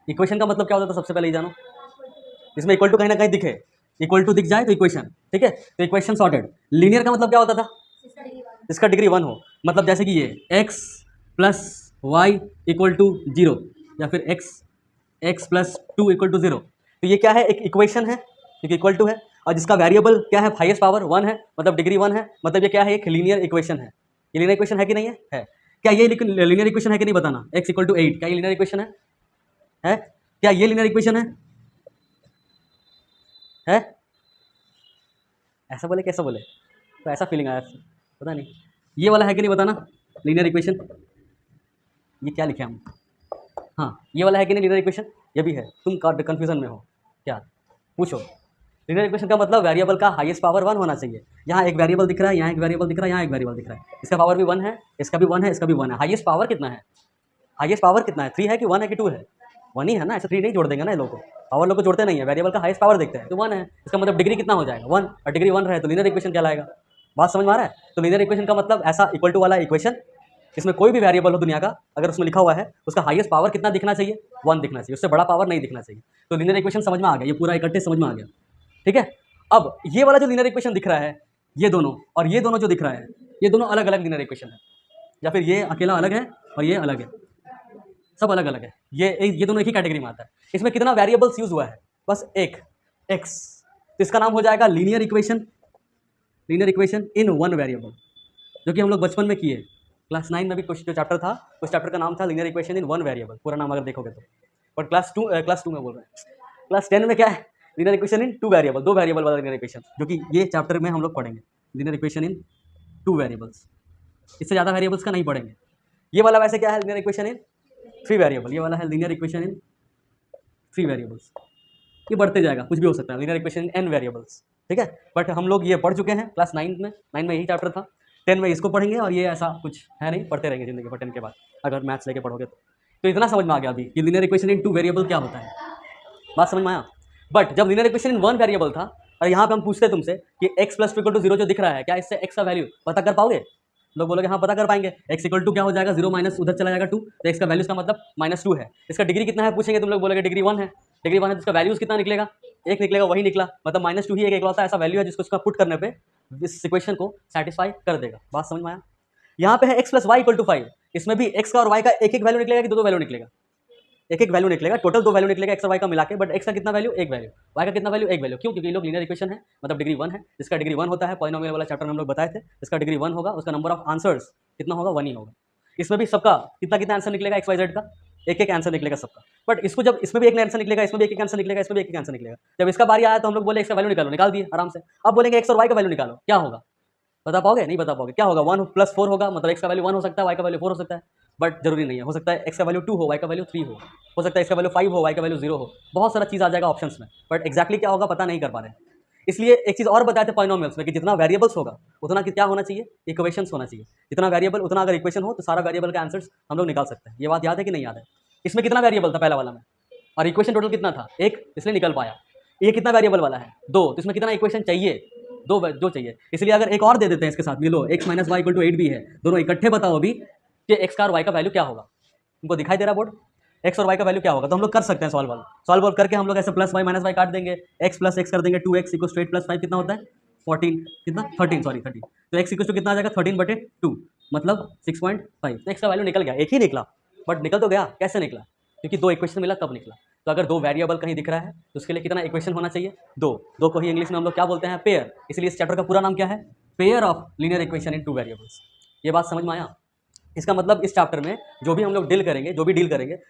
Equation का मतलब क्या होता था सबसे पहले ये जानो, इसमें इक्वल टू कहीं ना कहीं दिखे, इक्वल टू दिख जाए तो इक्वेशन, ठीक है, तो इक्वेशन सॉर्टेड। लीनियर का मतलब क्या होता था, इसका डिग्री 1 हो, मतलब जैसे कि ये x plus y equal to 0 या फिर x प्लस 2 इक्वल टू 0, तो ये क्या है, एक इक्वेशन है क्योंकि इक्वल टू है, और जिसका वेरिएबल क्या है, हाईएस्ट पावर 1 है, मतलब डिग्री 1 है, मतलब ये क्या है, एक लीनियर इक्वेशन है। ये लीनियर इक्वेशन है कि नहीं है? क्या ये लीनियर इक्वेशन है कि नहीं बताना, x इक्वल टू 8 क्या ये लीनियर इक्वेशन है? क्या ये लीनियर इक्वेशन है? ऐसा बोले कैसा बोले, तो ऐसा फीलिंग आया पता नहीं, ये वाला है कि नहीं बताना लीनियर इक्वेशन, ये क्या लिखे हम, हाँ ये वाला है कि नहीं लीनियर इक्वेशन, ये भी है, तुम कंफ्यूजन में हो क्या, पूछो। लीनियर इक्वेशन का मतलब वेरिएबल का हाईएस्ट पावर 1 होना चाहिए। यहाँ एक वेरिएबल दिख रहा है, यहाँ एक वेरिएबल दिख रहा है, यहाँ एक वेरिएबल दिख रहा है, इसका पावर भी 1 है, इसका भी 1 है, इसका भी 1 है, हाईएस्ट पावर कितना है, हाईएस्ट पावर कितना है, 3 है कि 1 है कि 2 है, 1 ही है ना, ऐसे 3 नहीं जोड़ देंगे ना ये लोग को, पावर लोग को जोड़ते नहीं है, वेरिएबल का हाईएस्ट पावर देखते हैं तो 1 है, इसका मतलब डिग्री कितना हो जाएगा 1, और डिग्री 1 रहे तो लीनियर इक्वेशन क्या लाएगा, बात समझ में आ रहा है? तो लीनियर इक्वेशन का मतलब ऐसा इक्वल टू वाला इक्वेशन, इसमें कोई भी वेरिएबल हो दुनिया का, अगर उसमें लिखा हुआ है उसका हाईएस्ट पावर कितना दिखना चाहिए, 1 दिखना चाहिए, उससे बड़ा पावर नहीं दिखना चाहिए। तो लीनियर इक्वेशन समझ में आ गया, ये पूरा इकट्ठे समझ में आ गया, ठीक है। अब ये वाला जो लीनियर इक्वेशन दिख रहा है, ये दोनों और ये दोनों जो दिख रहा है, ये दोनों अलग अलग लीनियर इक्वेशन है, या फिर ये अकेला अलग है और ये अलग है, सब अलग अलग है, ये दोनों एक ही कैटेगरी में आता है। इसमें कितना वेरिएबल्स यूज हुआ है, बस एक एक्स, तो इसका नाम हो जाएगा linear equation, linear equation in one variable, जो कि हम लोग बचपन में किए, क्लास 9 में भी कुछ जो चैप्टर था, उस चैप्टर का नाम था linear equation in one variable, पूरा नाम अगर देखोगे तो। और क्लास टू में बोल रहे हैं, क्लास 10 में क्या है, linear equation in 2 variable, 2 variable वाला लीनियर इक्वेशन, जो कि ये चैप्टर में हम लोग पढ़ेंगे, लीनियर इक्वेशन इन 2 वेरिएबल्स, इससे ज़्यादा वेरिएबल्स का नहीं पढ़ेंगे। ये वाला वैसे क्या है, लीनियर इक्वेशन इन 3 वेरिएबल, ये वाला है लीनियर इक्वेशन इन 3 वेरिएबल्स, ये बढ़ते जाएगा, कुछ भी हो सकता है, linear equation in n variables, ठीक है। बट हम लोग ये पढ़ चुके हैं क्लास 9 में यही चैप्टर था, 10 में इसको पढ़ेंगे, और ये ऐसा कुछ है नहीं, पढ़ते रहेंगे जिंदगी पर 10 के बाद अगर मैथ्स लेके पढ़ोगे तो इतना समझ में आ गया अभी कि लीनियर इक्वेशन इन 2 वेरिएबल क्या होता है, बात समझ में आया। बट जब लीनियर इक्वेशन इन 1 वेरिएबल था, और यहाँ पे हम पूछते तुमसे कि x प्लस 2 0 जो दिख रहा है, क्या इससे x का वैल्यू पता कर पाओगे, लोग बोलोगे हाँ पता कर पाएंगे, x इक्वल टू क्या हो जाएगा 0 माइनस उधर चला जाएगा 2, तो x का वैल्यू का मतलब -2 है, इसका डिग्री कितना है पूछेंगे, तुम लोग बोलोगे डिग्री 1 है, डिग्री 1 है तो इसका वैल्यूज कितना निकलेगा, 1 निकलेगा, वही निकला, मतलब -2 ही एक एकलौता ऐसा वैल्यू है जिसको इसका पुट करने पे इस इक्वेशन को सेटिस्फाई कर देगा, बात समझ में आया। यहाँ पे है x plus y equal to 5, इसमें भी x का और y का एक एक वैल्यू निकलेगा कि दो वैल्यू निकलेगा, एक एक वैल्यू निकलेगा, टोटल 2 वैल्यू निकलेगा x और y का मिला के, बट x का कितना वैल्यू, एक वैल्यू, y का कितना वैल्यू, एक वैल्यू, क्यों, क्योंकि ये लोग लीनियर इक्वेशन है, मतलब डिग्री 1 है, जिसका डिग्री 1 होता है, पॉलिनोमियल वाला चैप्टर में हम लोग बताए थे, इसका डिग्री 1 होगा, उसका नंबर ऑफ आंसर्स कितना होगा, 1 ही होगा। इसमें भी सबका कितना कितना आंसर निकलेगा एक्स वाई जेड का, एक एक आंसर निकलेगा सबका, बट इसको जब इसमें भी एक आंसर निकलेगा, इसमें भी एक आंसर निकलेगा, इसमें भी एक आंसर निकलेगा, जब इसका बारी आया तो हम लोग बोले एक्स का वैल्यू निकालो, निकाल दिए आराम से। अब बोलेंगे एक्स और वाई का वैल्यू निकालो, क्या होगा बता पाओगे, नहीं बता पाओगे, क्या होगा 1 + 4 होगा, मतलब एक्स का वैल्यू 1 हो सकता है, वाई का वैल्यू 4 हो सकता है, बट जरूरी नहीं है, हो सकता है एक्स का वैल्यू 2 हो, वाई का वैल्यू 3 हो सकता है एक्स का वैल्यू 5 हो, वाई का वैल्यू 0 हो, बहुत सारा चीज़ आ जाएगा ऑप्शंस में, बट एक्जैक्टली क्या होगा पता नहीं कर पा रहे हैं। इसलिए एक चीज़ और बताए थे पॉलिनोमियल्स में कि जितना वेरिएबल्स होगा उतना क्या होना चाहिए, इक्वेशंस होना चाहिए, जितना वेरिएबल उतना अगर इक्वेशन हो तो सारा वेरिएबल का आंसर्स हम लोग निकाल सकते हैं। ये बात याद है कि नहीं याद है? इसमें कितना वेरिएबल था पहला वाला में, और इक्वेशन टोटल कितना था, एक, इसलिए निकल पाया। ये कितना वेरिएबल वाला है, 2, तो इसमें कितना इक्वेशन चाहिए, दो चाहिए, इसलिए अगर एक और दे देते हैं इसके साथ, मिलो x minus y equal to 8 भी है, दोनों इकट्ठे बताओ अभी कि x का और y का वैल्यू क्या होगा, उनको दिखाई दे रहा बोर्ड, x और y का वैल्यू क्या होगा, तो हम लोग कर सकते हैं सॉल्व करके हम लोग ऐसे प्लस वाई माइनस वाई काट देंगे, x प्लस एक्स कर देंगे, 2x इक्वल टू 8 + 5 कितना होता है 14, कितना 13, सॉरी 13, तो x इक्वल टू कितना आ जाएगा 13/2, मतलब 6.5, तो x का वैल्यू निकल गया, एक ही निकला, बट निकल तो गया, कैसे निकला, क्योंकि 2 इक्वेशन मिला तब निकला। तो अगर 2 वेरिएबल कहीं दिख रहा है तो उसके लिए कितना इक्वेशन होना चाहिए, 2 को ही इंग्लिश में हम लोग क्या बोलते हैं, पेयर, इसलिए इस चैप्टर का पूरा नाम क्या है, pair of linear equation in 2 variables. ये बात समझ में आया? इसका मतलब इस चैप्टर में जो भी हम लोग डील करेंगे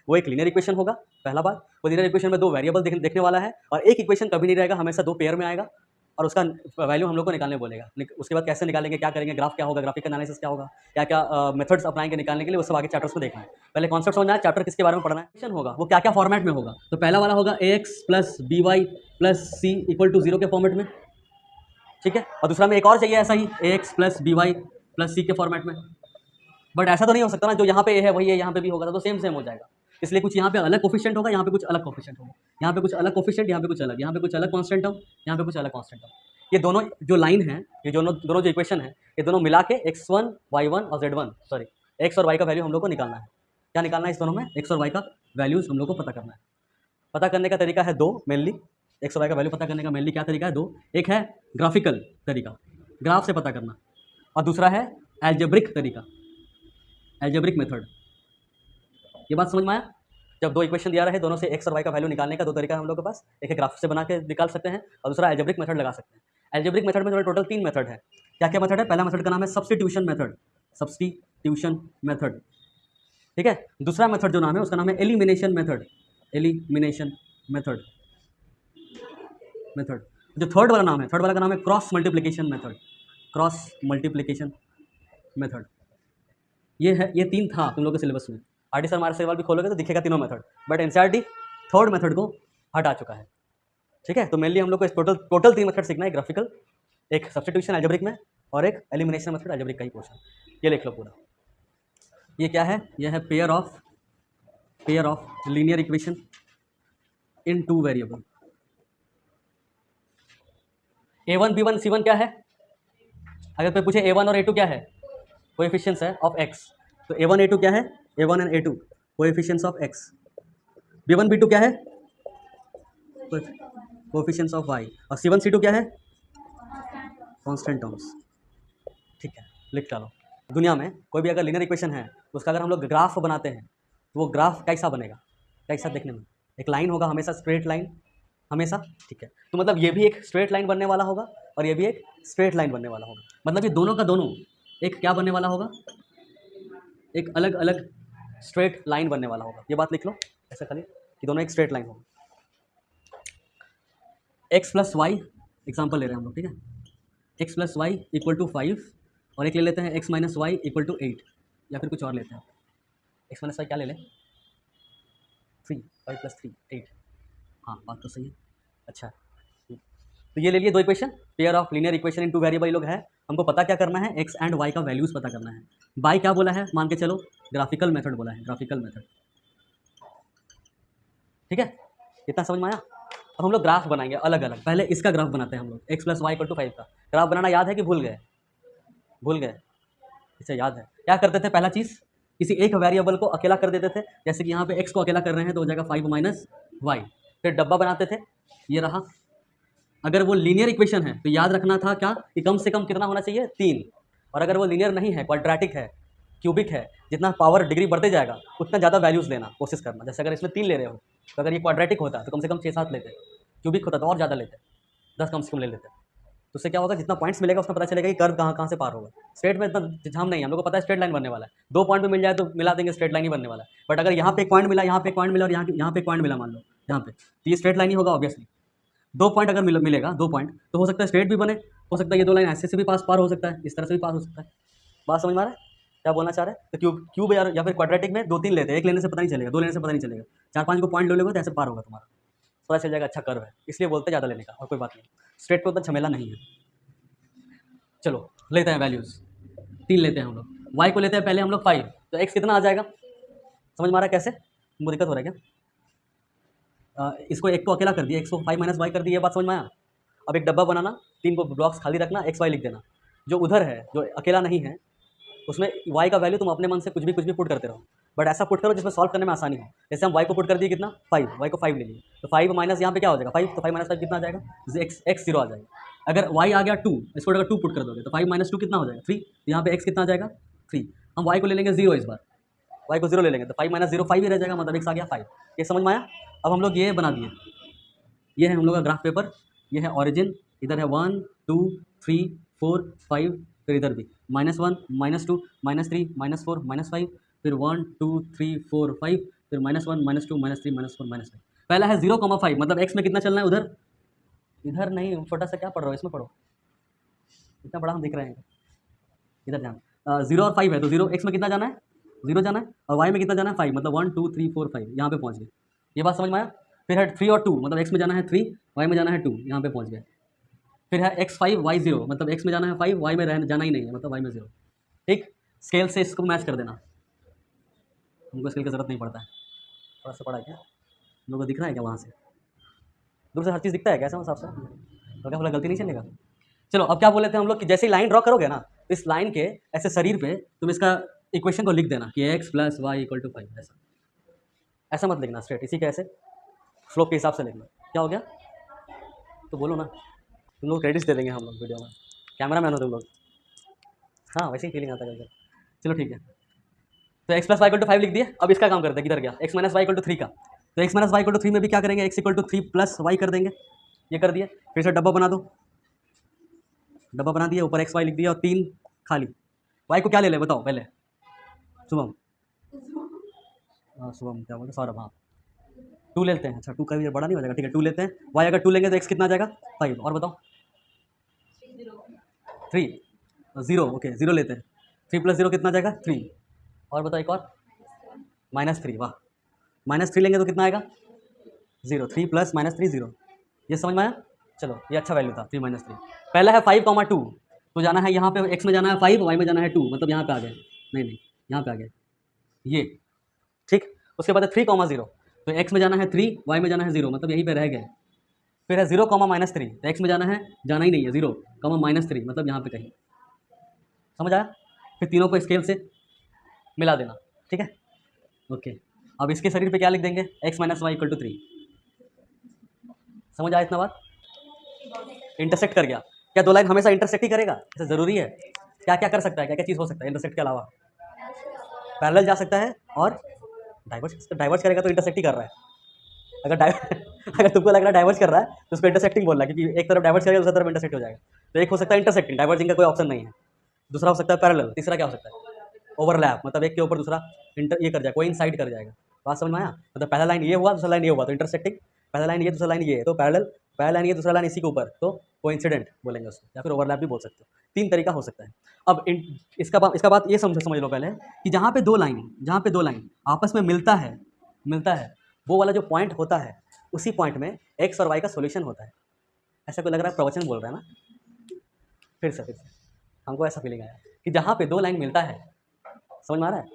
वो एक लीनियर इक्वेशन होगा, पहला बात, वो लीनियर इक्वेशन में 2 वेरिएबल देखने वाला है, और एक इक्वेशन कभी नहीं रहेगा, हमेशा 2 पेयर में आएगा, और उसका वैल्यू हम लोग को निकालने बोलेगा। उसके बाद कैसे निकालेंगे, क्या करेंगे, ग्राफ क्या होगा, ग्राफिक एनालिसिस क्या होगा, क्या क्या मेथड्स अपनाएंगे निकालने के लिए, वो सब आगे चैप्टर्स में देखना है। पहले कॉन्सेप्ट समझना है, चैप्टर किसके बारे में पढ़ना है, इक्वेशन होगा वो क्या क्या फॉर्मेट में होगा। तो पहला वाला होगा ax + by + c = 0 के फॉर्मेट में, ठीक है, और दूसरा में एक और चाहिए ऐसा ही ax + by + c के फॉर्मेट में, बट ऐसा तो नहीं हो सकता ना, जो यहाँ पे है वही है यहाँ पे भी होगा, तो सेम हो जाएगा, इसलिए कुछ यहाँ पे अलग कोफिशिएंट होगा, यहाँ पे कुछ अलग कोफिशिएंट होगा, यहाँ पे कुछ अलग कोफिशिएंट, यहाँ पे कुछ अलग, यहाँ पे कुछ अलग कांस्टेंट टर्म, यहाँ पे कुछ अलग कांस्टेंट टर्म। ये दोनों जो लाइन है, ये दोनों जो इक्वेशन है, ये दोनों मिला के x1 y1 और z1, सॉरी x और y का वैल्यू हम लोग को निकालना है। क्या निकालना है इस दोनों में, x और y का वैल्यूज हम लोग को पता करना है। पता करने का तरीका है दो मेनली, एक्स और वाई का वैल्यू पता करने का मेनली क्या तरीका है? दो। एक है ग्राफिकल तरीका, ग्राफ से पता करना, और दूसरा है एल्जेब्रिक तरीका, एल्जेब्रिक मेथड। ये बात समझ में आया? जब दो इक्वेशन दिया रहे, दोनों से एक्स और वाई का वैल्यू निकालने का दो तरीका है हम लोग के पास, एक है ग्राफ से बना के निकाल सकते हैं और दूसरा एल्जेब्रिक मेथड लगा सकते हैं। एल्जेब्रिक मेथड में टोटल 3 मेथड है। क्या क्या मेथड है? पहला मेथड का नाम है सब्स्टिट्यूशन मेथड, सब्स्टिट्यूशन मेथड, ठीक है। दूसरा मेथड जो नाम है उसका नाम है elimination method, elimination method method. जो थर्ड वाला नाम है, थर्ड वाला का नाम है cross multiplication method, cross multiplication method. ये है, ये 3 था तुम लोगों के सिलेबस में। आरडी सर हमारे सवाल भी खोलोगे तो दिखेगा तीनों method, but NCERT third method को हटा चुका है, ठीक है। तो मेनली हम लोग को टोटल 3 मेथड सीखना है, ग्राफिकल, एक सब्स्टिट्यूशन एल्जेब्रिक में, और एक एलिमिनेशन मेथड एल्जेब्रिक का ही पोर्शन। ये लिख लो पूरा। ये क्या है? ये है pair of linear equation in 2 variable. a1 b1 c1 क्या है? अगर कोई पूछे a1 और a2 क्या है, कोएफिशिएंट्स है ऑफ x, तो a1 a2 क्या है? a1 and a2 coefficients of x। b1 b2 क्या है? Coefficients of y। और c1 c2 क्या है? कांस्टेंट टर्म्स, ठीक है, लिख डालो। दुनिया में कोई भी अगर लीनियर इक्वेशन है, उसका अगर हम लोग ग्राफ बनाते हैं तो वो ग्राफ कैसा बनेगा? कैसा देखने में? एक लाइन होगा हमेशा, स्ट्रेट लाइन हमेशा, ठीक है। तो मतलब ये भी एक स्ट्रेट लाइन बनने वाला होगा और ये भी एक स्ट्रेट लाइन बनने वाला होगा। मतलब ये दोनों का दोनों एक क्या बनने वाला होगा? एक अलग अलग स्ट्रेट लाइन बनने वाला होगा। ये बात लिख लो ऐसा खाली कि दोनों एक स्ट्रेट लाइन होगा। एक्स प्लस वाई एग्जाम्पल ले रहे हैं हम लोग, ठीक है। X plus y equal to 5, और एक ले लेते हैं x minus y equal to 8, या फिर कुछ और लेते हैं। एक्स माइनस वाई क्या ले लें? 3, 5 प्लस 3 8। हाँ, बात तो सही है। अच्छा, तो ये ले लिए दो equation, pair of linear equation in 2 variable लोग है। हमको पता क्या करना है? एक्स एंड वाई का वैल्यूज पता करना है। बाई क्या बोला है? मान के चलो ग्राफिकल मेथड बोला है, ग्राफिकल मेथड, ठीक है। इतना समझ में आया? अब हम लोग ग्राफ बनाएंगे अलग अलग। पहले इसका ग्राफ बनाते हैं हम लोग, x plus y equal to 5 का ग्राफ बनाना याद है कि भूल गए? भूल गए? अच्छा, याद है। क्या करते थे? पहला चीज़, किसी एक वेरिएबल को अकेला कर देते थे। जैसे कि यहाँ पे एक्स को अकेला कर रहे हैं तो हो जाएगा 5 माइनस वाई। फिर डब्बा बनाते थे, ये रहा। अगर वो लीनियर इक्वेशन है तो याद रखना था क्या कि कम से कम कितना होना चाहिए? 3। और अगर वो लीनियर नहीं है, क्वाड्रेटिक है, क्यूबिक है, जितना पावर डिग्री बढ़ते जाएगा उतना ज़्यादा वैल्यूज़ लेना कोशिश करना। जैसे अगर इसमें 3 ले रहे हो तो अगर ये क्वाड्रेटिक होता तो कम से कम 6-7 लेते, क्यूबिक होता तो और ज़्यादा लेते, 10 कम से कम ले लेते। तो उससे क्या होगा? जितना पॉइंट्स मिलेगा उसमें पता चलेगा कि कर्व कहाँ कहाँ से पार होगा। स्ट्रेट में इतना झाम नहीं है, हम लोग को पता है स्ट्रेट लाइन बनने वाला है। 2 पॉइंट भी मिल जाए तो मिला देंगे, स्ट्रेट लाइन ही बनने वाला है। बट अगर यहाँ पे एक पॉइंट मिला, यहाँ पे एक पॉइंट मिला और यहाँ पे एक पॉइंट मिला मान लो यहाँ पे, तो ये स्ट्रेट लाइन ही होगा ऑब्वियसली। 2 पॉइंट अगर मिलेगा, 2 पॉइंट, तो हो सकता है स्ट्रेट भी बने, हो सकता है ये 2 लाइन ऐसे से भी पार हो सकता है, इस तरह से भी पार हो सकता है। बात समझ में आ रहा है क्या बोलना चाह रहे हैं? तो क्यूब या फिर क्वाड्रेटिक में 2-3 लेते हैं, एक लेने से पता नहीं चलेगा, 2 लेने से पता नहीं चलेगा, 4-5 को पॉइंट ले लोगे तो ऐसे पार होगा तुम्हारा, पता चल जाएगा अच्छा कर्व है, इसलिए बोलते ज़्यादा लेने का, और कोई बात नहीं। स्ट्रेट पे उतना झमेला नहीं है। चलो लेते हैं वैल्यूज़, 3 लेते हैं हम लोग। वाई को लेते हैं पहले हम लोग 5, तो एक्स कितना आ जाएगा? समझ में आ रहा है कैसे? मुझे दिक्कत हो रहा है क्या? इसको एक को अकेला कर दिया, 105 माइनस वाई कर दिया, ये बात समझ में आया? अब एक डब्बा बनाना, 3 को ब्लॉक्स खाली रखना, एक्स वाई लिख देना। जो उधर है, जो अकेला नहीं है, उसमें वाई का वैल्यू तुम अपने मन से कुछ भी पुट करते रहो, बट ऐसा पुट करो जिसमें सॉल्व करने में आसानी हो। जैसे हम वाई को पुट कर दिए कितना? 5, वाई को 5 ले लिए, तो 5 माइनस यहाँ पे क्या हो जाएगा? 5, तो 5 माइनस 5 कितना आ जाएगा? एक्स 0 आ जाएगा। अगर वाई आ गया 2, इसको अगर 2 पुट कर दोगे तो 5 माइनस 2 कितना हो जाएगा? 3, तो यहाँ पे एक्स कितना आ जाएगा? 3। हम वाई को ले लेंगे 0 इस बार, वाई को 0 ले लेंगे तो 5 माइनस 0 5 ही रह जाएगा, मतलब एक्स आ गया 5। ये समझ में आया? अब हम लोग ये बना दिए, ये है हम लोग का ग्राफ पेपर, ये है ऑरिजिन, इधर है 1 2 3 4 5, फिर इधर भी -1 -2 -3 -4 -5, फिर 1 2 3 4 5, फिर -1 -2 -3 -4 -5। पहला है 0,5, मतलब एक्स में कितना चलना है? उधर, इधर नहीं, छोटा सा क्या पढ़ रहे हो, इसमें पढ़ो, इतना बड़ा हम दिख रहे हैं, इधर जाना। 0 और 5 है तो 0 एक्स में कितना जाना है? 0 जाना है, और वाई में कितना जाना है? 5, मतलब 1 2 3 4 5, यहाँ पे पहुँच गए। ये बात समझ में आया? फिर है 3 और 2, मतलब एक्स में जाना है 3, वाई में जाना है 2, यहाँ पे पहुँच गए। फिर है x5 y0, मतलब x में जाना है 5, y में जाना ही नहीं है, मतलब y में 0। ठीक, स्केल से इसको मैच कर देना, हमको स्केल की जरूरत नहीं पड़ता है। थोड़ा सा पड़ा क्या लोगों को दिख रहा है क्या? वहाँ से दूर से हर चीज़ दिखता है कैसे उस हिसाब से, तो क्या बोला गलती नहीं चलेगा? चलो अब क्या बोले थे हम लोग कि जैसे ही लाइन ड्रॉ करोगे ना, इस लाइन के ऐसे शरीर पे तुम इसका इक्वेशन को लिख देना कि x + y = 5। ऐसा मत लिखना स्ट्रेट, इसी के ऐसे स्लोप के हिसाब से लिखना। क्या हो गया तो बोलो ना, तुम लोग क्रेडिट्स दे देंगे हम लोग वीडियो में, कैमरा मैन हो तुम लोग। हाँ वैसे ही फीलिंग आता है कभी। चलो ठीक है, तो x plus y equal to 5 लिख दिए। अब इसका काम करते हैं, किधर गया, x minus y equal to 3 का। तो x minus y equal to 3 में भी क्या करेंगे, x equal to 3 plus y कर देंगे। ये कर दिए, फिर से डब्बा बना दो, डब्बा बना दिया, ऊपर एक्स वाई लिख दिया और 3 खाली। वाई को क्या ले ले बताओ पहले, शुभम। हाँ शुभम क्या बोलते, सौरभ, हाँ 2 लेते हैं। अच्छा 2 का भी बड़ा नहीं हो जाएगा, ठीक है 2 लेते हैं। वाई अगर 2 लेंगे तो एक्स कितना आ जाएगा 5, और बताओ 3 0, ओके 0 लेते हैं। 3 प्लस 0 कितना आ जाएगा 3, और बताओ एक और -3, वाह -3 लेंगे तो कितना आएगा 0, 3 प्लस -3 0। ये समझ में आया, चलो ये अच्छा वैल्यू था 3 -3। पहला है 5,2, तो जाना है यहाँ पे, एक्स में जाना है 5, वाई में जाना है 2, मतलब यहाँ पे आ गए, नहीं यहाँ पे आ गए ये, ठीक। उसके बाद है 3,0, तो एक्स में जाना है 3, वाई में जाना है 0, मतलब यहीं पे रह गए। फिर है 0, -3, तो एक्स में जाना ही नहीं है 0, -3, मतलब यहाँ पे कहीं। समझ आया, फिर तीनों को स्केल से मिला देना, ठीक है ओके। अब इसके शरीर पे क्या लिख देंगे, x minus y equal to 3। समझ आया इतना बात, इंटरसेक्ट कर गया। क्या 2 लाइन हमेशा इंटरसेक्ट ही करेगा, ऐसा ज़रूरी है? क्या क्या कर सकता है, क्या क्या चीज़ हो सकता है इंटरसेक्ट के अलावा? पैरेलल जा सकता है, और डाइवर्स करेगा तो इंटरसेक्ट ही कर रहा है। अगर अगर तुमको लग रहा है डाइवर्स कर रहा है तो उसको इंटरसेक्टिंग बोलना है, क्योंकि एक तरफ डाइवर्स करेगा दूसरी तरफ इंटरसेक्ट हो जाएगा। तो एक हो सकता है इंटरसेक्टिंग, डाइवर्जिंग का कोई ऑप्शन नहीं है। दूसरा हो सकता है पैरेलल, तीसरा क्या हो सकता है ओवरलैप, मतलब एक के ऊपर दूसरा ये कर जाएगा, कोई इनसाइड कर जाएगा। बात समझ में आया, मतलब पहला लाइन ये हुआ, दूसरा लाइन ये हुआ तो इंटरसेक्टिंग, पहला लाइन ये, दूसरा लाइन ये, तो पैरेलल, पहला लाइन ये, दूसरा लाइन इसी के ऊपर, तो कोइंसिडेंट बोलेंगे उसको, या फिर ओवरलैप भी बोल सकते हो। 3 तरीका हो सकता है। अब इसका बात ये समझ लो पहले, कि जहाँ पे दो लाइन आपस में मिलता है, वो वाला जो पॉइंट होता है, उसी पॉइंट में एक्स और वाई का सोल्यूशन होता है। ऐसा कोई लग रहा है प्रवचन बोल रहा है ना, फिर से हमको ऐसा फीलिंग आया कि जहाँ पे 2 लाइन मिलता है, समझ में आ रहा है,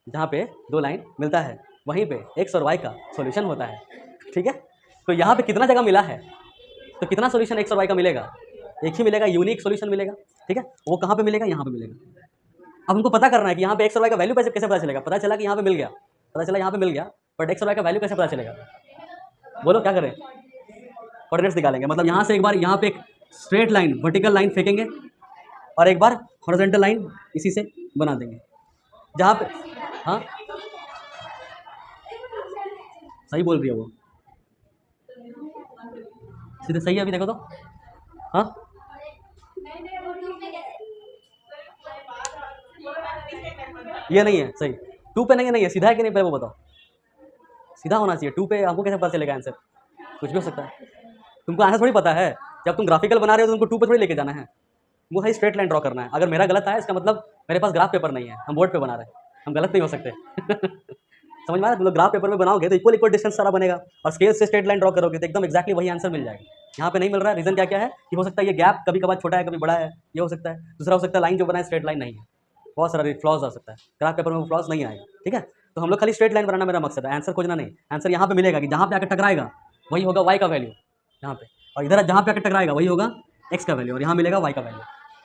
जहाँ पे 2 लाइन मिलता है वहीं पे एक्स और वाई का सॉल्यूशन होता है, ठीक है। तो यहाँ पे कितना जगह मिला है, तो कितना सॉल्यूशन एक्स और वाई का मिलेगा, एक ही मिलेगा, यूनिक सॉल्यूशन मिलेगा, ठीक है। वो कहाँ पे मिलेगा, यहाँ पे मिलेगा। अब हमको पता करना है कि यहाँ पे एक्स और वाई का वैल्यू कैसे पता चलेगा। पता चला कि यहाँ पे मिल गया, बट एक्स और वाई का वैल्यू कैसे पता चलेगा, बोलो क्या करें, कोऑर्डिनेट्स निकालेंगे। मतलब यहाँ से एक बार यहाँ पे एक स्ट्रेट लाइन, वर्टिकल लाइन फेंकेंगे, और एक बार हॉरिजॉन्टल लाइन इसी से बना देंगे, जहाँ पे, हाँ सही बोल रही है वो, सीधे सही है, अभी देखो तो, हाँ ये नहीं है सही, 2 पे नहीं है, सीधा है कि नहीं पहले वो बताओ, सीधा होना चाहिए। 2 पे हमको कैसे पता चलेगा आंसर, कुछ भी हो सकता है। तुमको आंसर थोड़ी पता है, जब तुम ग्राफिकल बना रहे हो तो तुमको 2 पे थोड़ी लेके जाना है, वो है स्ट्रेट लाइन ड्रॉ करना है। अगर मेरा गलत है इसका मतलब मेरे पास ग्राफ पेपर नहीं है, हम बोर्ड पे बना रहे हैं, हम गलत नहीं हो सकते। समझ में आ रहा है, तुम लोग ग्राफ पेपर में बनाओगे तो इक्वल डिस्टेंस सारा बनेगा, और स्केल से स्ट्रेट लाइन ड्रॉ करोगे तो एकदम एक्जैक्टली वही आंसर मिल जाएगा। यहाँ पे नहीं मिल रहा है, रीजन क्या है कि हो सकता है ये गैप कभी कभार छोटा है, कभी बड़ा है, ये हो सकता है। दूसरा हो सकता है लाइन जो बना है स्ट्रेट लाइन नहीं है, बहुत सारा फ्लॉज आ सकता है, ग्राफ पेपर में वो फ्लॉज नहीं आएगा, ठीक है। तो हम लोग खाली स्ट्रेट लाइन बनाना मेरा मकसद है, आंसर खोजना नहीं। आंसर यहाँ पे मिलेगा कि जहाँ पे आकर टकराएगा वही होगा वाई का वैल्यू यहाँ पे, और इधर जहाँ पे आकर टकराएगा वही होगा एक्स का वैल्यू, और यहाँ मिलेगा वाई का वैल्यू,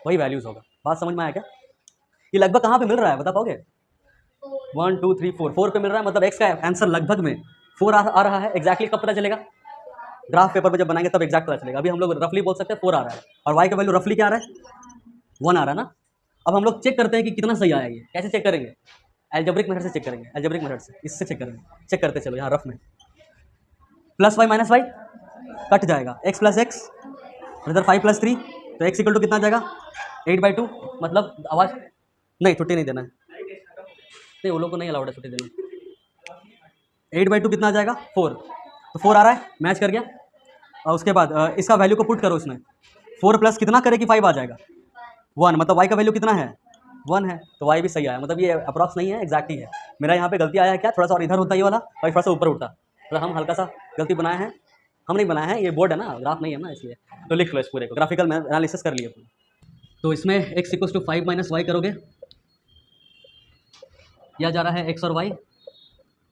वही वैल्यूज होगा। बात समझ में आया क्या? ये लगभग कहाँ पे मिल रहा है बता पाओगे? 1 2 3 4 पे मिल रहा है, मतलब एक्स का आंसर लगभग में 4 आ रहा है। एग्जैक्टली कब पता चलेगा, ग्राफ पेपर पे जब बनाएंगे तब एग्जैक्ट पता चलेगा। अभी हम लोग रफली बोल सकते हैं 4 आ रहा है, और वाई का वैल्यू रफली क्या आ रहा है 1 आ रहा है ना। अब हम लोग चेक करते हैं कि कितना सही आया, ये कैसे चेक करेंगे, एल्जेब्रिक मेथड से चेक करेंगे, एल्जेब्रिक मेथड से इससे चेक करेंगे। चेक करते चलो यहाँ रफ में, plus y minus y cut जाएगा, एक्स प्लस एक्स, इधर 5 + 3, तो एक्स इक्वल टू कितना आ जाएगा 8/2, मतलब आवाज़ नहीं, छुट्टी नहीं देना है, नहीं वो लोग को नहीं अलाउड है छुट्टी देना। 8/2 कितना आ जाएगा 4, तो 4 आ रहा है, मैच कर गया। और उसके बाद इसका वैल्यू को पुट करो इसमें, 4 प्लस कितना करे कि 5 आ जाएगा 1, मतलब वाई का वैल्यू कितना है 1 है, तो वाई भी सही आया। मतलब ये अप्रॉक्स नहीं है, एग्जैक्ट ही है। मेरा यहाँ पे गलती आया है क्या, थोड़ा सा और इधर होता ये वाला, और थोड़ा सा ऊपर उठता, मतलब हम हल्का सा गलती बनाए हैं, हम नहीं बनाए हैं, ये बोर्ड है ना, ग्राफ नहीं है ना, इसलिए। तो लिख लो इस पूरे को, ग्राफिकल एनालिसिस कर लिए। तो इसमें x = 5 - y करोगे, यह जा रहा है x और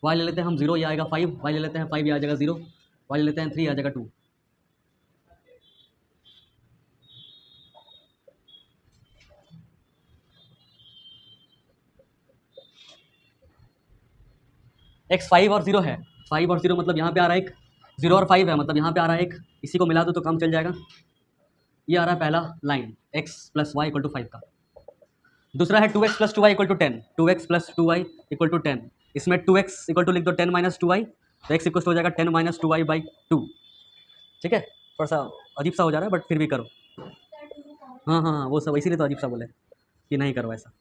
y ले लेते हैं हम 0, ये आएगा 5, y ले लेते हैं 5, ये आ जाएगा 0, y ले लेते हैं 3, आ जाएगा 2। x 5 और 0 है, 5 और 0 मतलब यहाँ पे आ रहा है एक 0 और 5 है, मतलब यहाँ पे आ रहा है एक, इसी को मिला दो तो काम चल जाएगा। ये आ रहा है पहला line x plus y equal to 5 का। दूसरा है 2x plus 2y equal to 10, 2x plus 2y equal to 10। इसमें 2x इक्वल टू लिख दो 10 माइनस 2y, तो x इक्वल हो जाएगा 10 माइनस 2y बाई 2। ठीक है, थोड़ा सा अजीब सा हो जा रहा है बट फिर भी करो। हाँ हाँ हाँ, वो सब इसीलिए तो अजीब सा बोले कि नहीं करो, ऐसा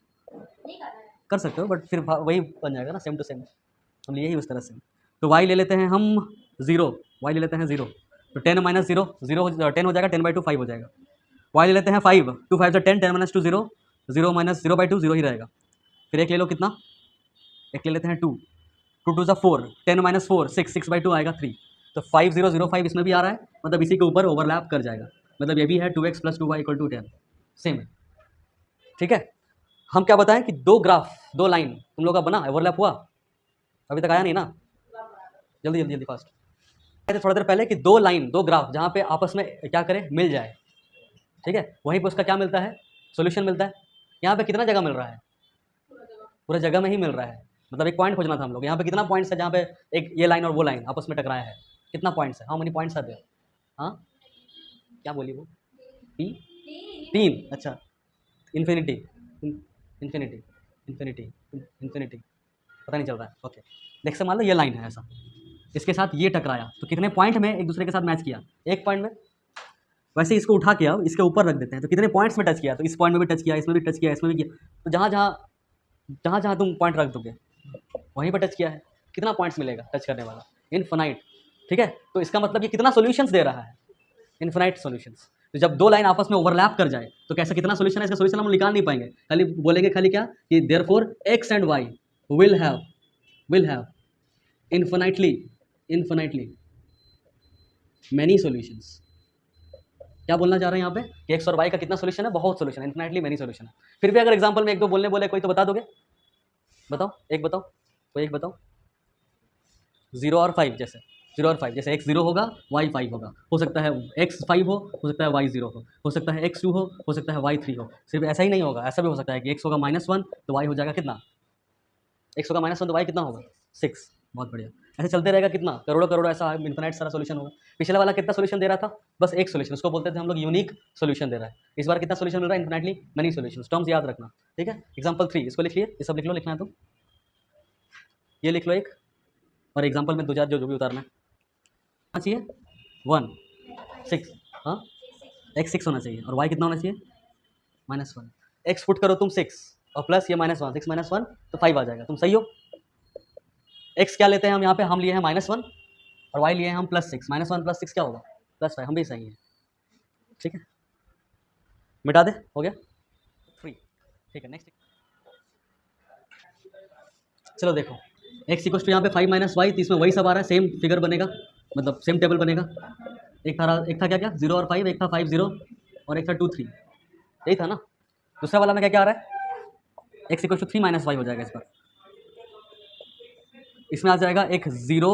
कर सकते हो बट फिर वही बन जाएगा ना, सेम टू सेम। हम लिए ही उस तरह से। तो y ले लेते हैं हम 0, y ले लेते हैं 0, तो 10 माइनस 0, 0 10 हो जाएगा, 10 बाई 2 5 हो जाएगा। y ले लेते हैं 5, 2 5 से 10, 10 माइनस 2 0, 0 माइनस 0 बाई 2 0 ही रहेगा। फिर एक ले लो, कितना, एक ले लेते हैं 2, 2 2 4, 10 माइनस 4 6, 6 बाई 2 आएगा 3। तो 5005 इसमें भी आ रहा है, मतलब इसी के ऊपर ओवरलैप कर जाएगा, मतलब ये भी है 2x plus 2y equal to 10, same है। ठीक है, हम क्या बताएं कि दो ग्राफ, दो लाइन तुम लोग का बना, ओवरलैप हुआ, अभी तक आया नहीं ना, जल्दी जल्दी जल्दी फास्ट। कहते थोड़ा देर पहले कि दो लाइन, दो ग्राफ जहाँ पे आपस में क्या करें, मिल जाए। ठीक है, वहीं पे उसका क्या मिलता है, सॉल्यूशन मिलता है। यहाँ पे कितना जगह मिल रहा है, पूरा जगह में ही मिल रहा है, मतलब एक पॉइंट खोजना था हम लोग। यहाँ पे कितना पॉइंट्स है जहाँ पे एक ये लाइन और वो लाइन आपस में टकराया है, कितना पॉइंट्स है, how many points are there. हाँ क्या बोली वो, 3, अच्छा, इन्फिनिटी इन्फिनिटी इन्फिनिटी इन्फिनिटी, पता नहीं चल रहा है। ओके, देख से मान लो ये लाइन है ऐसा, इसके साथ ये टकराया, तो कितने पॉइंट में एक दूसरे के साथ मैच किया, एक पॉइंट में। वैसे इसको उठा के अब इसके ऊपर रख देते हैं, तो कितने पॉइंट्स में टच किया, तो इस पॉइंट में भी टच किया, इसमें भी टच किया, इसमें भी किया, तो जहाँ जहाँ तुम पॉइंट रख दोगे वहीं पर टच किया है, कितना पॉइंट्स मिलेगा टच करने वाला, इनफिनाइट। ठीक है, तो इसका मतलब ये कितना सॉल्यूशंस दे रहा है, इनफिनाइट सॉल्यूशंस। तो जब दो लाइन आपस में ओवरलैप कर जाए तो कैसा कितना सॉल्यूशन है, इसका सॉल्यूशन हम निकाल नहीं पाएंगे, खाली बोलेंगे खाली क्या कि therefore x and y will have infinitely many solutions. क्या बोलना चाह रहे हैं यहाँ पे कि x और y का कितना सॉल्यूशन है, बहुत सॉल्यूशन है, इन्फिनाइटली मैनी सॉल्यूशन है। फिर भी अगर एग्जांपल में एक दो बोलने बोले कोई तो बता दोगे, बताओ एक बताओ, कोई एक बताओ। 0 और 5 जैसे, 0 और 5 जैसे x 0 होगा y 5 होगा, हो सकता है x 5 हो सकता है y 0 हो सकता है x 2 हो सकता है y 3 हो। सिर्फ ऐसा ही नहीं होगा, ऐसा भी हो सकता है कि x होगा -1 तो y हो जाएगा कितना, x होगा -1 तो y कितना होगा 6। बहुत बढ़िया, ऐसे चलते रहेगा, कितना करोड़ों करोड़ों ऐसा इन्फिनाइट सारा सॉल्यूशन होगा। पिछले वाला कितना सॉल्यूशन दे रहा था, बस एक सॉल्यूशन, उसको बोलते थे हम लोग यूनिक सॉल्यूशन दे रहा है। इस बार कितना सॉल्यूशन मिल रहा है, इन्फिनाइटली मेनी सॉल्यूशंस। टर्म्स याद रखना, ठीक है। एग्जांपल 3 इसको लिखिए, ये सब लिख लो, लिखना है तो ये लिख लो एक, और एग्जांपल में 2 4 जो भी उतारना है चाहिए 1 6, हाँ x 6 होना चाहिए, और y कितना होना चाहिए -1। x पुट करो तुम 6 और प्लस ये -1, 6 -1 तो 5 आ जाएगा, तुम सही हो। x क्या लेते हैं हम यहाँ पे, हम लिए हैं -1 और y लिए हैं हम +6, -1 + 6 क्या होगा +5, हम भी सही है। ठीक है, मिटा दे, हो गया फ्री। ठीक है, नेक्स्ट चलो देखो, x इक्वल टू यहाँ पे 5 - y, तो इसमें वही सब आ रहा है, सेम फिगर बनेगा, मतलब सेम टेबल बनेगा। एक था क्या क्या 0 और 5, एक था 5 0 और एक था 2 3, यही था ना। दूसरा वाला में क्या क्या आ रहा है, x इक्वल टू 3 - y हो जाएगा इस पर, इसमें आ जाएगा एक 0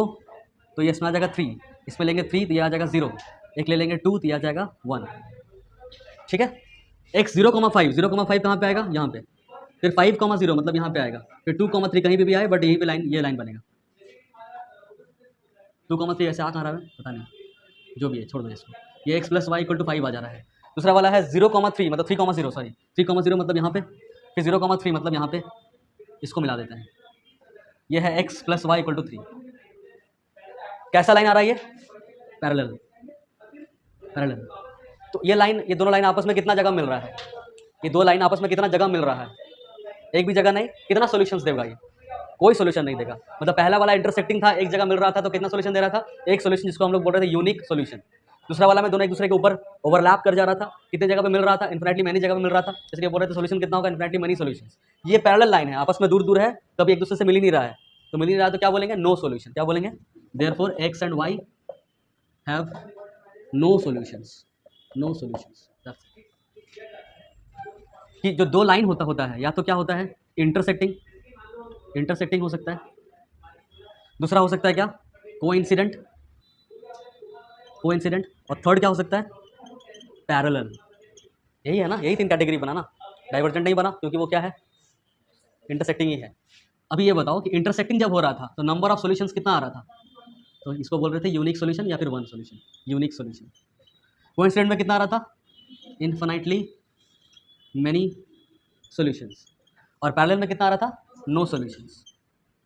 तो ये इसमें आ जाएगा 3, इसमें लेंगे 3 तो ये आ जाएगा 0, एक ले लेंगे 2 तो ये आ जाएगा 1। ठीक है, x 0,5, 0,5 कहाँ पे आएगा, यहाँ पे, फिर 5,0 मतलब यहाँ पे आएगा, फिर 2,3 कहीं पे भी आए बट यहीं पे लाइन, ये लाइन बनेगा। 2,3 ऐसे आ कहाँ रहा है पता नहीं, जो भी है छोड़ दो इसको, ये x + y = 5 आ जा रहा है। दूसरा वाला है 0,3 मतलब 3,0 सॉरी 3,0 मतलब यहाँ पे, फिर 0,3 मतलब यहाँ पे, इसको मिला देते हैं, ये है x + y = 3। कैसा लाइन आ रहा है ये, पैरेलल। तो ये लाइन, ये दोनों लाइन आपस में कितना जगह मिल रहा है, ये दो लाइन आपस में कितना जगह मिल रहा है, एक भी जगह नहीं। कितना सॉल्यूशंस देगा ये, कोई सॉल्यूशन नहीं देगा। मतलब पहला वाला इंटरसेक्टिंग था, एक जगह मिल रहा था तो कितना सॉल्यूशन दे रहा था, एक सॉल्यूशन, जिसको हम लोग बोल रहे थे यूनिक सॉल्यूशन। दूसरा वाला में दोनों एक दूसरे के ऊपर ओवरलैप कर जा रहा था, कितने जगह पे मिल रहा था, इन्फिनिटली मैनी जगह पे मिल रहा था, इसलिए बोल रहे थे सॉल्यूशन कितना होगा, इन्फिनिटली मैनी सॉल्यूशन। ये पैरेलल लाइन है, आपस में दूर दूर है, कभी एक दूसरे से मिल ही नहीं रहा है, तो मिल ही नहीं रहा है तो क्या बोलेंगे, नो सॉल्यूशन। क्या बोलेंगे, therefore x and y have no solutions, no solutions. कि जो दो लाइन होता है, या तो क्या होता है इंटरसेक्टिंग हो सकता है, दूसरा हो सकता है क्या, कोइंसिडेंट, और थर्ड क्या हो सकता है, पैरेलल। यही है ना, यही 3 कैटेगरी बना ना, डाइवर्जेंट नहीं बना क्योंकि वो क्या है, इंटरसेक्टिंग ही है। अभी ये बताओ कि इंटरसेक्टिंग जब हो रहा था तो नंबर ऑफ सॉल्यूशंस कितना आ रहा था, तो इसको बोल रहे थे यूनिक सोल्यूशन या फिर one solution, unique solution. Coincident में कितना आ रहा था, इन्फिनाइटली मैनी सोल्यूशंस, और पैरेलल में कितना आ रहा था, नो सोल्यूशंस,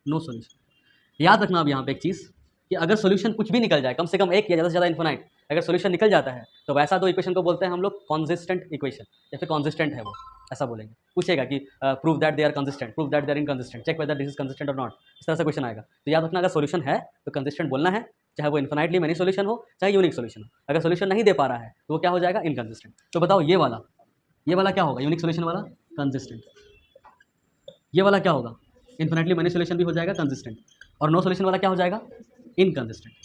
नो सोल्यूशन। याद रखना अब यहाँ पे एक चीज़ कि अगर सोल्यूशन कुछ भी निकल जाए, कम से कम एक या ज़्यादा से ज़्यादा इन्फिनाइट, अगर सोल्यूशन निकल जाता है तो वैसा तो इक्वेशन को बोलते हैं हम लोग कॉन्सिस्टेंट इक्वेशन, या फिर कॉन्सिस्टेंट है वो, ऐसा बोलेंगे। पूछेगा कि prove that they are consistent, prove that they are inconsistent, check whether this is consistent और नॉट, इस तरह से क्वेश्चन आएगा। तो याद रखना अगर सोल्यूशन है तो कंसिस्टेंट बोलना है, चाहे वो इन्फिनाइटली मैनी सोल्यूशन हो चाहे यूनिक सोल्यूशन हो। अगर सोल्यूशन नहीं दे पा रहा है तो वो क्या हो जाएगा, इनकंसिस्टेंट। तो बताओ ये वाला क्या होगा, यूनिक सोल्यूशन वाला कंसिस्टेंट, ये वाला क्या होगा, इन्फिनिटली मैनी सोल्यूशन भी हो जाएगा कंसिस्टेंट, और नो सोल्यूशन वाला क्या हो जाएगा, इनकंसिस्टेंट,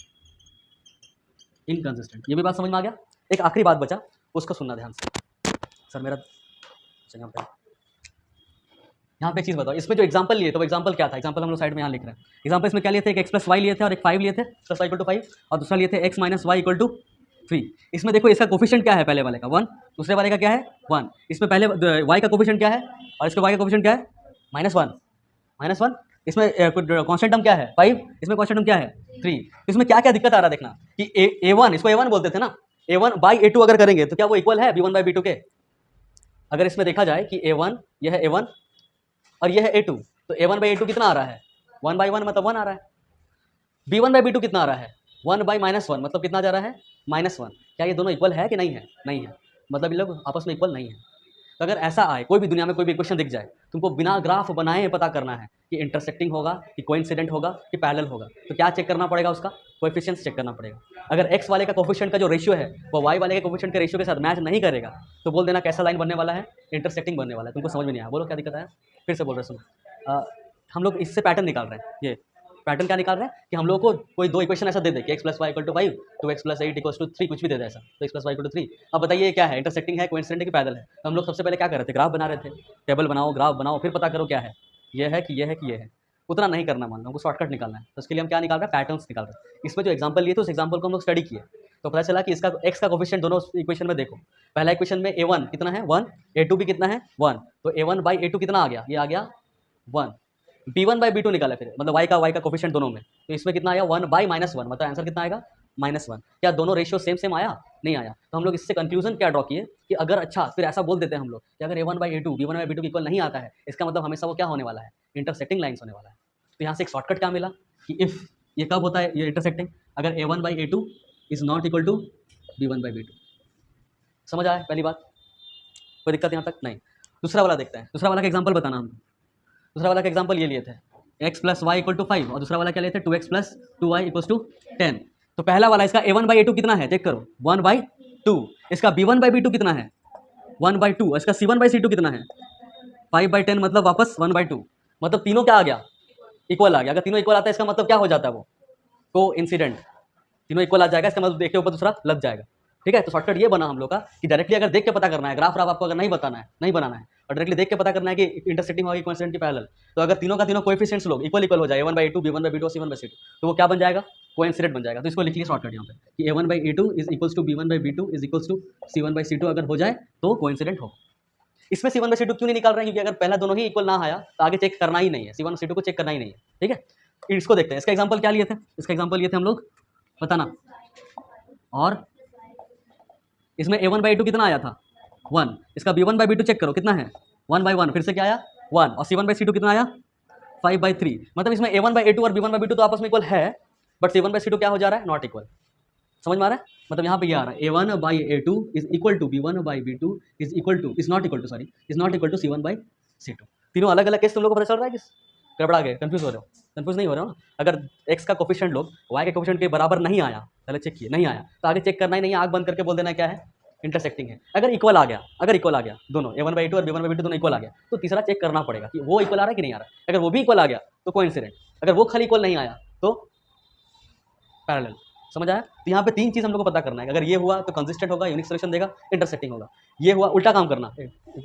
इनकंसिस्टेंट। ये भी बात समझ में आ गया। एक आखिरी बात बचा, उसको सुनना ध्यान से। सर मेरा यहाँ पे एक चीज़ बताओ, इसमें जो एग्जांपल लिए तो वो एग्जांपल क्या था, एग्जांपल हम लोग साइड में यहाँ लिख रहे हैं। एग्जांपल इसमें क्या लिए थे, एक एक्स प्लस वाई लिए थे और एक 5 लिए थे, प्लस वाई इक्वल टू 5, और दूसरा लिए थे x minus y equal to 3। इसमें देखो इसका कोफिशिएंट क्या है, पहले वाले का 1, दूसरे वाले का क्या है 1। इसमें पहले वाई का कोफिशिएंट क्या है और इसमें वाई का कोफिशिएंट क्या है, -1। इसमें कांस्टेंट टर्म क्या है 5, इसमें कांस्टेंट टर्म क्या है 3। तो इसमें क्या क्या दिक्कत आ रहा है देखना कि a1, इसको a1 बोलते थे ना, a1 बाई a2 अगर करेंगे तो क्या वो इक्वल है b1 बाई b2 के। अगर इसमें देखा जाए कि a1, यह है a1 और यह है a2, तो a1 बाई a2 कितना आ रहा है, 1 बाई 1 मतलब 1 आ रहा है। b1 बाई b2 कितना आ रहा है, 1 बाई -1 मतलब कितना जा रहा है, -1। क्या ये दोनों इक्वल है कि नहीं है, नहीं है, मतलब ये लोग आपस में इक्वल नहीं है। तो अगर ऐसा आए, कोई भी दुनिया में कोई भी इक्वेशन दिख जाए, तुमको बिना ग्राफ बनाए पता करना है कि इंटरसेक्टिंग होगा, कि कोइंसिडेंट होगा, कि पैरेलल होगा। तो क्या चेक करना पड़ेगा, उसका कोएफिशिएंट्स चेक करना पड़ेगा। अगर x वाले का कोएफिशिएंट का जो रेशियो है वो y वाले के कोएफिशिएंट के रेशियो के साथ मैच नहीं करेगा तो बोल देना कैसा लाइन बनने वाला है, इंटरसेक्टिंग बनने वाला है। तुमको समझ में नहीं आया, बोलो क्या दिक्कत है, फिर से बोल रहे सुनो। हम लोग इससे पैटर्न निकाल रहे हैं, ये पैटर्न क्या निकाल रहे हैं कि हम लोग को कोई दो इक्वेशन ऐसा दे दे कि x plus y equal to 5, 2x plus 8 equal to 3, कुछ भी दे दे ऐसा, तो x plus y equal to 3। अब बताइए क्या है, इंटरसेक्टिंग है, कोइंसिडेंट है कि पैरेलल है। तो हम लोग सबसे पहले क्या कर रहे थे, ग्राफ बना रहे थे, टेबल बनाओ, ग्राफ बनाओ, फिर पता करो क्या है, ये है कि ये है कि ये है। उतना नहीं करना, मान लो हमको शॉर्टकट निकालना है, तो उसके लिए हम क्या निकाल रहे हैं, पैटर्न्स निकाल रहे हैं। इसमें जो एग्जाम्पल लिए थे उस एग्जाम्पल को हम लोग स्टडी किए, तो पता चला कि इसका x का कोफिशिएंट दोनों इक्वेशन में देखो, पहला इक्वेशन में a1 कितना है 1, a2 भी कितना है 1, तो a1 बाई a2 कितना आ गया, ये आ गया 1। b1 बाई b2 निकाला फिर, मतलब y का कोफिशिएंट दोनों में, तो इसमें कितना आया 1 बाई -1, मतलब आंसर कितना आएगा -1। क्या दोनों रेशियो सेम सेम आया, नहीं आया। तो हम लोग इससे कंक्लूजन क्या ड्रॉ किए कि अगर अच्छा फिर ऐसा बोल देते हैं हम लोग कि अगर a1 by a2 b1 by b2 equal नहीं आता है, इसका मतलब हमेशा वो क्या होने वाला है, इंटरसेक्टिंग लाइन्स होने वाला है। तो यहाँ से एक शॉर्टकट क्या मिला कि इफ़ ये कब होता है, ये इंटरसेक्टिंग अगर a1 by a2 is not equal to b1 by b2। समझ आया पहली बात, कोई दिक्कत यहाँ तक नहीं। दूसरा वाला देखते हैं, दूसरा वाला का एग्जाम्पल बताना हमको। दूसरा वाला का एग्जाम्पल ये लिए थे x plus y equal to 5, और दूसरा वाला क्या लेते हैं 2x plus 2y equal to 10। तो पहला वाला इसका a1 बाई a2 कितना है, चेक करो 1 बाई 2, इसका b1 बाई b2 कितना है 1 बाई 2, इसका c1 बाई c2 कितना है 5 बाई 10, मतलब वापस 1 बाई 2, मतलब तीनों क्या आ गया, इक्वल आ गया। अगर तीनों इक्वल आता है इसका मतलब क्या हो जाता है, वो कोइंसिडेंट, तीनों इक्वल आ जाएगा, इसका मतलब एक के ऊपर दूसरा लग जाएगा। ठीक है, तो शॉर्टकट ये बना हम लोग का कि डायरेक्टली अगर देख के पता करना है, ग्राफ आपको अगर नहीं बताना है, नहीं बनाना है, और डायरेक्टली देख के पता करना है कि इंटरसेक्टिंग होगी कोइंसिडेंट की पैरेलल, तो अगर तीनों का तीनों कोएफिशिएंट्स लोग इक्वल हो जाए a1 by a2 b1 by b2 c1 by c2, तो वो क्या बन जाएगा, कोइंसिडेंट बन जाएगा। तो इसको लिख लिया शॉर्टकट यहाँ पे कि a1 by a2 is equals to b1 by b2 is equals to c1 by c2 अगर हो जाए तो कोइंसिडेंट हो। इसमें c1 बाई c2 क्यों नहीं निकाल रहे हैं, क्योंकि अगर पहला दोनों ही इक्वल ना आया तो आगे चेक करना ही नहीं है, c1 c2 को चेक करना ही नहीं है। ठीक है, इसको देखते हैं। इसका एग्जाम्पल क्या लिए थे, इसका एग्जाम्पल लिए थे हम लोग, बताना। और इसमें a1 बाई a2 कितना आया था 1, इसका b1 बाई b2 चेक करो कितना है 1 बाई 1, फिर से क्या आया 1, और c1 बाई c2 कितना आया 5 बाई 3। मतलब इसमें a1 बाई a2 और b1 बाई b2 तो आपस में इक्वल है, बट c1 बाई c2 क्या हो जा रहा है, नॉट इक्वल। समझ में आ रहा है, मतलब यहाँ पे ये आ रहा है a1 by a2 is equal to b1 by b2 is not equal to c1 by c2। तीनों अलग अलग केस तुम लोग को पता चल रहा है, किस गड़बड़ा गए, कंफ्यूज हो रहे हो, कंफ्यूज नहीं हो रहे हो ना। अगर x का कोफिशिएंट लोग y के कोफिशिएंट के बराबर नहीं आया, पहले चेक किए नहीं आया, तो आगे चेक करना ही नहीं है, आंख बंद करके बोल देना क्या है, इंटरसेक्टिंग है। अगर इक्वल आ गया दोनों a1 बाई a2 और b1 बाई b2 दोनों इक्वल आ गया, तो तीसरा चेक करना पड़ेगा कि वो इक्वल आ रहा है कि नहीं आ रहा है। अगर वो भी इक्वल आ गया तो कोइंसिडेंट, अगर वो खाली इक्वल नहीं आया तो पैरेलल। समझ आया। तो यहाँ पे तीन चीज़ हम लोग को पता करना है, अगर ये हुआ तो कंसिस्टेंट होगा, यूनिक सोल्यूशन देगा, इंटरसेक्टिंग होगा। ये हुआ, उल्टा काम करना,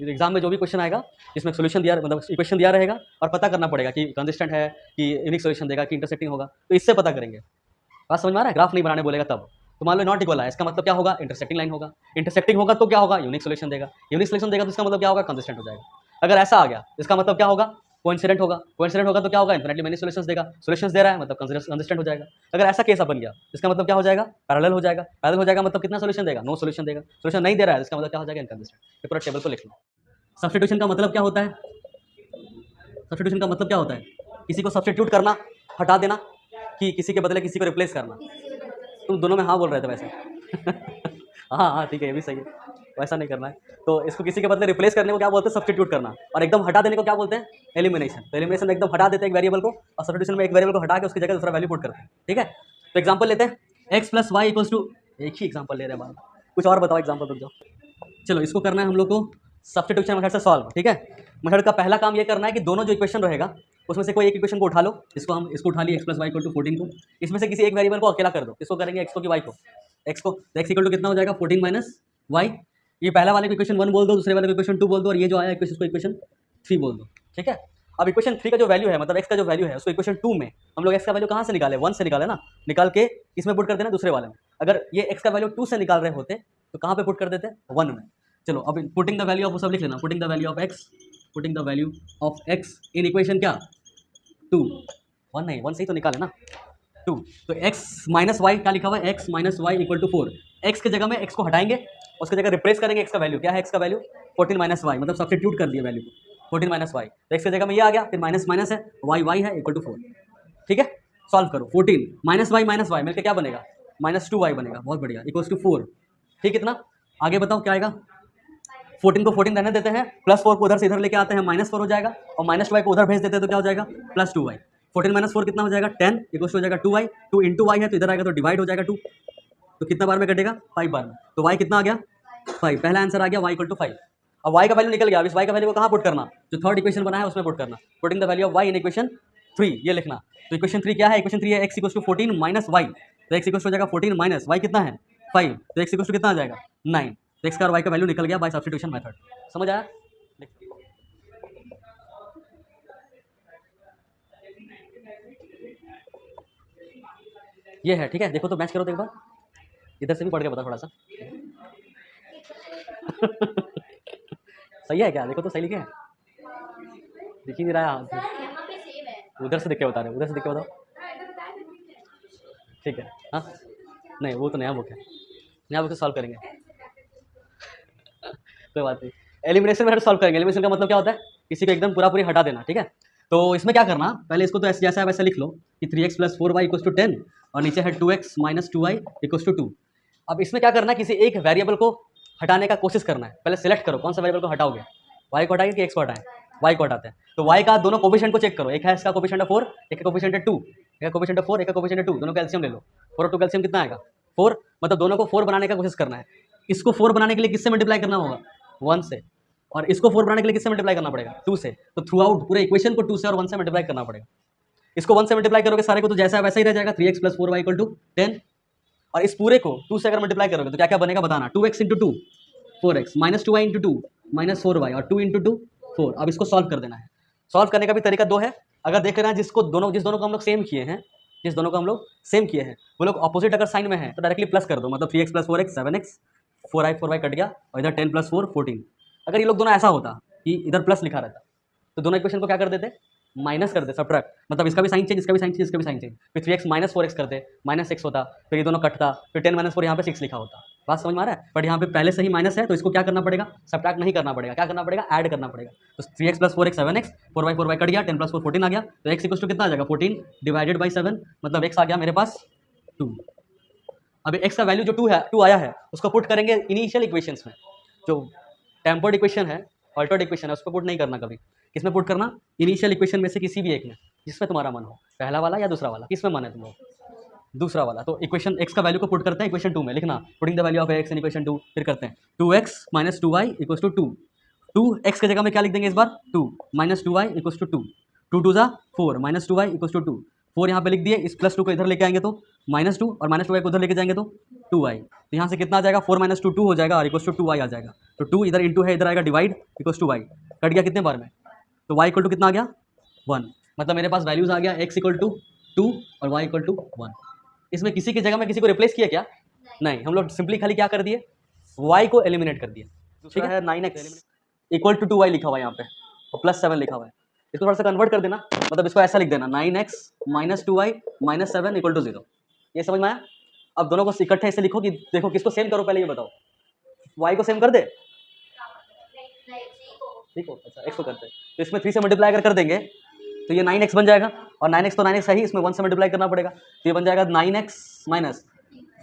एग्जाम में जो भी क्वेश्चन आएगा जिसमें सोल्यूशन दिया, मतलब इक्वेशन दिया रहेगा और पता करना पड़ेगा कि कंसिस्टेंट है कि यूनिक सोल्यूशन देगा कि इंटरसेक्टिंग होगा, तो इससे पता करेंगे। बात समझ में आ रहा है, ग्राफ नहीं बनाने बोलेगा तब। तो मान लो नॉट इक्वल है, इसका मतलब क्या होगा, इंटरसेक्टिंग लाइन होगा, इंटरसेक्टिंग होगा तो क्या होगा, यूनिक सोल्यूशन देगा, यूनिक सोल्यूशन देगा तो इसका मतलब क्या होगा, कंसिस्टेंट हो जाएगा। अगर ऐसा आ गया इसका मतलब क्या होगा, कोइंसिडेंट होगा तो क्या होगा, इन्फिनिटली मेनी सॉल्यूशंस देगा, सॉल्यूशंस दे रहा है मतलब कंसिस्टेंट हो जाएगा। अगर ऐसा केस अपन गया इसका मतलब क्या हो जाएगा, पैरेलल हो जाएगा। पैरेलल हो जाएगा मतलब कितना सॉल्यूशन देगा, नो सॉल्यूशन देगा। सॉल्यूशन नहीं दे रहा है इसका मतलब क्या हो जाएगा, इनकंसिस्टेंट। ये पूरा टेबल को लिख लो। सब्स्टिट्यूशन का मतलब क्या होता है, सब्स्टिट्यूशन का मतलब क्या होता है, किसी को सब्स्टिट्यूट करना, हटा देना, कि किसी के बदले किसी को रिप्लेस करना। तुम दोनों में हाँ बोल रहे थे वैसे हाँ हाँ ठीक है, ये भी सही है, वैसा नहीं करना है। तो इसको किसी के बदले रिप्लेस करने को क्या बोलते हैं, सब्स्टिट्यूट करना। और एकदम हटा देने को क्या बोलते हैं, एलिमिनेशन। तो एलिमिनेशन में एकदम हटा देते हैं एक वेरिएबल को, और सब्स्टिट्यूशन में एक वेरिएबल को हटा के उसकी जगह दूसरा वैल्यू पुट करते हैं। ठीक है, तो एग्जाम्पल लेते हैं, x plus y equals to, एक ही एग्जाम्पल ले रहे हैं बार, कुछ और बताओ एग्जाम्पल रुक जाओ। चलो इसको करना है हम लोग को सब्स्टिट्यूशन मेथड से सॉल्व। ठीक है, मेथड का पहला काम ये करना है कि दोनों जो इक्वेशन रहेगा उसमें से कोई एक इक्वेशन को उठा लो। इसको उठा लिया x plus y equal to 14 को, इसमें से किसी एक वेरिएबल को अकेला कर दो। इसको करेंगे एक्स को कि वाई को, एक्स को, तो एक्स इक्वल टू कितना हो जाएगा 14 माइनस वाई। ये पहला वाले को इक्वेशन 1 बोल दो, दूसरे वाले को इक्वेशन 2 बोल दो, और ये जो आया इक्वेशन को इक्वेशन 3 बोल दो। ठीक है, अब इक्वेशन 3 का जो वैल्यू है, मतलब एक्स का जो वैल्यू है, उसको इक्वेशन 2 में हम लोग एक्स का वैल्यू कहाँ से निकाले, 1 से निकाले ना, निकाल के इसमें पुट कर देना दूसरे वाले में। अगर ये एक्स का वैल्यू 2 से निकाल रहे होते तो कहाँ पे पुट कर देते, 1 में। चलो अब पुटिंग द वैल्यू ऑफ, वो सब लिख लेना, putting the value of x, putting the value of x in equation क्या 2, 1 नहीं, 1 से ही तो निकाले ना 2। तो x माइनस वाई क्या लिखा हुआ है, x minus y equal to 4। X की जगह में x को हटाएंगे, उसकी जगह रिप्लेस करेंगे। x का वैल्यू क्या है, x का वैल्यू 14 माइनस वाई, मतलब सब्स्टिट्यूट कर दिया वैल्यू को 14 माइनस वाई। तो x की जगह में ये आ गया, फिर माइनस माइनस है, y है इक्वल टू 4। ठीक है, सॉल्व करो, 14 माइनस वाई मिलकर क्या बनेगा, माइनस 2y बनेगा। बहुत बढ़िया, इक्वल्स टू 4। ठीक, इतना आगे बताओ क्या आएगा। 14 को 14 रहने देते हैं, प्लस 4 को उधर से इधर लेके आते हैं, माइनस 4 हो जाएगा, और माइनस 2y को उधर भेज देते हैं तो क्या हो जाएगा, प्लस 2y। 14 माइनस 4 कितना हो जाएगा, 10 इक्वल्स हो जाएगा 2y। 2 इंटू वाई है तो इधर आएगा तो डिवाइड हो जाएगा 2। तो कितना बार में कटेगा, 5 बार में। तो y कितना आ गया 5, पहला आंसर आ गया y इक्वल टू 5। अब y का वैल्यू निकल गया, अब इस y का वैल्यू को कहाँ पुट करना, जो थर्ड इक्वेशन बना है उसमें पुट करना। Putting the value of y in equation 3, ये लिखना। तो इक्वेशन 3 क्या है, इक्वेशन 3 है x equals to 14 minus y. तो x इक्वल्स हो जाएगा 14 माइनस y कितना है 5, तो x इक्वल्स टू कितना आ जाएगा 9। तो x का और y का वैल्यू निकल गया बाय सब्स्टिट्यूशन मेथड। समझ आया, ये है। ठीक है, देखो तो मैच करो तो एक बार, इधर से भी पढ़ के बता थोड़ा सा सही है क्या, देखो तो सही लिखे हैं, दिख ही नहीं रहा है, उधर से देख के बता रहे, उधर से देख के बताओ। ठीक है, हाँ नहीं वो तो नया बुक है, नया बुक से सॉल्व करेंगे कोई बात नहीं। एलिमिनेशन मेथड सॉल्व करेंगे। एलिमिनेशन का मतलब क्या होता है, किसी को एकदम पूरा पूरी हटा देना। ठीक है, तो इसमें क्या करना, पहले इसको तो ऐसे जैसा है वैसे लिख लो कि 3x plus 4y equals to 10, और नीचे है 2x minus 2y equals to 2। अब इसमें क्या करना है, किसी एक वेरिएबल को हटाने का कोशिश करना है। पहले सिलेक्ट करो कौन सा वेरिएबल को हटाओगे, y को हटाएंगे कि x को हटाएं, y को हटाते हैं। तो y का दोनों कोफिशिएंट को चेक करो, एक है इसका कोफिशिएंट है 4, एक का कोफिशिएंट है 2, एक का कोफिशिएंट है 4, एक का कोफिशिएंट है 2, दोनों का एलसीएम ले लो। 4 और 2 का एलसीएम कितना आएगा 4, मतलब दोनों को 4 बनाने का कोशिश करना है। इसको 4 बनाने के लिए किससे मल्टीप्लाई करना होगा 1 से, और इसको 4 बनाने के लिए किससे मल्टीप्लाई करना पड़ेगा 2 से। तो थ्रू आउट पूरे इक्वेशन को 2 से और 1 से मल्टीप्लाई करना पड़ेगा। इसको 1 से मल्टीप्लाई करोगे सारे को तो जैसा है वैसा ही रह जाएगा, 3x plus 4y equal to 10। और इस पूरे को 2 से अगर मल्टीप्लाई करोगे तो क्या क्या बनेगा बताना, 2x into 2 4x, minus 2y into 2 minus 4y, और 2 इंटू 2 4। अब इसको सॉल्व कर देना है। सॉल्व करने का भी तरीका 2 है। अगर देख लेना जिस दोनों को हम लोग सेम किए हैं, जिस दोनों को हम लोग सेम किए हैं वो लोग ऑपोजिट अगर साइन में है तो डायरेक्टली प्लस कर दो, मतलब 3x plus 4x 7x, 4y cut गया, और इधर 10 प्लस 4 14। अगर ये लोग दोनों ऐसा होता कि इधर प्लस लिखा रहता तो दोनों इक्वेशन को क्या कर देते, माइनस कर दे, सब्ट्रैक्ट, मतलब इसका भी साइन चेंज, इसका भी साइन चेंज, इसका भी साइन चेंज। फिर 3x माइनस 4x करते, माइनस 6 होता, फिर ये दोनों कटता, फिर 10 माइनस 4 यहाँ पे 6 लिखा होता। बात समझ में आ रहा है, बट यहाँ पे पहले से ही माइनस है तो इसको क्या करना पड़ेगा, सब्ट्रैक्ट नहीं करना पड़ेगा, क्या करना पड़ेगा, ऐड करना पड़ेगा। तो 3x plus 4x 7x, 4y cut गया, 10 प्लस 4 14 आ गया, तो x इक्वल टू कितना आ जाएगा 14 डिवाइडेड बाई 7, मतलब x आ गया मेरे पास 2। अब x का वैल्यू जो 2 आया है उसको पुट करेंगे इनिशियल इक्वेशंस में। जो टेम्पर्ड इक्वेशन है, अल्टर्ड इक्वेशन है, उसको पुट नहीं करना कभी। किसमें पुट करना, इनिशियल इक्वेशन में से किसी भी एक में, जिसमें तुम्हारा मन हो, पहला वाला या दूसरा वाला, किसमें मन है तुम लोग, दूसरा वाला। तो इक्वेशन x का वैल्यू को पुट करते हैं इक्वेशन 2 में, लिखना putting the value of x in equation 2। फिर करते हैं 2x minus 2y equals to 2, 2x की जगह में क्या लिख देंगे इस बार 2 माइनस 2y इक्वल्स टू 2, 2 2 जा 4 माइनस 2y इक्वल्स टू 2, 4 यहाँ पे लिख दिए, इस प्लस 2 को इधर लेके आएंगे तो माइनस 2, और माइनस 2y को उधर लेके जाएंगे तो 2y। तो यहाँ से कितना आ जाएगा 4 माइनस 2 2 हो जाएगा, और इक्वल्स टू 2y आ जाएगा। तो 2 इधर इंटू है, इधर आएगा divide, equals to y, cut गया कितने बार में, तो y इक्वल टू कितना आ गया 1, मतलब मेरे पास वैल्यूज आ गया x इक्वल टू 2 और y इक्वल टू 1। इसमें किसी की जगह में किसी को रिप्लेस किया क्या, नहीं, हम लोग सिंपली खाली क्या कर दिए, y को एलिमिनेट कर दिया। ठीक है, 9x इक्वल टू 2y लिखा हुआ है यहाँ पे, और प्लस 7 लिखा हुआ है, इसको थोड़ा सा कन्वर्ट कर देना, मतलब इसको ऐसा लिख देना 9x minus 2y minus 7 equal to 0। ये समझ में आया? अब दोनों को इकट्ठे ऐसे लिखो कि देखो किसको सेम करो, पहले ये बताओ। y को सेम कर दे, ठीक हो? अच्छा x को करते हैं, तो इसमें 3 से मल्टीप्लाई अगर कर देंगे तो ये 9x बन जाएगा, और 9x तो 9x है ही, इसमें 1 से मल्टीप्लाई करना पड़ेगा, तो ये बन जाएगा 9x minus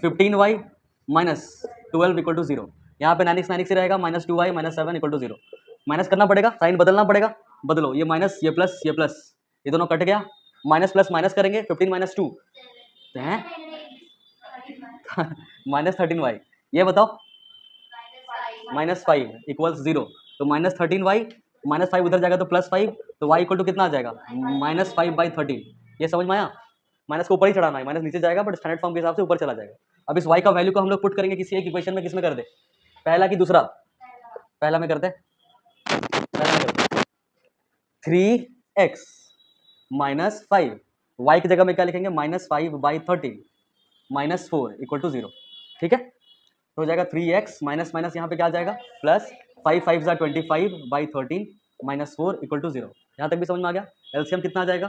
15y minus 12 equal to 0। यहाँ पे 9x 9x ही रहेगा, minus 2y minus 7 equal to 0। Minus करना पड़ेगा, साइन बदलना पड़ेगा, बदलो, ये माइनस ये प्लस ये प्लस, ये दोनों कट गया, माइनस प्लस माइनस करेंगे, 15 माइनस 2 हैं माइनस 13y। ये बताओ माइनस 5 इक्वल्स 0, तो माइनस 13y माइनस 5 उधर जाएगा तो प्लस 5, तो y इक्वल टू कितना आ जाएगा माइनस 5/13। ये समझ में आया? माइनस को ऊपर ही चढ़ाना है, माइनस नीचे जाएगा बट स्टैंडर्ड फॉर्म के हिसाब से ऊपर चला जाएगा। अब इस y का वैल्यू को हम लोग पुट करेंगे किसी एक इक्वेशन में, किसमें कर दे, पहला कि दूसरा? पहला में करते, पहला में करते 3x माइनस 5, y की जगह में क्या लिखेंगे माइनस 5/13 माइनस 4 इक्वल टू 0। ठीक है, तो हो जाएगा 3x माइनस माइनस यहाँ पे क्या आ जाएगा प्लस 5 5 जा 25/13 माइनस 4 इक्वल टू 0। यहाँ तक भी समझ में आ गया? एलसीएम कितना आ जाएगा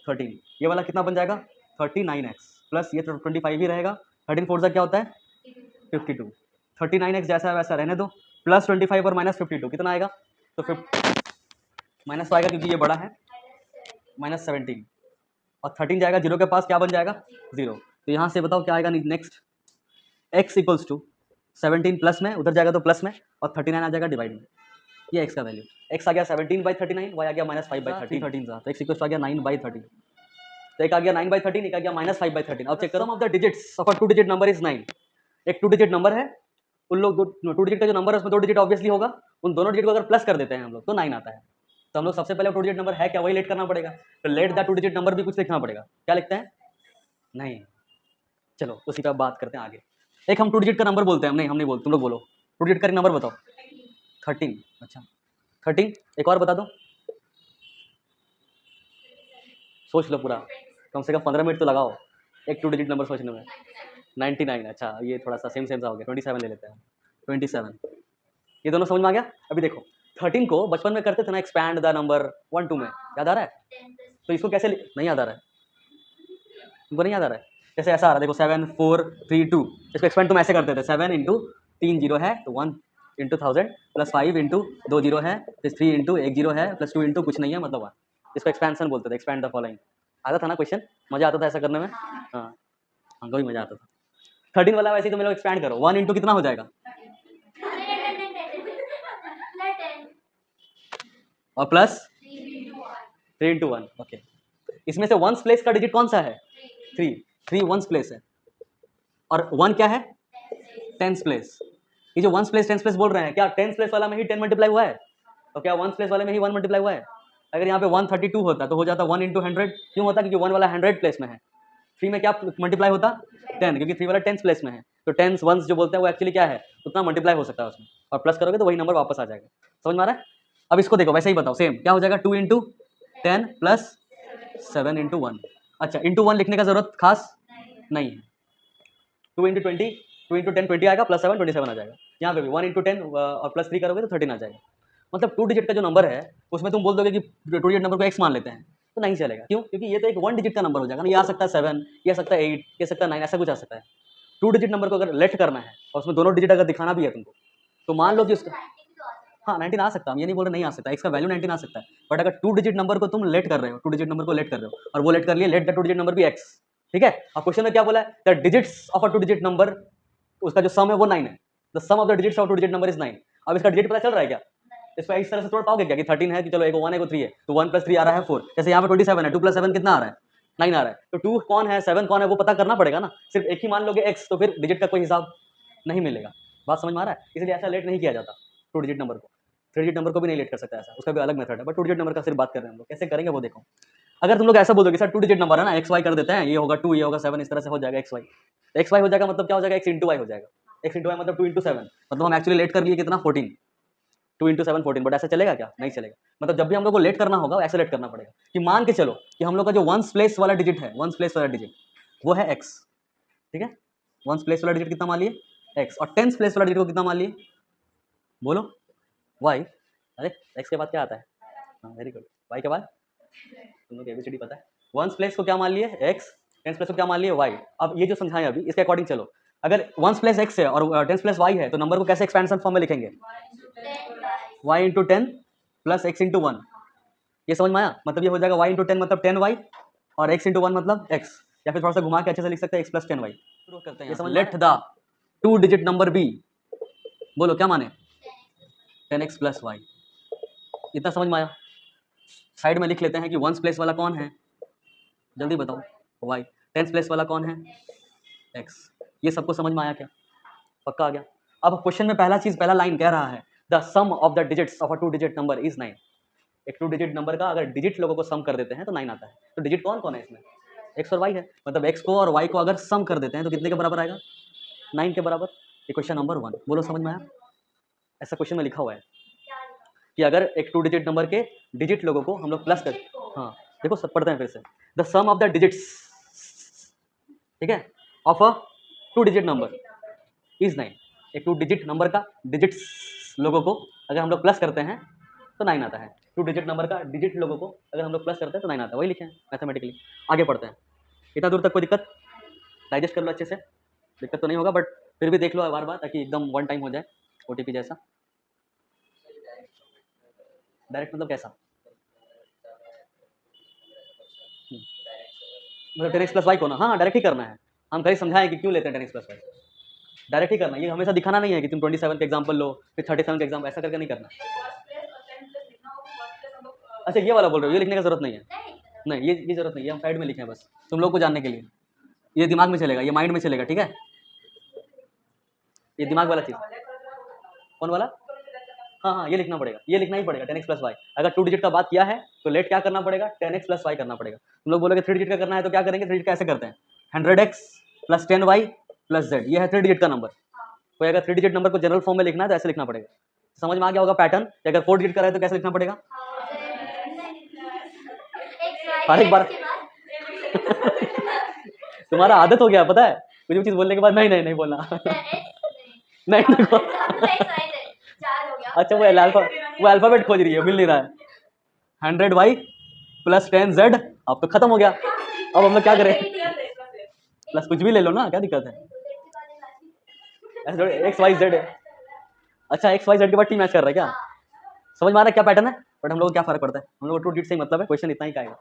13, ये वाला कितना बन जाएगा 39x प्लस ये 25 ही रहेगा, 13 4 जा क्या होता है 52, 39x जैसा है वैसा रहने दो, प्लस 25 और माइनस 52 कितना आएगा, तो माइनस आएगा क्योंकि ये बड़ा है, माइनस 17, और 13 जाएगा जीरो के पास, क्या बन जाएगा 0। तो यहाँ से बताओ क्या आएगा next, x equals to 17 plus में, उधर जाएगा तो प्लस में, और 39 आ जाएगा डिवाइड में, ये x का वैल्यू, x आ गया 17/39, y आ गया माइनस 5/13, 13 था तो x इक्वल्स आ गया 9/13, तो एक आ गया 9/13, एक आ गया माइनस 5/13। अब चेक करो, of the digits of a 2 digit number is 9। एक 2 डिजिट नंबर है, उन लोग 2 डिजिट का जो नंबर है उसमें 2 डिजिट ऑब्वियसली होगा, उन दोनों डिजिट को अगर प्लस कर देते हैं हम लोग तो 9 आता है। तो हम लोग सबसे पहले 2 डिजिट नंबर है क्या वही लेट करना पड़ेगा, तो लेट द 2 डिजिट नंबर भी कुछ लिखना पड़ेगा, क्या लिखते हैं नहीं, चलो उसी पर बात करते हैं आगे। एक हम 2 डिजिट का नंबर बोलते हैं, नहीं हम नहीं बोलते, तुम लोग बोलो 2 डिजिट का नंबर बताओ 13। अच्छा 13, एक और बता दो, सोच लो पूरा, कम से कम 15 मिनट तो लगाओ एक 2 डिजिट नंबर सोचने में। 99, अच्छा ये थोड़ा सा सेम सा हो गया, 27 ले लेते हैं, 27, ये दोनों समझ में आ गया। अभी देखो 13 को बचपन में करते थे ना एक्सपैंड द नंबर 1 2 में, याद आ रहा है? तो इसको कैसे नहीं याद आ रहा है, तुमको नहीं याद आ रहा है? जैसे ऐसा आ रहा है देखो 7 4 3 2, इसको एक्सपेंड तुम ऐसे करते थे, 7 इंटू 3 जीरो है तो 1 इंटू 1000 प्लस 5 इंटू 2 जीरो है प्लस 3 इंटू 1 जीरो है प्लस 2 इंटू कुछ नहीं है मतलब 1, इसको एक्सपेंशन बोलते थे, एक्सपैंड द फॉलोइंग। आता था ना क्वेश्चन, मजा आता था ऐसा करने में, हाँ हमको भी मजा आता था। 13 वाला वैसे ही तो मेरे को एक्सपैंड करो, 1 इंटू कितना हो जाएगा और प्लस 3 इंटू 1, ओके। इसमें से वंस प्लेस का डिजिट कौन सा है 3, 3 वंस प्लेस है, और 1 क्या है टेंस प्लेस। ये जो वंस प्लेस टेंस प्लेस बोल रहे हैं, क्या टेंस प्लेस वाला में ही 10 मल्टीप्लाई हुआ है, तो क्या वंस प्लेस वाले में ही 1 मल्टीप्लाई हुआ है? अगर यहाँ पे 132 होता तो हो जाता 1 इंटू 100, क्यों होता क्योंकि 1 वाला 100 प्लेस में है, 3 में क्या मल्टीप्लाई होता 10, क्योंकि 3 वाला टेंस प्लेस में है, तो टेंस वंस जो बोलते हैं वो एक्चुअली क्या है उतना मल्टीप्लाई हो सकता है उसमें, और प्लस करोगे तो वही नंबर वापस आ जाएगा। समझ में आ रहा है? अब इसको देखो वैसे ही बताओ, सेम क्या हो जाएगा 2 इंटू 10 प्लस 7 इंटू 1। अच्छा इंटू 1 लिखने का जरूरत खास नहीं है, 2 इंटू 20, 2 इंटू 10 20 आएगा प्लस 7 27 आ जाएगा। यहाँ पे भी 1 इंटू 10 और प्लस 3 करोगे तो 13 आ जाएगा। मतलब 2 डिजिट का जो नंबर है उसमें तुम बोल दोगे कि 2 डिजिट नंबर को x मान लेते हैं, तो नहीं चलेगा, क्यों? क्योंकि ये तो एक 1 डिजिट का नंबर हो जाएगा ना, ये आ सकता है 7, ये आ सकता है 8, ये आ सकता है 9, ऐसा कुछ आ सकता है। 2 डिजिट नंबर को अगर लेट करना है और उसमें दोनों डिजिट अगर दिखाना भी है तुमको, तो मान लो कि उसका हाँ 19 आ सकता है, हम ये नहीं बोल रहे नहीं आ सकता, x का वैल्यू 19 आ सकता है, बट अगर 2 डिजिट नंबर को तुम लेट कर रहे हो, 2 डिजिट नंबर को लेट कर रहे हो और वो लेट कर लिए, लेट द 2 डिजिट नंबर भी x, ठीक है। अब क्वेश्चन में क्या बोला है, the digits of a 2 digit number, उसका जो सम है वो 9 है, the sum of the digits of 2 digit number is 9। अब इसका डिजिट पता चल रहा है क्या, इसको इस तरह से तोड़ पाओगे क्या कि 13 है कि चलो एक 1 है को 3 है, तो 1 प्लस 3 आ रहा है 4, जैसे यहाँ पे 27 है, 2 प्लस 7 कितना आ रहा है 9 आ रहा है, तो 2 कौन है 7 कौन है वो पता करना पड़ेगा ना, सिर्फ एक ही मान लोगे x तो फिर डिजिट का कोई हिसाब नहीं मिलेगा। बात समझ में आ रहा है? इसलिए ऐसा लेट नहीं किया जाता 2 डिजिट नंबर को, 3 डिजिट नंबर को भी नहीं लेट कर सकता ऐसा, उसका भी अलग मेथड है, बट 2 डिजिट नंबर का सिर्फ बात कर रहे हैं हम लोग, कैसे करेंगे वो देखो। अगर तुम लोग ऐसा बोलोगे सर 2 डिजिट नंबर है ना x y कर देते हैं, ये होगा 2 ये होगा 7, इस तरह से हो जाएगा x y, तो x y हो जाएगा मतलब क्या हो जाएगा x इंटू y हो जाएगा, x इंटू y मतलब 2 इंटू 7, मतलब हम एक्चुअली लेट कर लिए कितना 14, 2 इंटू 7 14, बट ऐसा चलेगा क्या, नहीं चलेगा। मतलब जब भी हम लोग को लेट करना होगा ऐसे लेट करना पड़ेगा कि मान के चलो कि हम लोग का जो वंस प्लेस वाला डिजिट है, वंस प्लेस वाला डिजिट वो है x, ठीक है, वंस प्लेस वाला डिजिट कितना मान लिए x, और टेंस प्लेस वाला डिजिट को कितना मान लिए बोलो y, अरे x के बाद क्या आता है, हाँ वेरी गुड, y के बाद तुम लोग ABCD पता है। वंस प्लेस को क्या मान लिए x, टेंस प्लेस को क्या मान लिए y। अब ये जो समझाएं अभी इसके अकॉर्डिंग चलो, अगर वंस प्लेस x है और टेंस प्लेस y है तो नंबर को कैसे एक्सपेंशन फॉर्म में लिखेंगे, y into 10 plus x into 1। ये समझ में आया, मतलब ये हो जाएगा y इंटू 10 मतलब 10y और x इंटू 1 मतलब x, या फिर थोड़ा सा घुमा के अच्छे से लिख सकते हैं x प्लस 10y। शुरू करते हैं, ये समझ, let the 2 digit number be, बोलो क्या माने, 10x प्लस y। इतना समझ में आया। साइड में लिख लेते हैं कि वंस प्लेस वाला कौन है, जल्दी बताओ, y। टेंस प्लेस वाला कौन है, x। ये सबको समझ में आया क्या, पक्का आ गया। अब क्वेश्चन में पहला चीज, पहला लाइन कह रहा है the sum of the digits of a 2 digit number is 9। एक 2 डिजिट नंबर का अगर डिजिट लोगों को सम कर देते हैं तो 9 आता है। तो डिजिट कौन कौन है इसमें, x और y है, मतलब x को और y को अगर सम कर देते हैं तो कितने के बराबर आएगा, 9 के बराबर। ये क्वेश्चन नंबर 1, बोलो समझ में आया। ऐसा क्वेश्चन में लिखा हुआ है कि अगर एक 2 डिजिट नंबर के डिजिट लोगों को हम लोग प्लस कर, हाँ देखो सब पढ़ते हैं फिर से, the sum of the digits, ठीक है, of a 2 digit number is 9। एक 2 डिजिट नंबर का डिजिट्स लोगों को अगर हम लोग प्लस करते हैं तो 9 आता है। 2 डिजिट नंबर का डिजिट लोगों को अगर हम लोग प्लस करते हैं तो 9 आता है, वही लिखे हैं मैथमेटिकली। आगे पढ़ते हैं। इतना दूर तक कोई दिक्कत, डाइजेस्ट कर लो अच्छे से, दिक्कत तो नहीं होगा, बट फिर भी देख लो बार बार ताकि एकदम वन टाइम हो जाए, OTP जैसा। डायरेक्ट मतलब कैसा, मतलब 10x प्लस वाई को ना, हाँ डायरेक्ट ही करना है। हम कहीं समझाएं कि क्यों लेते हैं 10x प्लस वाई, डायरेक्ट ही करना है। ये हमेशा दिखाना नहीं है कि तुम 27 का एग्जाम्पल लो फिर 37 का एग्जाम्पल, ऐसा करके नहीं करना। अच्छा ये वाला बोल रहे हो, ये लिखने की जरूरत नहीं है, नहीं ये जरूरत नहीं है, हम साइड में लिखे हैं बस तुम लोग को जानने के लिए। ये दिमाग में चलेगा, ये माइंड में चलेगा, ठीक है, ये दिमाग वाला चीज। कौन वाला, हाँ हाँ ये लिखना पड़ेगा, ये लिखना ही पड़ेगा 10x प्लस वाई। अगर 2 डिजिट का बात किया है तो लेट क्या करना पड़ेगा, 10x प्लस वाई करना पड़ेगा। तुम लोग बोलोगे 3 डिजिट का करना है तो क्या करेंगे, 3 डिजिट का ऐसे करते हैं 100x plus 10y plus z, ये है 3 डिजिट का नंबर। कोई अगर 3 डिजिट नंबर को जनरल फॉर्म में लिखना है तो ऐसे लिखना पड़ेगा। समझ में आ गया होगा पैटर्न, कि अगर 4 डिजिट का रहे तो कैसे लिखना पड़ेगा, हर एक बार तुम्हारा आदत हो गया पता है, कुछ भी चीज बोलने के बाद नहीं नहीं नहीं बोलना नहीं नहीं अच्छा वो अल्फाबेट खोज रही है, मिल नहीं रहा है। 100y प्लस 10z, अब तो खत्म हो गया। अब हम लोग क्या करें, प्लस कुछ भी ले लो ना, क्या दिक्कत है, ऐसे एक्स वाई जेड है। अच्छा एक्स वाई जेड के बाद टी मैच कर रहा है क्या, समझ में आ रहा है क्या पैटर्न है। बट हम लोग को क्या फर्क पड़ता है, हम लोग को 2 डिजिट से ही मतलब है, क्वेश्चन इतना ही का आएगा।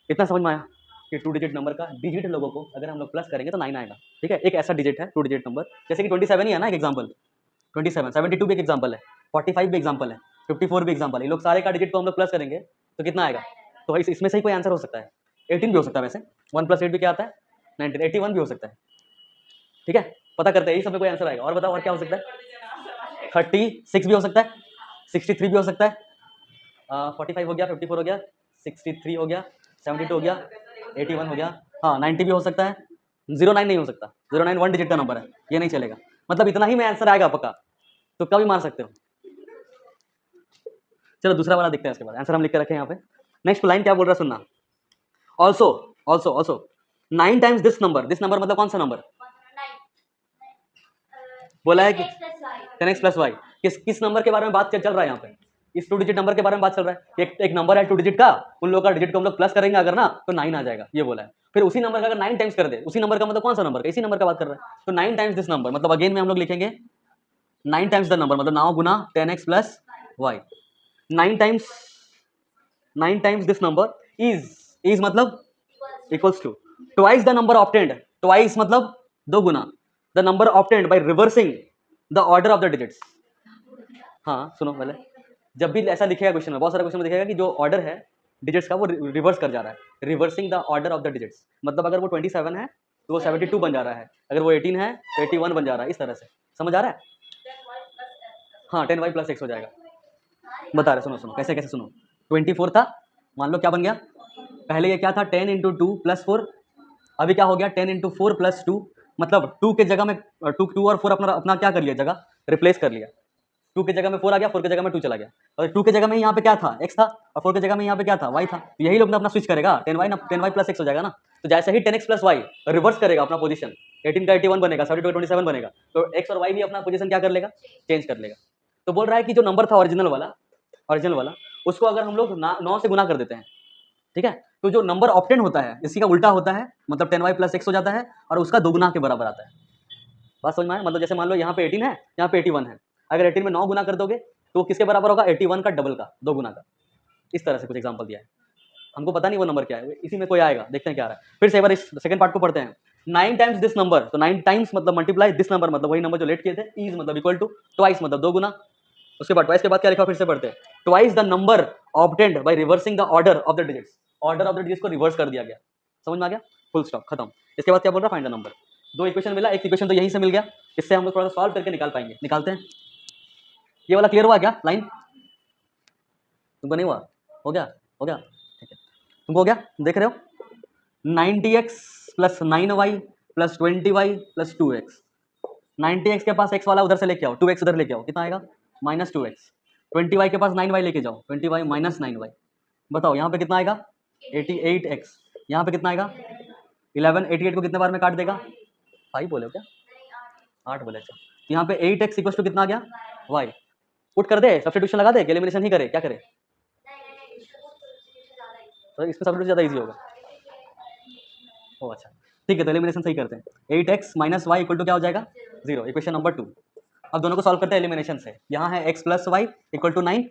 इतना समझ में आया कि 2 डिजिट नंबर का डिजिट लोगों को अगर हम लोग प्लस करेंगे तो 9 आएगा, ठीक है। एक ऐसा डिजिट है 2 डिजिट नंबर, जैसे कि 27 ही है ना एक एग्जाम्पल, 27, 72 भी एक एग्जाम्पल है, 45 भी एग्जाम्पल है, 54 भी एग्जाम्पल है। ये लोग सारे का डिजिट को हम लोग प्लस करेंगे तो कितना आएगा, तो इसमें से ही कोई आंसर हो सकता है। 18 भी हो सकता है वैसे, 1 + 8 भी क्या आता है 19, 81 भी हो सकता है, ठीक है। पता करते हैं, यही सब में कोई आंसर आएगा। और बताओ और क्या हो सकता है, 36 भी हो सकता है, 63 भी हो सकता है, 45 हो गया, 54 हो गया, 63 हो गया, 72 हो गया, 81 हो गया, हाँ 90 भी हो सकता है, 09 नहीं हो सकता, 09 1 डिजिट का नंबर है, ये नहीं चलेगा। मतलब इतना ही में आंसर आएगा पक्का, तो कभी मार सकते हो। चलो दूसरा वाला देखते हैं, इसके बाद आंसर हम लिख के रखे हैं यहाँ पे। नेक्स्ट लाइन क्या बोल रहा है सुनना, also also also 9 times this number, this number मतलब कौन सा नंबर बोला है कि 10x प्लस वाई। किस नंबर के बारे में बात चल रहा है यहाँ पे, इस 2 डिजिट नंबर के बारे में बात चल रहा है। एक नंबर है 2 डिजिट का, उन लोगों का डिजिट को हम लोग प्लस करेंगे अगर ना तो 9 आ जाएगा, ये बोला है। फिर उसी नंबर का अगर 9 टाइम्स कर दे, उसी नंबर का मतलब कौन सा नंबर का, इसी नंबर का बात कर रहा है। तो 9 टाइम्स दिस नंबर मतलब अगेन में हम लोग लिखेंगे 9 टाइम्स द नंबर, मतलब 9 गुना 10x plus y. 9 times this number is मतलब equals to twice the number obtained, twice मतलब 2 गुना, the number obtained by reversing the order of the digits. हाँ सुनो पहले, जब भी ऐसा लिखेगा क्वेश्चन में, बहुत सारे क्वेश्चन में दिखेगा कि जो ऑर्डर है डिजिट्स का वो रिवर्स कर जा रहा है, reversing the order of the digits. मतलब अगर वो 27 है तो वो 72 बन जा रहा है, अगर वो 18 है तो 81 बन जा रहा है, इस तरह से। समझ आ रहा है, हाँ 10y प्लस x हो जाएगा। बता रहे, सुनो सुनो कैसे कैसे सुनो। 24 था, मान लो क्या बन गया, पहले ये क्या था 10 × 2 + 4, अभी क्या हो गया 10 × 4 + 2, मतलब 2 के जगह में 2 और 4 अपना क्या कर लिया, जगह रिप्लेस कर लिया। 2 की जगह में 4 आ गया, 4 की जगह में 2 चला गया, और 2 की जगह में यहाँ पे क्या था x था, और 4 की जगह में यहाँ पे क्या था y था। तो यही लोग ना अपना स्विच करेगा, 10y प्लस x हो जाएगा ना। तो जैसे ही 10x प्लस y रिवर्स करेगा अपना पोजीशन, 18 का 81 बनेगा, 72 का 27 बनेगा, तो x और y भी अपना पोजीशन क्या कर लेगा, चेंज कर लेगा। तो बोल रहा है कि जो नंबर था ओरिजिनल वाला उसको अगर हम लोग 9 से गुना कर देते हैं, ठीक है। तो जो नंबर ऑप्टेंड होता है इसी का उल्टा होता है, मतलब 10y + x हो जाता है और उसका दोगुना के बराबर आता है। बात समझ में आया? मतलब जैसे मान लो यहाँ पे 18 है, यहाँ पे 81 है, अगर 18 में 9 गुना कर दोगे तो वो किसके बराबर होगा? 81 का डबल का, दो गुना का। इस तरह से कुछ एग्जाम्पल दिया है, हमको पता नहीं वो नंबर क्या है, इसी में कोई आएगा, देखते हैं क्या आ रहा है। फिर से एक बार इस सेकंड पार्ट को पढ़ते हैं। 9 टाइम्स दिस नंबर, तो 9 टाइम्स मतलब मल्टीप्लाई दिस नंबर, मतलब वही नंबर जो लेट किए थे, इज मतलब इक्वल टू, ट्वाइस मतलब दो गुना, उसके बाद ट्वाइस के बाद क्या लिखा, फिर से पढ़ते हैं। Twice the number obtained bye reversing the order of the digits, order of the digits को रिवर्स कर दिया गया। समझ में आ गया? फुल स्टॉप, खत्म। इसके बाद क्या बोल रहा है? Find the number. दो इक्वेशन मिला, एक इक्वेशन तो यहीं से मिल गया, इससे हम लोग थोड़ा सा सॉल्व करके निकाल पाएंगे। निकालते हैं। ये वाला क्लियर हुआ क्या? लाइन तुमको नहीं हुआ? हो गया? हो गया, ठीक है। तुमको हो गया? देख रहे हो? 90x + 9y + 20y + 2x। 90x के पास x वाला उधर से लेके आओ, 2x उधर लेके आओ, कितना आएगा? -2x। 20y के पास 9y लेके जाओ, 20y - 9y। बताओ यहाँ पे कितना आएगा? 88x। यहाँ पे कितना आएगा? 11। 88 को कितने बार में काट देगा? 5 बोले क्या? 8 बोले। अच्छा, यहाँ पे 8x = कितना आ गया? y। पुट कर दे, सब्स्टिट्यूशन लगा दे, एलिमिनेशन ही करे, क्या करे? तो इसमें सब्स्टिट्यूशन ज़्यादा इजी होगा। ओ अच्छा, ठीक है, तो एलिमिनेशन सही करते हैं। 8x - y = क्या हो जाएगा? 0। Equation number 2। अब दोनों को सॉल्व करते हैं एलिमिनेशन से। यहाँ है x + y = 9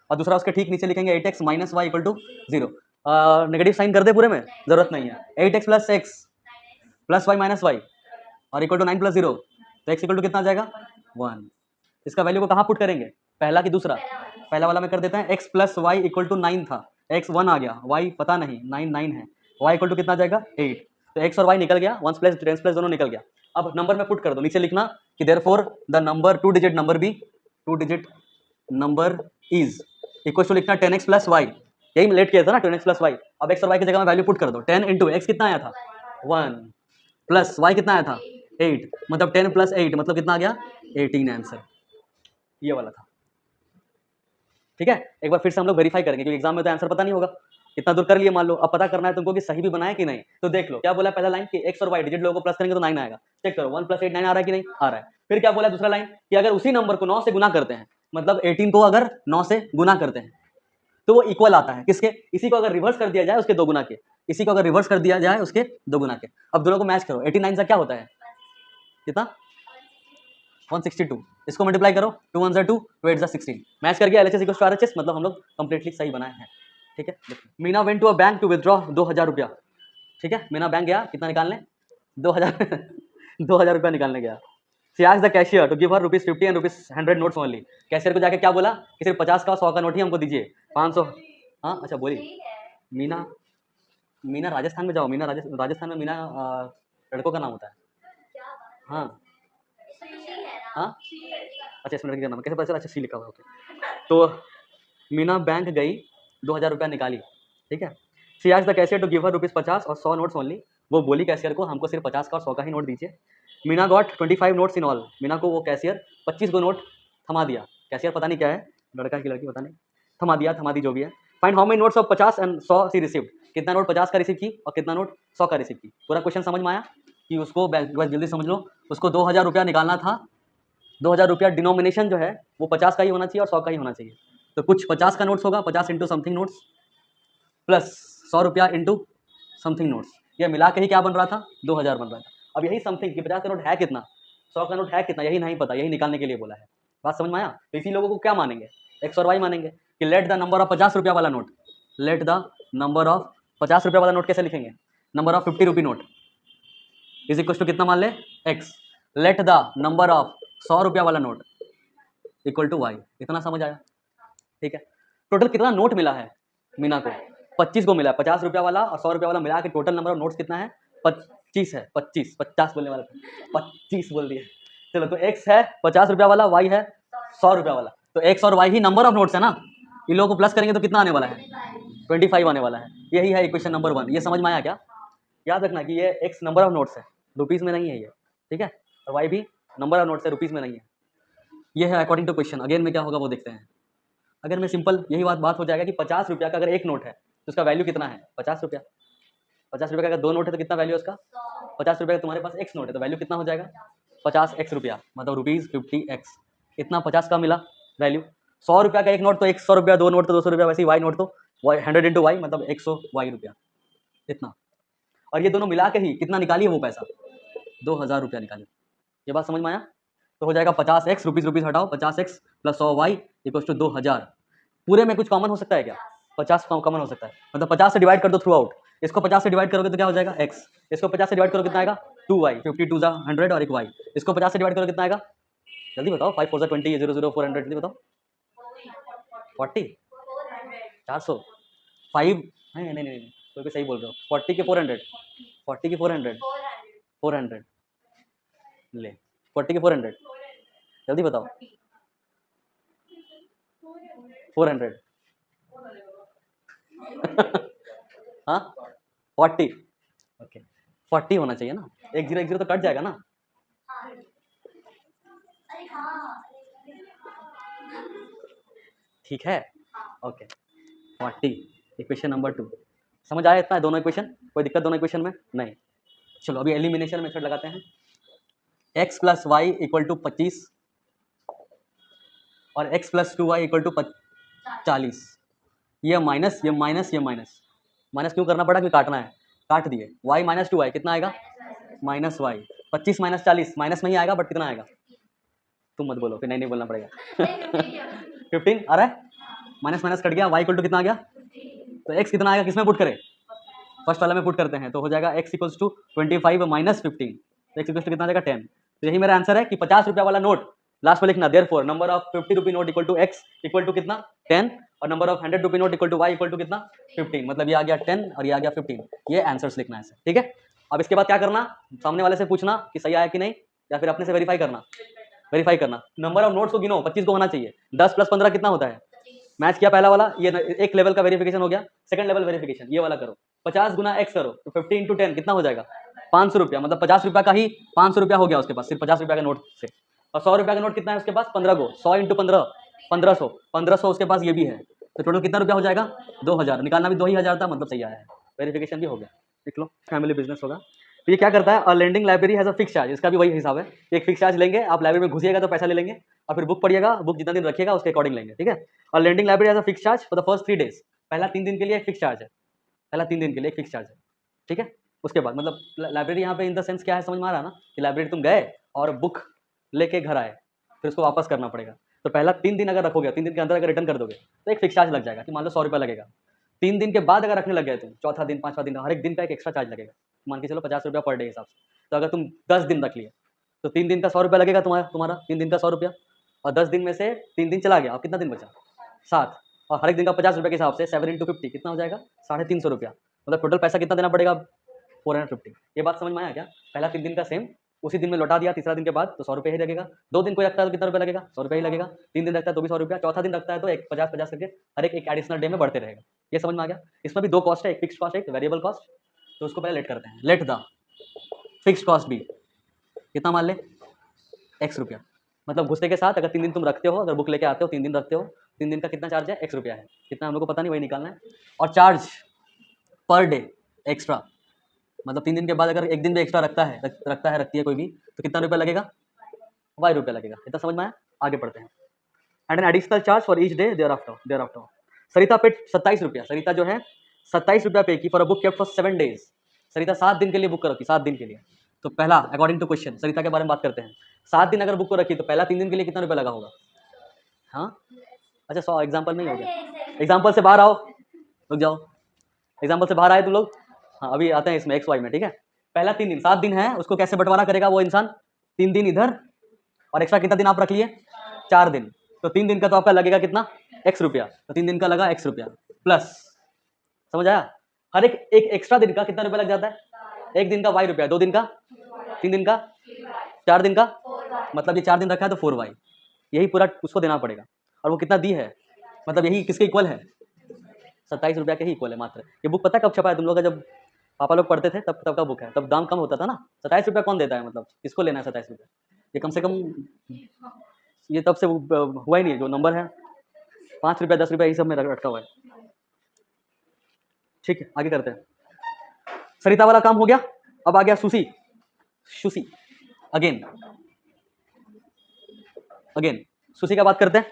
और दूसरा उसके ठीक नीचे लिखेंगे 8x - y = 0। नेगेटिव साइन कर दे पूरे में, जरूरत नहीं है। 8x + x + y - y और = 9 + 0, तो x = कितना आ जाएगा? 1। इसका वैल्यू को कहाँ पुट करेंगे? पहला कि दूसरा? पहला वाला में कर देते हैं। x + y = 9 था, x 1 आ गया, y पता नहीं, 9 है, y = कितना आ जाएगा? 8। तो x और y निकल गया, 1 + 10 + दोनों निकल गया। अब नंबर में पुट कर दो, नीचे लिखना कि therefore the number 2 digit number be, 2 digit number is equal to, लिखना 10x + y, यही लेट किया था ना, 10x + y। अब x और y की जगह में वैल्यू पुट कर दो। 10 × x कितना आया था? 1 प्लस y कितना आया था? 8, मतलब 10 + 8 मतलब कितना आ गया? 18 आंसर। ये वाला था, ठीक है। एक बार फिर से हम लोग वेरीफाई करेंगे, क्योंकि एग्जाम में तो आंसर पता नहीं होगा। इतना दूर कर लिए मान लो, अब पता करना है तुमको कि सही भी बनाया कि नहीं। तो देख लो क्या बोला पहला लाइन कि x और y डिजिट लोगों को प्लस करेंगे तो 9 आएगा। चेक करो 1 + 8 9 आ रहा है कि नहीं आ रहा है। फिर क्या बोला दूसरा लाइन कि अगर उसी नंबर को 9 से गुना करते हैं, मतलब 18 को अगर 9 से गुना करते हैं तो वो इक्वल आता है किसके? इसी को अगर रिवर्स कर दिया जाए उसके 2 गुना के, इसी को अगर रिवर्स कर दिया जाए उसके 2 गुना के। अब दोनों को मैच करो, 89 से क्या होता है? कितना? 162। इसको मल्टीप्लाई करो, 2 1 2, 2 8 16। मैच कर गया, LHS = RHS, मतलब हम लोग कंप्लीटली सही बनाए हैं, ठीक है। Meena went to a bank to withdraw 2000 रुपया, ठीक है। मीना बैंक गया, कितना निकालने? 2000 2000 रुपया निकालने गया। She asked the cashier to give her ₹50 and ₹100 notes only. Cashier को जाके क्या बोला कि सिर्फ 50 का 100 का नोट ही हमको दीजिए, 500। हाँ अच्छा, बोली मीना। मीना राजस्थान में जाओ, मीना राजस्थान में मीना लड़कों का नाम होता है। हाँ हाँ, अच्छा इसमें लड़की का नाम कैसे पता चला? अच्छा सी लिखा हुआ, ओके। तो मीना बैंक गई, 2000 रुपया निकाली, ठीक है। She asked the cashier to give her ₹50 और 100 नोट्स ओनली। वो बोली कैशियर को हमको सिर्फ 50 का और 100 का ही नोट दीजिए। Meena got 25 notes in all. Meena को वो कैशियर 25 को नोट थमा दिया। कैशियर पता नहीं क्या है, लड़का की लड़की पता नहीं, थमा दी जो भी है। Find how many notes of 50 and 100 she received. कितना नोट 50 का रिसीव की और कितना नोट 100 का रिसीव की। पूरा क्वेश्चन समझ में आया कि उसको बस जल्दी समझ लो, उसको 2000 रुपया निकालना था। 2000 रुपया डिनोमिनेशन जो है वो 50 का ही होना चाहिए और 100 का ही होना चाहिए। तो कुछ 50 का नोट्स होगा, 50 इंटू समथिंग नोट्स प्लस 100 रुपया इंटू समथिंग नोट्स, ये मिला के ही क्या बन रहा था? 2000 बन रहा था। अब यही समथिंग कि 50 का नोट है कितना, 100 का नोट है कितना, यही नहीं पता, यही निकालने के लिए बोला है। बात समझ में आया? तो इसी लोगों को क्या मानेंगे? एक्स और वाई मानेंगे कि लेट द नंबर ऑफ 50 रुपया वाला note, let the number of 50 रुपया वाला नोट कैसे लिखेंगे? Number of 50 rupee note is equal to कितना मान ले? X. Let the number of 100 रुपया वाला नोट इक्वल टू वाई। इतना समझ आया? ठीक है। टोटल कितना नोट मिला है मीना को? 25 को मिला है। 50 रुपया वाला और 100 रुपया वाला मिला के टोटल नंबर ऑफ नोट्स कितना है? 25 है। 25 50 बोलने वाला था, 25 बोल दिया। चलो, तो एक्स है 50 रुपया वाला, वाई है 100 रुपया वाला। तो एक्स और why he number of notes है ना, इन लोगों को प्लस करेंगे तो कितना आने वाला है? 25 आने वाला है। यही है इक्वेशन नंबर 1। ये समझ में आया क्या? याद रखना कि ये एक्स नंबर ऑफ नोट्स है, रुपीज़ में नहीं है ये, ठीक है। और वाई भी नंबर ऑफ नोट्स है, रुपीज़ में नहीं है। ये है अकॉर्डिंग टू क्वेश्चन। अगेन में क्या होगा वो देखते हैं। अगर मैं सिंपल यही बात हो जाएगा कि 50 रुपया का अगर एक नोट है तो उसका वैल्यू कितना है? 50 रुपया। 50 रुपये का अगर 2 नोट है तो कितना वैल्यू है उसका? 50 रुपये का तुम्हारे पास एक्स नोट है तो वैल्यू कितना हो जाएगा? 50x रुपया, मतलब ₹50x। इतना 50 का मिला वैल्यू। 100 रुपया का एक नोट तो 100 रुपया, 2 नोट तो 200 रुपया, वैसे ही वाई नोट तो वाई 100 इंटू वाई मतलब 100 वाई रुपया, इतना। और ये दोनों मिला के ही कितना निकालिए वो पैसा, 2000 रुपया निकालिए। ये बात समझ में आया? तो हो जाएगा 50x, रुपीज़ हटाओ, 50x plus 100 Y equals to 2000। पूरे में कुछ कॉमन हो सकता है क्या? 50 कॉमन हो सकता है, मतलब 50 से डिवाइड कर दो थ्रू आउट। इसको 50 से डिवाइड करोगे तो क्या हो जाएगा x, इसको 50 से डिवाइड करोगे कितना आएगा 2y, 52 जा 100 और एक y, इसको 50 से डिवाइड करोगे कितना आएगा, जल्दी बताओ, 5 4 20, 0 0 400, जल्दी बताओ, 40 400 5 नहीं नहीं नहीं, कोई सही बोल रहे हो, 40 के 400, 40 के 400, 400 ले, 40 के 400, जल्दी बताओ, 400 हाँ 40, ओके 40 होना चाहिए ना, 1010 तो कट जाएगा ना। ठीक है, ओके 40, इक्वेशन नंबर 2 समझ आया इतना है, दोनों इक्वेशन, कोई दिक्कत दोनों इक्वेशन में नहीं। चलो अभी एलिमिनेशन मेथड लगाते हैं। x plus y equal to 25 और x plus 2y equal to 40। ये माइनस, ये माइनस, ये माइनस, माइनस क्यों करना पड़ा, क्योंकि काटना है, काट दिए। y माइनस 2y कितना आएगा, माइनस वाई, 25 माइनस 40 माइनस में ही आएगा, बट कितना आएगा, तुम मत बोलो फिर, नहीं बोलना पड़ेगा 15 आ रहा है, माइनस माइनस कट गया, y इक्वल टू कितना आ गया, तो x कितना आएगा, किसमें पुट करें, फर्स्ट वाला में पुट करते हैं, तो हो जाएगा x इक्वल्स टू 25 माइनस 15, तो x इक्वल्स टू कितना आ जाएगा 10। तो यही मेरा आंसर है कि 50 रुपया वाला नोट लास्ट में लिखना, therefore number of 50 rupee note equal to x equal to कितना 10 और number of 100 rupee note equal to y equal to कितना 15, मतलब ये आ गया 10 और ये आ गया 15, ये आंसर्स लिखना है ऐसे, ठीक है। अब इसके बाद क्या करना, सामने वाले से पूछना कि सही आया कि नहीं, या फिर अपने से वेरीफाई करना, वेरीफाई करना। नंबर ऑफ नोट्स को गिनो, 25 को होना चाहिए, 10 प्लस 15 कितना होता है, मैच किया पहला वाला, ये एक लेवल का वेरिफिकेशन हो गया, सेकंड लेवल वेरिफिकेशन ये वाला करो, 50 गुना x करो तो 50 इंटू 10 कितना हो जाएगा 500 रुपया, मतलब 50 रुपया का ही 500 रुपया हो गया उसके पास, सिर्फ 50 रुपया का नोट से। और 100 रुपया का नोट कितना है उसके पास 15 को, 100 इंटू 15 1500, 1500 उसके पास ये भी है, तो टोटल कितना रुपया हो जाएगा 2000, निकालना भी 2000 था, मतलब सही आया है, वेरिफिकेशन भी हो गया, देख लो फैमिली बिजनेस होगा। तो ये क्या करता है, lending library has a fix charge, इसका भी वही हिसाब है, एक फिक्स चार्ज लेंगे, आप लाइब्रेरी में घुसिएगा तो पैसा ले लेंगे, और फिर बुक पढ़िएगा, बुक जितना दिन रखिएगा उसके अकॉर्डिंग लेंगे, ठीक है। और lending library has a fix charge for the first 3 days, पहला 3 दिन के लिए एक फिक्स चार्ज है, पहला 3 दिन के लिए एक फिक्स चार्ज है, ठीक है। उसके बाद मतलब लाइब्रेरी यहाँ पे इन द सेंस क्या है, समझ में आ रहा है ना, कि लाइब्रेरी तुम गए और बुक लेके घर आए, फिर उसको वापस करना पड़ेगा, तो पहला 3 दिन अगर रखोगे, 3 दिन के अंदर अगर रिटर्न कर दोगे तो एक फिक्स चार्ज लग जाएगा, कि मान लो 100 रुपया लगेगा। 3 दिन के बाद अगर रखने लग गए तुम, चौथा दिन 5वां दिन, हर एक दिन का एक एक्स्ट्रा चार्ज लगेगा, मान के चलो 50 रुपया पर डे हिसाब से, तो अगर तुम 10 दिन रख लिए तो 3 दिन का 100 रुपया लगेगा तुम्हारा 3 दिन का 100 रुपया, और 10 दिन में से 3 दिन चला गया, अब कितना दिन बचा 7, और हर एक दिन का 50 रुपये के हिसाब से 7 इंटू 50 कितना हो जाएगा 350 रुपया, मतलब टोटल पैसा कितना देना पड़ेगा 450। ये बात समझ में आया क्या, पहला 3 दिन का सेम उसी दिन में लौटा दिया, तीसरा दिन के बाद तो 100 रुपये ही लगेगा, 2 दिन कोई रखता है तो कितना रुपया लगेगा 100 रुपया ही लगेगा, 3 दिन रखता है तो भी 100 रुपया, चौथा दिन रखता है तो एक 50 करके हर एक एडिशनल डे में बढ़ते रहेगा। ये समझ में आ गया, इसमें भी 2 कॉस्ट है, एक फिक्स कॉस्ट एक वेरिएबल कॉस्ट, तो उसको पहले लेट करते हैं, लेट द फिक्स कॉस्ट भी कितना मान ले x रुपया, मतलब घुसने के साथ अगर 3 दिन तुम रखते हो, अगर बुक लेके आते हो 3 दिन रखते हो, 3 दिन का कितना चार्ज है x रुपया है, कितना हम लोग को पता नहीं, वही निकालना है। और चार्ज पर डे एक्स्ट्रा, मतलब 3 दिन के बाद अगर एक दिन भी एक्स्ट्रा रखती है कोई भी, तो कितना रुपया लगेगा y रुपया लगेगा, इतना समझ में आया। आगे पढ़ते हैं, and an additional charge for each day thereafter. Sarita पे 27 रुपया, सरिता जो है 27 रुपया पे की for a book kept for 7 days, Sarita 7 दिन के लिए बुक कर रखी, 7 दिन के लिए। तो पहला अकॉर्डिंग टू क्वेश्चन सरिता के बारे में बात करते हैं, 7 दिन अगर बुक को रखी तो पहला 3 दिन के लिए कितना रुपया लगा होगा, हाँ अच्छा 100 एग्जाम्पल नहीं हो गया, एग्जाम्पल से बाहर आओ, रुक जाओ, एग्जाम्पल से बाहर आए तुम लोग, हाँ अभी आते हैं इसमें एक्स वाई में, ठीक है। पहला 3 दिन 7 दिन है, उसको कैसे बंटवारा करेगा वो इंसान, 3 दिन इधर और एक्स्ट्रा कितना दिन आप रख लिए 4 दिन, तो 3 दिन का तो आपका लगेगा कितना x रुपया, तो 3 दिन का लगा x रुपया प्लस, समझ आया, हर एक एक्स्ट्रा दिन का कितना रुपया लग जाता है, 1 दिन का y रुपया, 2 दिन का, 3 दिन का, 4 दिन का, मतलब ये 4 दिन रखा है तो 4y, यही पूरा उसको देना पड़ेगा। और वो कितना दी है, मतलब यही किसके इक्वल है 27 रुपया के ही इक्वल है मात्र। ये बुक पता है कब छपा है तुम लोग का, जब पापा लोग पढ़ते थे तब का बुक है, तब दाम कम होता था ना, 27 रुपया कौन देता है, मतलब किसको लेना है 27 रुपया, ये कम से कम ये तब से हुआ ही नहीं है, जो नंबर है 5 रुपया 10 रुपया यही सब में रखा हुआ है। ठीक है आगे करते हैं, सरिता वाला काम हो गया, अब आ गया सुशी अगेन सुशी का बात करते हैं।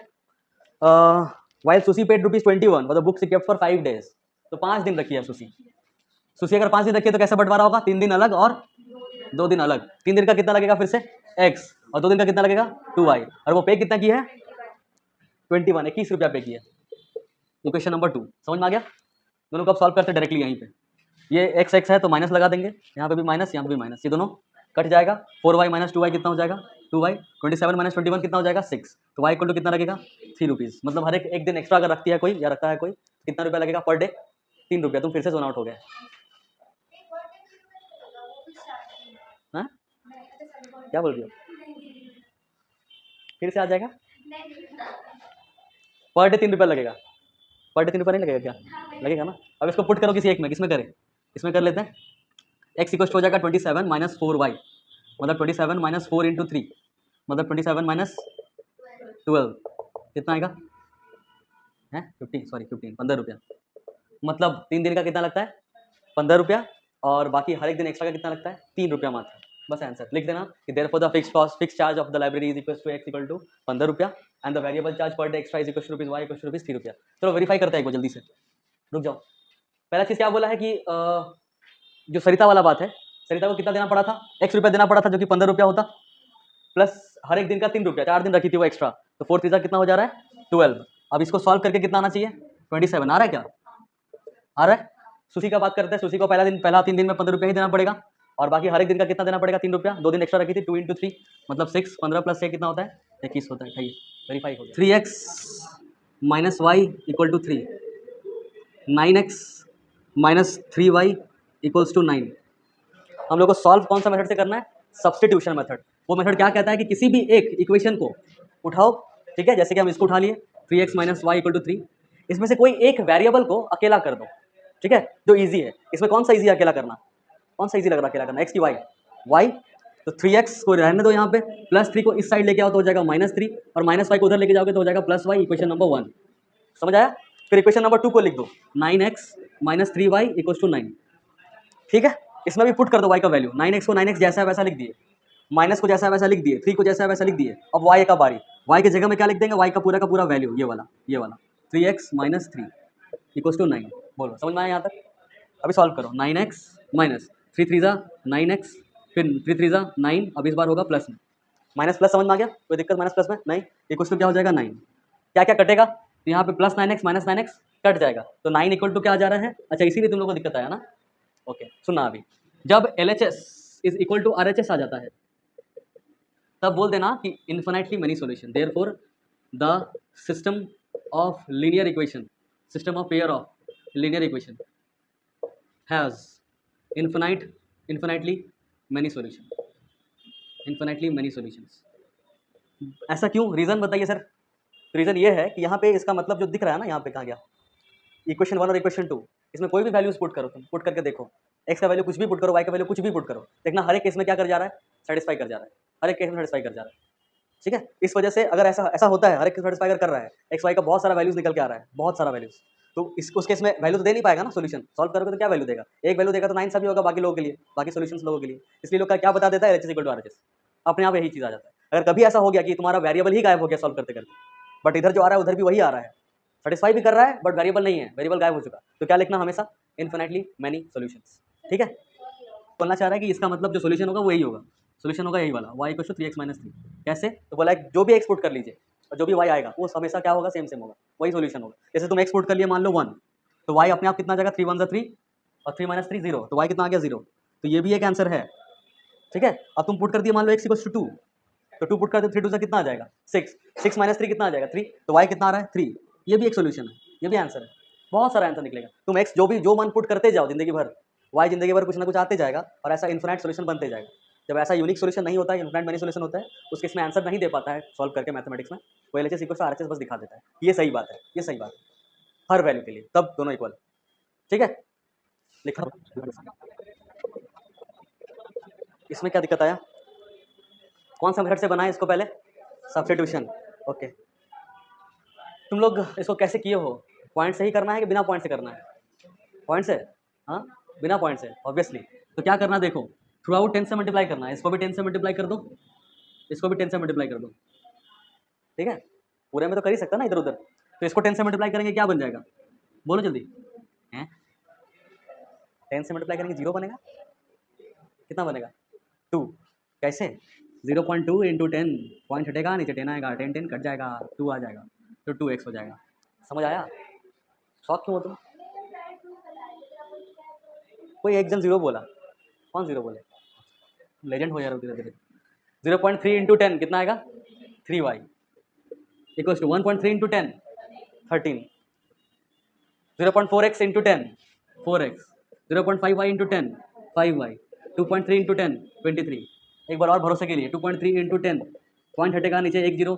While sushi paid ₹21 for the book she kept for 5 days। तो 5 दिन रखी है सुशी। सुशी अगर 5 दिन रखी है तो कैसे बंटवारा होगा? 3 दिन अलग और 2 दिन अलग। 3 दिन का कितना लगेगा फिर से x, और 2 दिन का कितना लगेगा 2y, और वो पे कितना की है 21 रुपया पे की है। इक्वेशन नंबर 2 समझ में आ गया? दोनों को आप सॉल्व करते हैं डायरेक्टली यहीं पे। ये x x है तो माइनस लगा देंगे, यहाँ पे भी माइनस, यहाँ पे भी माइनस, ये दोनों कट जाएगा। 4y माइनस 2y कितना हो जाएगा 2y। 27 माइनस 21 कितना हो जाएगा 6। तो y इक्वल टू कितना लगेगा 3 रुपीज़। मतलब हर एक दिन एक्स्ट्रा अगर रखती है कोई या रखता है कोई, कितना रुपया लगेगा पर डे 3 रुपया। तुम फिर से जोन आउट हो गए। हाँ क्या बोल रही हो? फिर से आ जाएगा पर डे 3 रुपया लगेगा। पर डे 3 रुपया नहीं लगेगा क्या? लगेगा ना। अब इसको पुट करो किसी एक में, किसमें करें? इसमें कर लेते हैं। x इक्वल हो जाएगा 27 माइनस 4y, मतलब 27 माइनस 4 इंटू 3, मतलब 27 माइनस 12 कितना आएगा है 15 रुपया। मतलब 3 दिन का कितना लगता है 15 रुपया, और बाकी हर एक दिन एक्स्ट्रा का कितना लगता है 3 रुपया मात्र। बस आंसर लिख देना कि therefore the fix charge of the library is equal to x equal to 15 रुपया and the variable charge per day extra is equal to rupees y equal to rupees 3 रुपया। चलो वेरीफाई करते हैं एक बार जल्दी से, रुक जाओ। पहला चीज़ क्या बोला है कि जो सरिता वाला बात है, सरिता को कितना देना पड़ा था x रुपया देना पड़ा था, जो कि 15 रुपया होता, प्लस हर एक दिन का 3 रुपया, 4 दिन रखी थी वो एक्स्ट्रा, तो 4 तीजा कितना हो जा रहा है 12। अब इसको सॉल्व करके कितना आना चाहिए 27। आ रहा है क्या? आ रहा है। सुशी का बात करते हैं। सुशी को पहला 3 दिन में 15 रुपया ही देना पड़ेगा, और बाकी हर एक दिन का कितना देना पड़ेगा 3 रुपया। 2 दिन एक्स्ट्रा रखी थी, 2 इंटू 3 मतलब 6, 15 प्लस 6 कितना होता है 21 होता है। सही वेरीफाई हो गया। 3x minus y equal to 3, 9x minus 3y equals to 9। हम लोग को सॉल्व कौन सा मेथड से करना है? Substitution method. वो मेथड क्या कहता है कि किसी भी एक इक्वेशन को उठाओ, ठीक है, जैसे कि हम इसको उठा लिए 3x minus y equal to 3, इसमें से कोई एक वेरिएबल को अकेला कर दो, ठीक है, जो इजी है। इसमें कौन सा इजी है अकेला करना? कौन सा इजी लग रहा है अकेला करना? x की y, तो 3x को रहने दो यहाँ पे, प्लस 3 को इस साइड लेके आओ तो हो जाएगा -3, और -y को उधर लेके जाओगे तो हो जाएगा +y। इक्वेशन नंबर 1 समझ आया? फिर इक्वेशन नंबर 2 को लिख दो 9x minus 3y equals to 9, ठीक है। इसमें भी पुट कर दो y का वैल्यू। 9x को 9x जैसा है वैसा लिख दिए, माइनस को जैसा है वैसा लिख दिए, 3 को जैसा है वैसा लिख दिए। अब y का बारी, y की जगह में क्या लिख देंगे? y का पूरा वैल्यू, ये वाला 3x माइनस 3 इक्वल्स टू 9। बोलो समझ में आया यहाँ तक? अभी सॉल्व करो। 9x माइनस 3 3 9x, फिर 3 3 9, अब इस बार होगा प्लस में, माइनस प्लस समझ में आ गया? कोई दिक्कत? माइनस प्लस में 9 इक्वल्स टू क्या हो जाएगा 9। क्या क्या कटेगा? तो यहाँ पे plus 9x minus 9x cut जाएगा, तो 9 इक्वल टू क्या आ जा रहा है? अच्छा इसीलिए तुम लोग को दिक्कत आया ना। ओके सुनना, अभी जब LHS is equal to RHS आ जाता है तब बोल देना कि infinitely many solution, therefore the system of linear equation, system of pair of linear equation has infinitely many solution, infinitely many solutions. ऐसा क्यों? रीज़न बताइए सर। रीज़न ये है कि यहाँ पे इसका मतलब जो दिख रहा है ना, यहाँ पे कहाँ गया इक्वेशन 1 और इक्वेशन 2, इसमें कोई भी वैल्यूज पुट करो, तुम पुट करके देखो, x का वैल्यू कुछ भी पुट करो, y का वैल्यू कुछ भी पुट करो, देखना हर एक केस में क्या कर जा रहा है? सेटिस्फाई कर जा रहा है, हर एक केस में सेटिस्फाई कर जा रहा है, ठीक है। इस वजह से अगर ऐसा होता है, हर एक केस सेटिस्फाई कर रहा है, x y का बहुत सारा वैल्यूज निकल के आ रहा है, बहुत सारा वैल्यूज, तो उस केस में वैल्यू तो दे नहीं पाएगा ना। सोल्यूशन सॉल्व करोगे तो क्या वैल्यू देगा? एक वैल्यू देगा तो 9 सभी होगा बाकी लोगों के लिए, बाकी सोल्यूशंस लोगों के लिए। इसलिए लोग का क्या बता देता है LHS इक्वल टू RHS, अपने आप यही चीज़ आ जाता है। अगर कभी ऐसा हो गया कि तुम्हारा वेरिएबल ही गायब हो गया सॉल्व करते करते, बट इधर जो आ रहा है उधर भी वही आ रहा है, सेटिस्फाई भी कर रहा है बट वेरिएबल नहीं है, वेरिएबल गायब हो चुका, तो क्या लिखना हमेशा? इन्फिनिटली मैनी सॉल्यूशंस, ठीक है। बोलना चाह रहा है कि इसका मतलब जो सोल्यूशन होगा वो यही होगा, सोल्यूशन होगा यही वाला y equal to 3x minus 3। कैसे? तो बोला जो भी एक्स पुट कर लीजिए और जो भी y आएगा वो हमेशा क्या होगा? सेम होगा, वही सोल्यूशन होगा। जैसे तुम एक्स पुट कर लिए मान लो 1, तो y अपने आप कितना आ जाएगा? 3 1 3 और 3 माइनस 3 0, तो y कितना आ गया 0, तो ये भी एक आंसर है, ठीक है। अब तुम पुट कर दिए मान लो x इक्वल टू 2, तो 2 पुट कर दो, 3 2 से कितना आ जाएगा 6, 6 माइनस 3 कितना आ जाएगा 3, तो y कितना आ रहा है 3, ये भी एक सोल्यूशन है, ये भी आंसर है। बहुत सारा आंसर निकलेगा। तुम x जो मन पुट करते जाओ जिंदगी भर, y जिंदगी भर कुछ ना कुछ आते जाएगा और ऐसा इन्फिनाइट सोल्यूशन बनते जाएगा। जब ऐसा यूनिक सोल्यूशन नहीं होता है, इन्फिनाइट मेनी सोल्यूशन होता है, उसके इसमें आंसर नहीं दे पाता है सॉल्व करके मैथमेटिक्स में, वो LHS इक्वल टू RHS बस दिखा देता है। ये सही बात है, ये सही बात है हर वैल्यू के लिए, तब दोनों इक्वल, ठीक है। लिखा इसमें क्या दिक्कत आया? कौन सा मेथड से बनाए इसको? पहले सब्स्टिट्यूशन। ओके, तुम लोग इसको कैसे किए हो? पॉइंट से ही करना है कि बिना पॉइंट से करना है? पॉइंट से, हाँ बिना पॉइंट से ऑब्वियसली। तो क्या करना देखो, थ्रू आउट 10 से मल्टीप्लाई करना है, इसको भी 10 से मल्टीप्लाई कर दो, इसको भी 10 से मल्टीप्लाई कर दो, ठीक है। पूरे में तो कर ही सकता ना इधर उधर, तो इसको 10 से मल्टीप्लाई करेंगे क्या बन जाएगा, बोलो जल्दी हैं। 10 से मल्टीप्लाई करेंगे 0 बनेगा, कितना बनेगा 2। कैसे 0.2 इंटू 10, पॉइंट हटेगा नीचे 10 आएगा, 10 10 कट जाएगा, 2 आ जाएगा, तो 2x हो जाएगा। समझ आया, शौक क्यों हो तुम। कोई एक जन 0 बोला, कौन 0 बोले, लेजेंड हो जा रहा हो धीरे धीरे। 0.3 इंटू 10 कितना आएगा 3y equals to 1.3 into 10 13, 0.4x into 10 4x, 0.5y into 10 5y, 2.3 into 10 23। एक बार और भरोसे के लिए 2.3 इंटू 10, पॉइंट हटेगा नीचे एक 0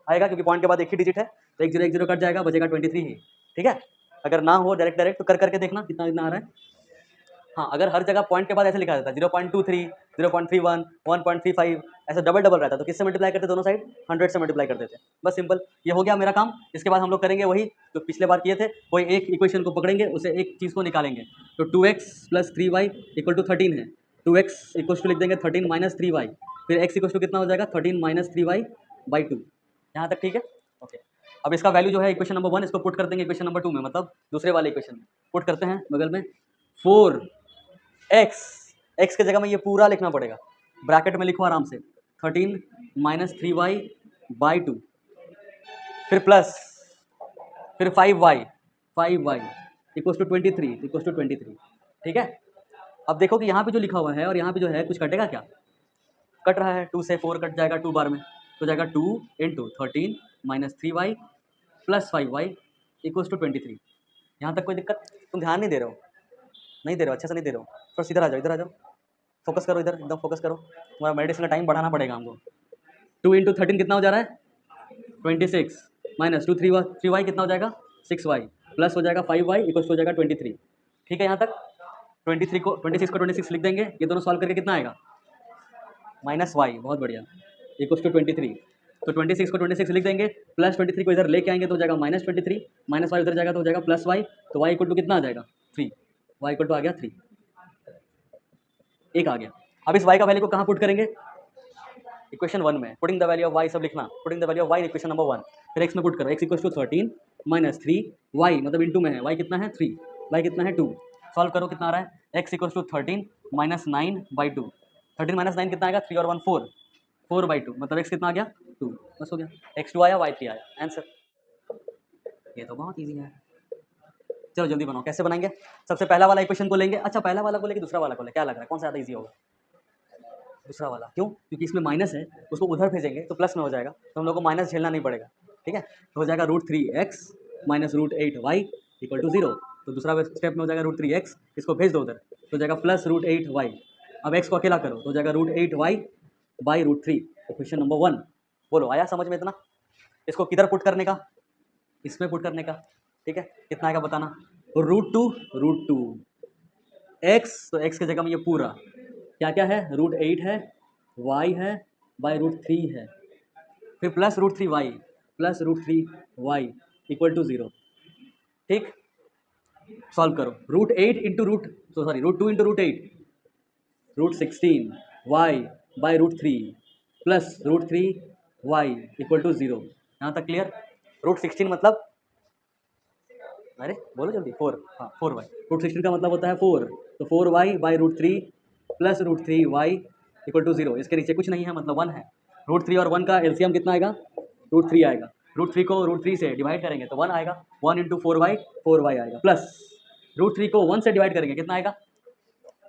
आएगा क्योंकि पॉइंट के बाद एक ही डिजिट है, तो एक जीरो कट जाएगा, बचेगा 23 ही। ठीक है, अगर ना हो डायरेक्ट तो कर करके देखना कितना कितना आ रहा है। हाँ, अगर हर जगह पॉइंट के बाद ऐसे लिखा जाता है 0.23 0.31 1.35 ऐसा डबल डबल रहता है, तो किससे मल्टीप्लाई करते दोनों साइड 100 से मल्टीप्लाई कर देते हैं, बस सिंपल। ये हो गया मेरा काम। इसके बाद हम लोग करेंगे वही जो पिछले बार किए थे, कोई एक इक्वेशन को पकड़ेंगे, उसे एक चीज़ को निकालेंगे। तो 2x + 3y = 13 है, 2x इक्वल टू लिख देंगे 13 - 3y, फिर x इक्वल टू कितना हो जाएगा 13 - 3y/2। यहाँ तक ठीक है, ओके। अब इसका वैल्यू जो है इक्वेशन नंबर 1 इसको पुट कर देंगे इक्वेशन नंबर 2 में, मतलब दूसरे वाले इक्वेशन में पुट करते हैं बगल में। 4x के जगह में ये पूरा लिखना पड़ेगा, ब्रैकेट में लिखो आराम से 13 - 3y/2, फिर प्लस, फिर 5y इक्वल टू 23। ठीक है, अब देखो कि यहाँ पे जो लिखा हुआ है और यहाँ पे जो है कुछ कटेगा क्या, कट रहा है, 2 से 4 कट जाएगा 2 बार में, तो जाएगा 2 × 13 - 3y + 5y = 23। यहाँ तक कोई दिक्कत, तुम ध्यान नहीं दे रहे हो, नहीं दे रहे हो, अच्छे से नहीं दे रहे हो, थोड़ा सीधा आ जाओ, इधर आ जाओ, फोकस करो इधर, एकदम फोकस करो, तुम्हारा मेडिटेशन का टाइम बढ़ाना पड़ेगा हमको। 2 × 13 कितना हो जा रहा है 26 - 2 3y कितना हो जाएगा 6y, प्लस हो जाएगा 5y इक्वल हो जाएगा 23। ठीक है, यहाँ तक 23 को 26 को 26 लिख देंगे, ये दोनों सॉल्व करके कितना आएगा -y, बहुत बढ़िया, इक्वल टू 23। तो 26 को 26 लिख देंगे, प्लस 23 को इधर लेके आएंगे तो हो जाएगा -23, -y उधर जाएगा तो हो जाएगा +y, तो y इक्वल टू कितना आ जाएगा 3, y इक्वल टू आ गया 3, एक आ गया। अब इस y का वैल्यू को कहाँ पुट करेंगे, इक्वेशन 1 में, putting the value of y सब लिखना, putting the value of y in equation number 1, फिर x में पुट करो, x इक्वल टू 13 - 3y, मतलब इनटू में है, y कितना है 3, y कितना है 2, सॉल्व करो कितना आ रहा है, x इक्वल टू 13 - 9/2, 13 - 9 कितना आएगा 3 और 1 4, 4/2, मतलब x कितना आ गया 2, बस हो गया, x2 आया y3 आया, आंसर। ये तो बहुत ईजी है, चलो जल्दी बनाओ, कैसे बनाएंगे। सबसे पहला वाला इक्वेशन को लेंगे, अच्छा पहला वाला को लेके दूसरा वाला को ले, क्या लग रहा है कौन सा ज़्यादा ईजी होगा, दूसरा वाला, क्यों, क्योंकि इसमें माइनस है, उसको उधर भेजेंगे तो प्लस में हो जाएगा, तो हम लोग को माइनस झेलना नहीं पड़ेगा। ठीक है, तो हो जाएगा √3x - √8y = 0, तो दूसरा स्टेप में हो जाएगा √3x, इसको भेज दो उधर, तो हो जाएगा प्लस √8y, अब x को अकेला करो तो हो जाएगा √8y/√3, इक्वेशन नंबर 1। बोलो आया समझ में इतना, इसको किधर पुट करने का, इसमें पुट करने का। ठीक है, कितना आएगा बताना, √2 x, तो x की जगह में ये पूरा क्या क्या है, √8 है, y है, /√3 है, फिर प्लस √3y = 0। ठीक, सॉल्व करो, √8 into √2 into √8 √16 y/√3 plus √3y = 0। यहाँ तक क्लियर, √16 मतलब, अरे बोलो जल्दी, 4, हाँ 4y, √16 का मतलब होता है 4, तो 4y/√3 प्लस √3y = 0, इसके नीचे कुछ नहीं है मतलब 1 है, √3 और 1 का एलसीएम कितना आएगा √3 आएगा, √3 को √3 से डिवाइड करेंगे तो 1 आएगा, 1 × 4y आएगा, प्लस √3 को 1 से डिवाइड करेंगे कितना आएगा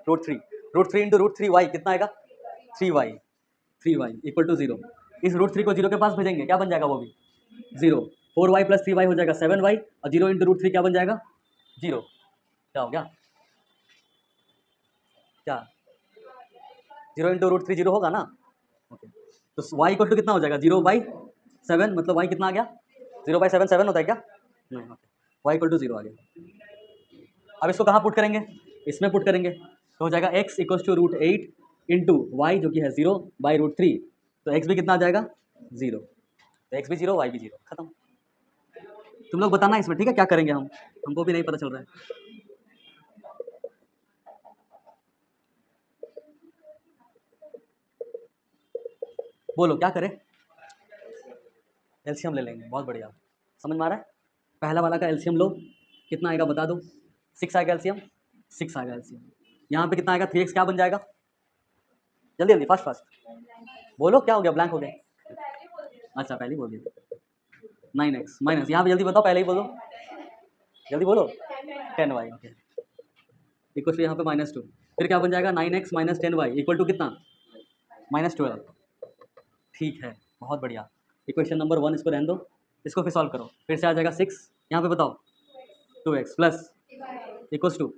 √3 × √3y कितना आएगा 3y = 0, इस √3 को 0 के पास भेजेंगे, क्या बन जाएगा वो भी 0, 4y + 3y हो जाएगा 7y, और 0 × √3 क्या बन जाएगा 0, क्या हो गया, क्या 0 × √3 0 होगा ना, ओके। तो y इक्वल टू कितना हो जाएगा 0/7, मतलब y कितना आ गया 0/7, 7 होता है क्या, नहीं, ओके, y इक्वल टू 0 आ गया। अब इसको कहाँ पुट करेंगे, इसमें पुट करेंगे, तो हो जाएगा x equal to √8 into y जो कि है 0/√3, तो x भी कितना आ जाएगा 0, तो x भी 0 y भी 0, खत्म। तुम लोग बताना इसमें, ठीक है क्या करेंगे हम, हमको भी नहीं पता चल रहा है। बोलो क्या करें, एलसीएम ले लेंगे, बहुत बढ़िया, समझ में आ रहा है। पहला वाला का एलसीएम लो, कितना आएगा बता दो। 6 आएगा एलसीएम, 6 आएगा एलसीएम। यहाँ पे कितना आएगा, 3x क्या बन जाएगा, जल्दी जल्दी फास्ट फास्ट बोलो, क्या हो गया, ब्लैंक हो गया। अच्छा पहले ही बोल दिया। 9x माइनस, यहाँ पे जल्दी बताओ, पहले ही बोलो, जल्दी बोलो। 10y, ओके, इक्वल टू यहाँ पे -2, फिर क्या बन जाएगा, 9x minus 10y equal to कितना, -12। ठीक है, बहुत बढ़िया। इक्वेशन नंबर 1 इसको रहने दो, इसको फिर सॉल्व करो, फिर से आ जाएगा 6, यहाँ पे बताओ 2x प्लस इक्वल्स टू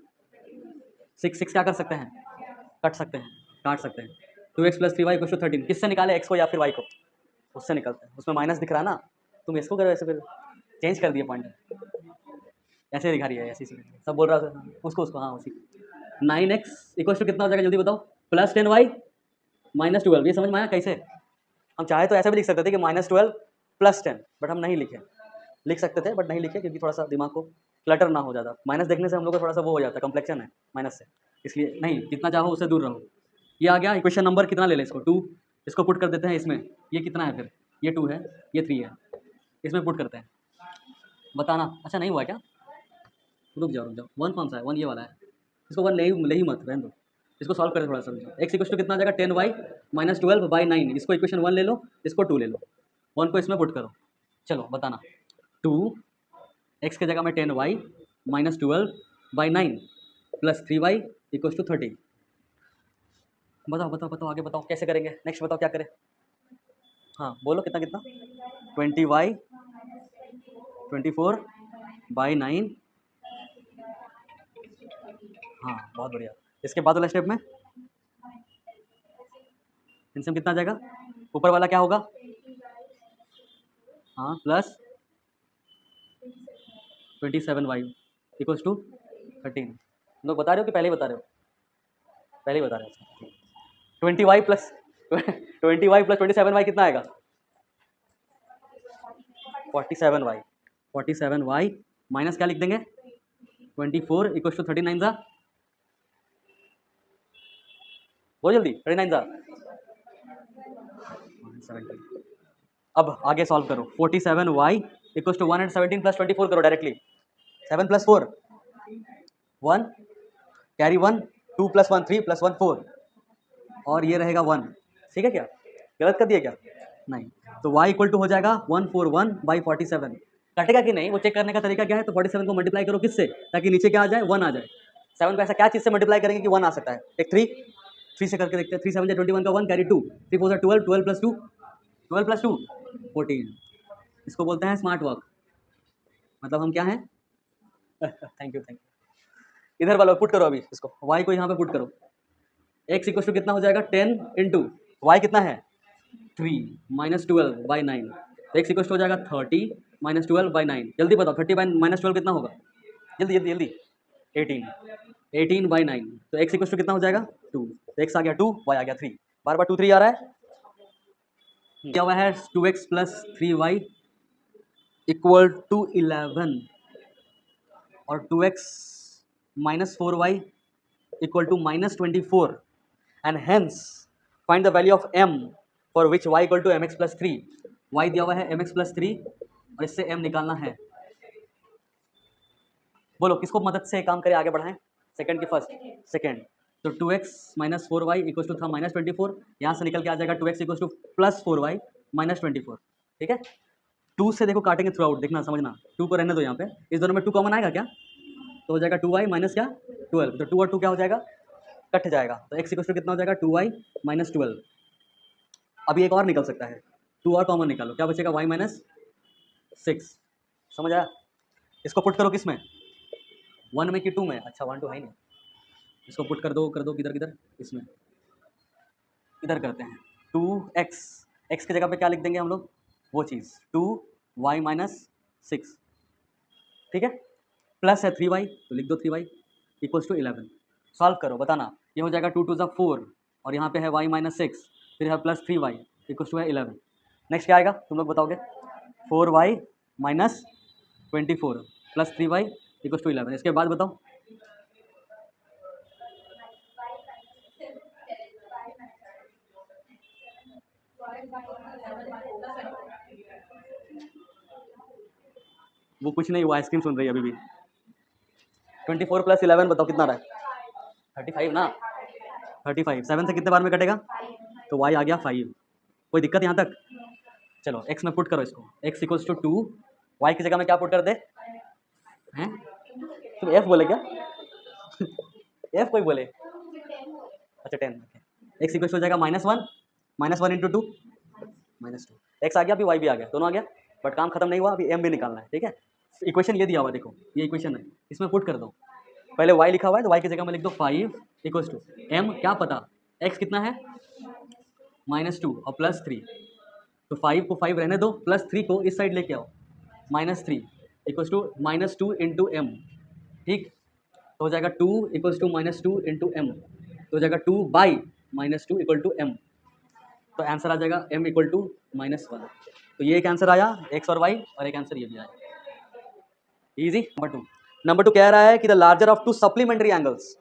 6 क्या कर सकते हैं, कट सकते हैं, काट सकते हैं। 2x plus 3y equal to 13, किससे निकाले, x को या फिर y को, उससे निकलते हैं, उसमें माइनस दिख रहा है ना, तुम इसको करो ऐसे, फिर चेंज कर दिए पॉइंट, ऐसे दिखा रही है, ऐसे सब बोल रहा था उसको उसको, हाँ उसी। 9x इक्वल टू कितना हो जाएगा, जल्दी बताओ, प्लस 10y माइनस 12, ये समझ में आया कैसे। हम चाहे तो ऐसा भी लिख सकते थे कि -12 प्लस 10, बट हम नहीं लिखे, लिख सकते थे बट नहीं लिखे, क्योंकि थोड़ा सा दिमाग को क्लटर ना हो जाता, माइनस देखने से हम लोग को थोड़ा सा वो हो जाता है, कम्प्लेक्शन है माइनस से, इसलिए नहीं, जितना चाहो उससे दूर रहो। ये आ गया इक्वेशन नंबर कितना, ले ले इसको 2, इसको पुट कर देते हैं इसमें, ये कितना है फिर, ये 2 है, ये 3 है, इसमें पुट करते हैं, बताना। अच्छा नहीं हुआ क्या, रुक जाओ, 1 कौन सा है, 1 ये वाला है, इसको 1 ले ही मत, रहने दो, इसको सॉल्व करें थोड़ा सा। एक्स इक्वल टू कितना आ जाएगा, 10y माइनस 12/9, इसको इक्वेशन 1 ले लो, इसको 2 ले लो, 1 को इसमें पुट करो, चलो बताना। 2 x की जगह में 10y minus 12/9 plus 3y equal to 30। बताओ बताओ बताओ, आगे बताओ कैसे करेंगे, नेक्स्ट बताओ क्या करें। हाँ बोलो, कितना कितना, 20y 24/9, हाँ बहुत बढ़िया। इसके बाद वाला स्टेप में इनसे हम कितना आ जाएगा, ऊपर वाला क्या होगा, हाँ प्लस 27y इक्वल्स टू 13। लोग बता रहे हो कि पहले ही बता रहे हो, पहले ही बता रहे हो। 20y प्लस 27y कितना आएगा, 47y, 47y माइनस क्या लिख देंगे, 24 इक्वल्स टू 39 ज़ा, बहुत जल्दी 39 ज़ा 170। अब आगे सॉल्व करो, 47y इक्वल्स टू 117 प्लस 24 करो directly, 7 plus 4 1, carry 1, 2 plus 1 3 plus 1 4, और ये रहेगा 1, ठीक है क्या, गलत कर दिया क्या, नहीं, तो y इक्वल टू हो जाएगा 141/47, कटेगा कि नहीं वो चेक करने का तरीका क्या है, तो 47 को मल्टीप्लाई करो किससे, ताकि नीचे क्या आ जाए, 1 आ जाए। 7 को ऐसा क्या चीज़ से मल्टीप्लाई करेंगे कि 1 आ सकता है, एक 3 से करके देखते हैं, 3 7 21 का 1 कैरी 2, 3 4 12, 12 प्लस 2 12 प्लस 2 14, इसको बोलते हैं स्मार्ट वर्क, मतलब हम क्या हैं थैंक यू। इधर वाला पुट करो अभी इसको, y को यहाँ पे पुट करो, x इक्वल टू कितना हो जाएगा, 10 इंटू y कितना है 3 माइनस 12/9, तो x इक्वल टू हो जाएगा 30 माइनस 12/9, जल्दी बताओ 30 बाई माइनस 12 कितना होगा, जल्दी जल्दी जल्दी, 18/9, तो x इक्वल टू कितना हो जाएगा 2, तो x आ गया 2, y आ गया 3, बार बार 2 3 आ रहा है, क्या हुआ है 2x plus 3y equal to 11, और 2x minus 4y equal to -24, and hence find the value of m for which y equal to mx plus 3, y दिया हुआ है mx plus 3 और इससे m निकालना है। बोलो किसको मदद से काम करें, आगे बढ़ाएं, सेकंड की फर्स्ट, सेकंड, तो 2x minus 4y equal to था -24, यहाँ से निकल के आ जाएगा 2x equal two plus 4y -24, ठीक है। 2 से देखो काटेंगे थ्रू आउट, देखना समझना, 2 को रहने दो यहाँ पे, इस दोनों में 2 कॉमन आएगा क्या, तो हो जाएगा 2y माइनस क्या 12, तो 2 और 2 क्या हो जाएगा, कट जाएगा, तो x इक्वल टू कितना हो जाएगा 2y माइनस 12। अभी एक और निकल सकता है, 2 और कॉमन निकालो, क्या बचेगा y माइनस 6, समझ आया। इसको पुट करो किस में, 1 में कि 2 में, अच्छा 1 2 है ही नहीं, इसको पुट कर दो किधर किधर, इसमें इधर करते हैं, 2x, x की जगह पे क्या लिख देंगे हम लोग, वो चीज़ 2y माइनस 6, ठीक है, प्लस है 3y, तो लिख दो 3y इक्वल्स टू 11, सॉल्व करो बताना, ये हो जाएगा 2 2 4, और यहाँ पे है y माइनस 6, फिर है प्लस 3y इक्वल्स टू है 11, नेक्स्ट क्या आएगा तुम लोग बताओगे, 4y minus 24 plus 3y equals to 11, इसके बाद बताओ, वो कुछ नहीं, वो आइसक्रीम सुन रही है अभी भी। 24 + 11 बताओ कितना रहा है? 35 ना, 35। 7 से कितने बार में कटेगा? तो y आ गया 5। कोई दिक्कत यहाँ तक? चलो x में पुट करो इसको, x = 2, y की जगह में क्या पुट कर दे हैं? तुम f बोले क्या? f कोई बोले? अच्छा 10। x = हो जाएगा -1, -1 × 2 -2। x आ गया, अभी y भी आ गया, दोनों आ गया। बट काम खत्म नहीं हुआ, अभी m भी निकालना है, ठीक है। इक्वेशन ये दिया हुआ, देखो ये इक्वेशन है, इसमें पुट कर दो। पहले y लिखा हुआ है तो y की जगह में लिख दो 5 = m, क्या पता x कितना है? -2 और +3। तो 5 को 5 रहने दो, +3 को इस साइड लेके आओ, -3 = -2 × m, ठीक। तो हो जाएगा 2 = -2 × m, तो हो जाएगा 2/-2 = m। तो आंसर आ जाएगा m = -1। तो ये एक आंसर आया, x और y, और एक आंसर ये भी आया। इजी। नंबर 2 कह रहा है कि the larger of two supplementary angles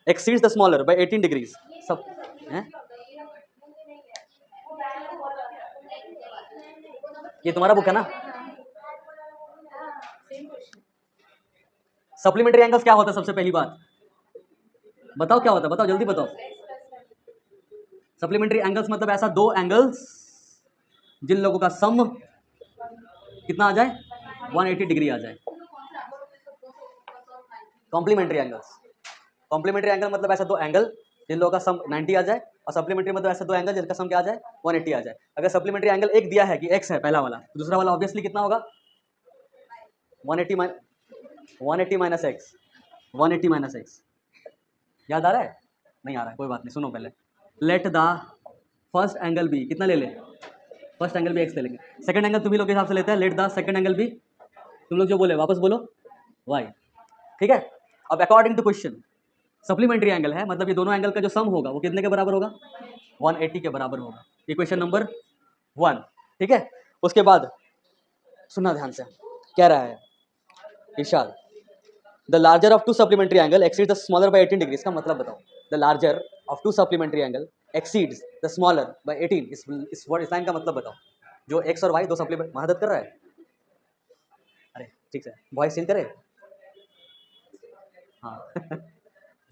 exceeds the smaller by 18 degrees. सब हैं? ये तुम्हारा बुक है ना? सप्लीमेंट्री एंगल्स क्या होता है? सबसे पहली बात बताओ क्या होता है, बताओ जल्दी बताओ। सप्लीमेंट्री एंगल्स मतलब ऐसा दो एंगल्स जिन लोगों का सम कितना आ जाए? 180 डिग्री आ जाए। कॉम्प्लीमेंट्री एंगल्स, कॉम्प्लीमेंट्री एंगल मतलब ऐसा दो एंगल जिन लोगों का सम 90 आ जाए, और सप्लीमेंट्री मतलब ऐसा दो एंगल जिनका सम क्या आ जाए? 180 आ जाए। अगर सप्लीमेंट्री एंगल एक दिया है कि x है पहला वाला, तो दूसरा वाला ऑब्वियसली कितना होगा? 180 माइनस एक्स, 180 माइनस एक्स। याद आ रहा है? नहीं आ रहा है, कोई बात नहीं, सुनो पहले। Let the first angle be, कितना ले लें? फर्स्ट एंगल भी एक्स ले लेंगे। सेकंड एंगल तुम्ही लोग के हिसाब से लेते हैं। Let the second angle be, तुम लोग जो बोले वापस बोलो, वाई, ठीक है। अब according to question supplementary angle है, मतलब ये दोनों एंगल का जो सम होगा वो कितने के बराबर होगा? 180 के बराबर होगा। ये क्वेश्चन नंबर 1, ठीक है। उसके बाद सुनना ध्यान से, कह रहा है इरशाद the larger of two supplementary angle exceeds the smaller by 18 degree. इसका मतलब बताओ। The larger of two supplementary angle exceeds the smaller by 18, इस वर्ड, इस लाइन का मतलब बताओ। जो एक्स और वाई दो सप्लीमेंट मदद कर रहा है। अरे ठीक है, वॉइस चेंज करे। हाँ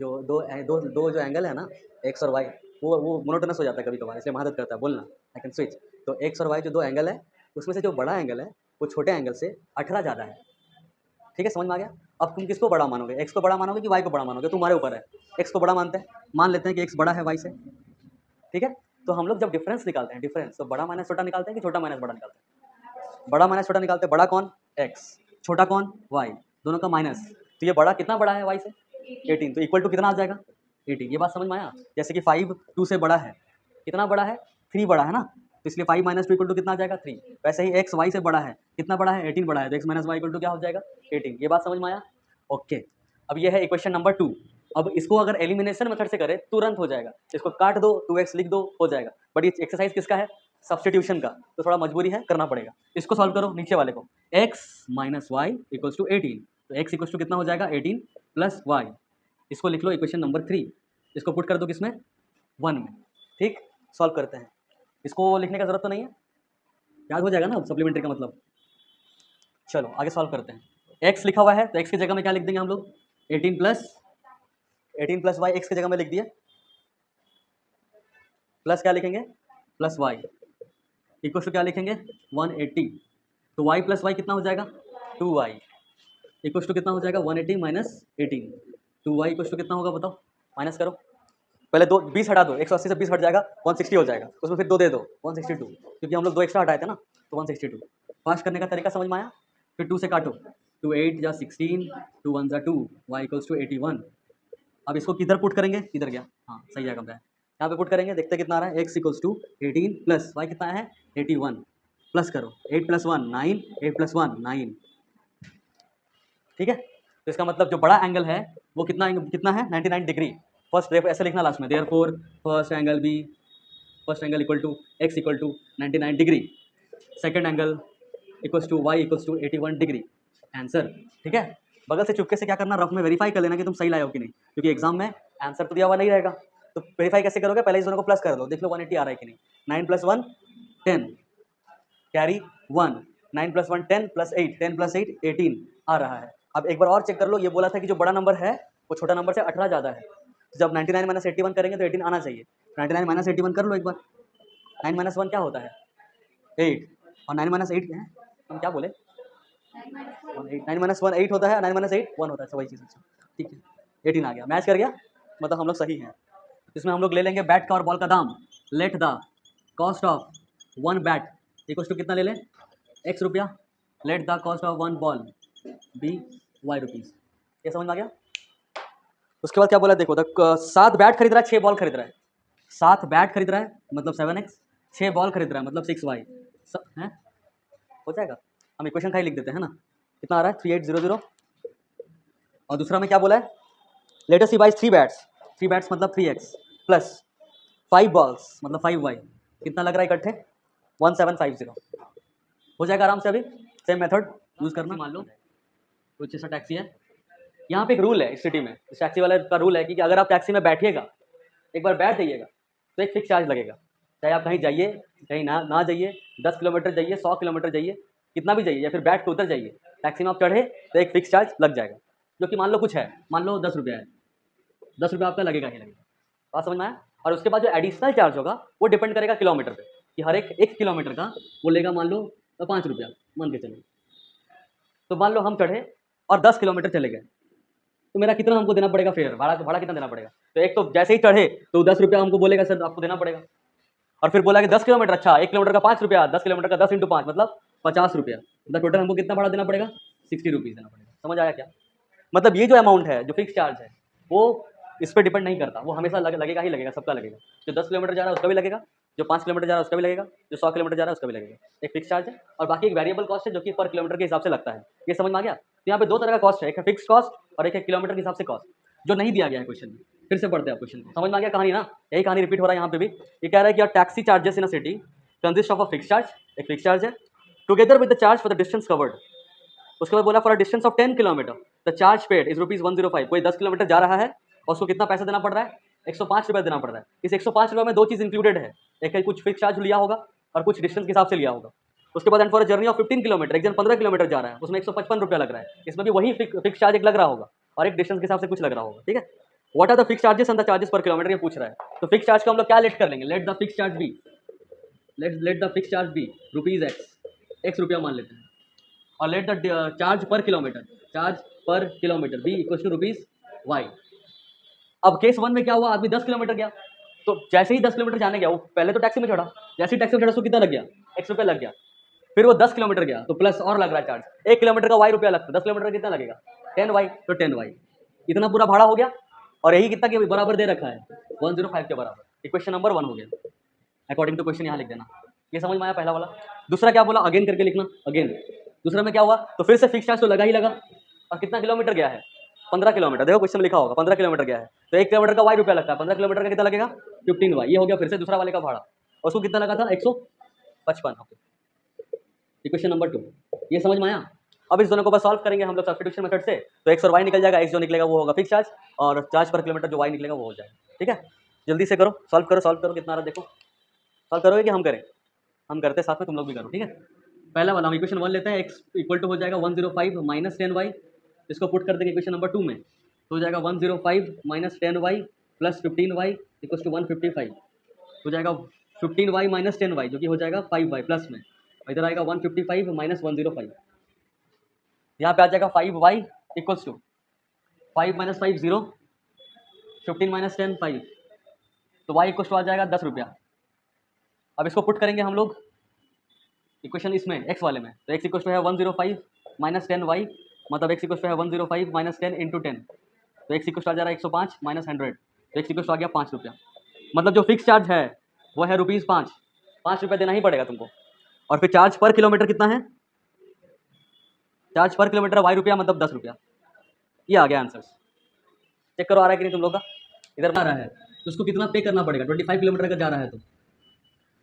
जो दो जो एंगल है ना, एक्स और वाई, वो मोनोटोनस हो जाता है कभी कभार, इसलिए मदद करता है बोलना। I can switch. तो एक्स और वाई जो दो एंगल है, उसमें से जो बड़ा एंगल है वो छोटे एंगल से 18 ज़्यादा है, ठीक है, समझ में आ गया। अब तुम किसको बड़ा मानोगे? एक्स को बड़ा मानोगे कि वाई को बड़ा मानोगे? तुम्हारे ऊपर है। एक्स को बड़ा मानते हैं, मान लेते हैं कि एक्स बड़ा है वाई से, ठीक है। तो हम लोग जब डिफरेंस निकालते हैं, डिफरेंस तो बड़ा माइनस छोटा निकालते हैं कि छोटा माइनस बड़ा निकालते हैं? बड़ा माइनस छोटा निकालते हैं। बड़ा कौन? एक्स, छोटा कौन? वाई, दोनों का माइनस। तो ये बड़ा कितना बड़ा है वाई से? 18, तो इक्वल टू कितना आ जाएगा? 18। ये बात समझ में आया? जैसे कि 5 2 से बड़ा है, कितना बड़ा है? 3 बड़ा है ना, तो इसलिए 5 - 2 = कितना आ जाएगा? 3। वैसे ही एक्स वाई से बड़ा है, कितना बड़ा है? 18 बड़ा है, तो एक्स - वाई = क्या हो जाएगा? 18। ये बात समझ में आया? ओके। अब ये है इक्वेशन नंबर 2। अब इसको अगर एलिमिनेशन मेथड से करें तुरंत हो जाएगा। इसको काट दो, 2x लिख दो, हो जाएगा। बट ये एक्सरसाइज किसका है? सब्स्टिट्यूशन का, तो थोड़ा मजबूरी है, करना पड़ेगा। इसको सॉल्व करो, नीचे वाले को। x - y = 18, तो x = कितना हो जाएगा? 18 + y। इसको लिख लो इक्वेशन नंबर 3। इसको पुट कर दो किसमें? 1 में, ठीक। सॉल्व करते हैं। इसको लिखने का जरूरत तो नहीं है, याद हो जाएगा ना सप्लीमेंट्री का मतलब। चलो आगे सॉल्व करते हैं। x लिखा हुआ है तो x की जगह में क्या लिख देंगे हम लोग? 18 + y, x की जगह में लिख दिए, प्लस क्या लिखेंगे? प्लस y इक्वल टू क्या लिखेंगे? 180। तो y + y कितना हो जाएगा? 2y इक्वल टू कितना हो जाएगा? 180 - 18। 2y इक्वल टू कितना होगा बताओ? माइनस करो, पहले 20 हटा दो, 180 से 20 हट जाएगा, 160 हो जाएगा। उसमें फिर 2 दे दो, 162, क्योंकि हम लोग 2 एक्स्ट्रा हटाए थे ना, तो 162। फास्ट करने का तरीका समझ में आया? फिर 2 से काटो, 2 8 जा 16, 2 1 जा 2, y = 81। अब इसको किधर पुट करेंगे? किधर गया? हाँ सही जगह पे है, यहाँ पे पुट करेंगे, देखते कितना आ रहा है। x = 18 प्लस y कितना है? 81। प्लस करो, 8 + 1 9, 8 + 1 9, ठीक है। तो इसका मतलब जो बड़ा एंगल है वो कितना है? 99 डिग्री। फर्स्ट ऐसे लिखना लास्ट में, therefore first angle be, first angle equal to x = 99 degree, second angle equal to y = 81 degree. Answer, ठीक है। बगल से चुपके से क्या करना, रफ में वेरीफाई कर लेना कि तुम सही लाए हो कि नहीं, क्योंकि एग्जाम में आंसर तो दिया हुआ नहीं रहेगा। तो वेरीफाई कैसे करोगे? पहले इस दोनों को प्लस कर लो, देख लो 180 आ रहा है कि नहीं। 9 + 1 10, कैरी 1, 9 + 1 10 + 8 10 + 8 18 आ रहा है। अब एक बार और चेक कर लो, ये बोला था कि जो बड़ा नंबर है वो छोटा नंबर से 18 ज़्यादा है। तो जब 99 - 81 करेंगे तो 18 आना चाहिए। 99 - 81 कर लो एक बार। 9 - 1 क्या होता है 8, और 9 - 8 क्या है, हम क्या बोले 9 - 1 8 होता है, 9 - 8 1 होता है। अच्छा वही चीज़, अच्छा ठीक है 18 आ गया, मैच कर गया, मतलब हम लोग सही हैं। इसमें हम लोग ले लेंगे बैट का और बॉल का दाम। Let the cost of 1 bat equal to कितना ले लें x रुपया। Let the cost of 1 ball be y rupees. ये समझ में आ गया। उसके बाद क्या बोला देखो, 7 बैट खरीद रहा है, 6 बॉल खरीद रहा है। 7 बैट खरीद रहा है मतलब 7x, 6 बॉल खरीद रहा है मतलब 6y है, हो जाएगा। हम इक्वेशन खाली लिख देते हैं ना, कितना आ रहा है 3800। और दूसरा में क्या बोला है, let us see buys 3 bats, 3 bats मतलब 3x प्लस 5 बॉल्स मतलब 5y, कितना लग रहा है इकट्ठे 1750। हो जाएगा आराम से। अभी सेम मेथड यूज़ करना। मान लो कुछ ऐसा टैक्सी है, यहाँ पे एक रूल है इस सिटी में, इस टैक्सी वाले का रूल है कि अगर आप टैक्सी में बैठिएगा, एक बार बैठ जाइएगा तो एक फिक्स चार्ज लगेगा। चाहे आप कहीं जाइए, कहीं ना जाइए, 10 किलोमीटर जाइए, 100 किलोमीटर जाइए, कितना भी जाइए, या फिर बैठ के उतर जाइए, टैक्सी में आप चढ़े तो एक फिक्स चार्ज लग जाएगा, जो कि मान लो कुछ है, मान लो 10 रुपया है, 10 रुपया आपका लगेगा ही लगेगा। बात समझ में आया। और उसके बाद जो एडिशनल चार्ज होगा वो डिपेंड करेगा किलोमीटर पे, कि हर एक किलोमीटर का वो लेगा मान लो 5 रुपया मान के चलिए। तो मान लो हम चढ़े और 10 किलोमीटर चले गए, तो मेरा कितना हमको देना पड़ेगा फेयर, भाड़ा कितना देना पड़ेगा। तो एक तो जैसे ही चढ़े तो 10 रुपया हमको बोलेगा सर आपको देना पड़ेगा, और फिर बोला कि 10 किलोमीटर, अच्छा 1 किलोमीटर का 5 रुपया, 10 किलोमीटर का 10 × 5 मतलब 50 रुपया, मतलब टोटल हमको कितना भाड़ा देना पड़ेगा 60 रुपीज़ देना पड़ेगा। समझ आया क्या। मतलब ये जो अमाउंट है, जो फिक्स चार्ज है, वो इस पर डिपेंड नहीं करता, वो हमेशा लगेगा ही लगेगा, सबका लगेगा। जो 10 किलोमीटर जा रहा है उसका भी लगेगा, जो 5 किलोमीटर जा रहा है उसका भी लगेगा, जो 100 किलोमीटर जा रहा है उसका भी लगेगा। एक फिक्स चार्ज है और बाकी एक वेरिएबल कॉस्ट है जो कि पर किलोमीटर के हिसाब से लगता है। ये समझ में आ गया। तो यहाँ पे 2 तरह का कॉस्ट है, एक है फिक्स कॉस्ट और एक है किलोमीटर के हिसाब से कॉस्ट, जो नहीं दिया गया है क्वेश्चन में। फिर से पढ़ते हैं क्वेश्चन को, समझ में आ गया कहानी ना, यही कहानी रिपीट हो रहा है यहाँ पे भी। ये कह रहा है कि taxi charges in a city consist of a fix charge, एक फिक्स चार्ज है, together with the charge for the distance covered. उसके बाद बोला for a distance of 10 kilometre the charge paid is ₹105। कोई 10 किलोमीटर जा रहा है और उसको कितना पैसा देना पड़ रहा है 105 रुपये देना पड़ रहा है। इस 105 रुपये में 2 चीज़ इंक्लूडेड है, एक है कुछ फिक्स चार्ज लिया होगा और कुछ डिस्टेंस के हिसाब से लिया होगा। उसके बाद and for a journey of 15 kilometre, एक जन 15 किलोमीटर जा रहा है, उसमें 155 रुपया लग रहा है, इसमें भी वही फिक्स चार्ज एक लग रहा होगा और एक डिस्टेंस के हिसाब से कुछ लग रहा होगा। ठीक है, what are the fix charges and the charges per kilometre, ये पूछ रहा है। तो फिक्स चार्ज को हम लोग क्या लेट कर लेंगे, let the fix charge be, let the fix charge be ₹x रुपया मान लेते हैं, और let the charge per kilometre, charge per kilometre be equal to ₹y। अब केस 1 में क्या हुआ, आदमी 10 किलोमीटर गया, तो जैसे ही 10 किलोमीटर जाने गया, वो पहले तो टैक्सी में चढ़ा, जैसे ही टैक्सी में चढ़ा उसको कितना लग गया x रुपया लग गया। फिर वो 10 किलोमीटर गया तो प्लस और लग रहा है चार्ज, 1 किलोमीटर का y रुपया लगता है, 10 किलोमीटर का कितना लगेगा 10y, तो 10y इतना पूरा भाड़ा हो गया। और यही कितना के बराबर दे रखा है 105 के बराबर। इक्वेशन नंबर 1 हो गया अकॉर्डिंग टू क्वेश्चन, यहाँ लिख देना। ये समझ में आया पहला वाला। दूसरा क्या बोला, अगेन करके लिखना, अगेन। दूसरा में क्या हुआ, तो फिर से फिक्स चार्ज तो लगा ही लगा, और कितना किलोमीटर गया है 15 किलोमीटर, देखो क्वेश्चन में लिखा होगा 15 किलोमीटर गया है, तो 1 किलोमीटर का y रुपया लगता है, 15 किलोमीटर का कितना लगेगा 15y। ये हो गया फिर से दूसरा वाले का भाड़ा, और उसको कितना लगा था 155। इक्वेशन नंबर 2, ये समझ में आया। अब इस दोनों को बस सॉल्व करेंगे हम लोग सब्स्टिट्यूशन मेथड से, तो x और y निकल जाएगा, x जो निकलेगा वो होगा फिक्स चार्ज, और चार्ज पर किलोमीटर जो y निकलेगा वो हो जाएगा। ठीक है, जल्दी से करो, सॉल्व करो कितना आ रहा है देखो। सॉल्व करोगे कि हम करें, हम करते हैं साथ में, तुम लोग भी करो। ठीक है, पहला वाला हम इक्वेशन 1 लेते हैं, x इक्वल टू हो जाएगा 105 माइनस 10y, इसको पुट कर देंगे इक्वेशन नंबर 2 में, तो हो जाएगा 105 minus 10y plus 15y equal to 155, हो जाएगा 15y माइनस 10y जो कि हो जाएगा 5y प्लस में, इधर आएगा 155 माइनस 105, यहाँ पे आ जाएगा 5y equals to 5 minus 5 0, 15 minus 10 5, तो y इक्वल्स टू आ जाएगा 10 रुपया। अब इसको पुट करेंगे हम लोग इक्वेशन इसमें x वाले में, तो x इक्वल टू है 105 माइनस 10y, मतलब x इक्वल टू है 105 माइनस 10 इंटू 10, तो x इक्वल टू आ जा रहा है 105 माइनस 100, तो x इक्वल टू आ गया 5 रुपया। मतलब जो फिक्स चार्ज है वो है ₹5, 5 रुपया देना ही पड़ेगा तुमको। और फिर चार्ज पर किलोमीटर कितना है, चार्ज पर किलोमीटर y रुपया मतलब 10 रुपया। ये आ गया आंसर, चेक करो आ रहा है कि नहीं तुम लोग का, इधर आ रहा है तो उसको कितना पे करना पड़ेगा, 25 किलोमीटर का जा रहा है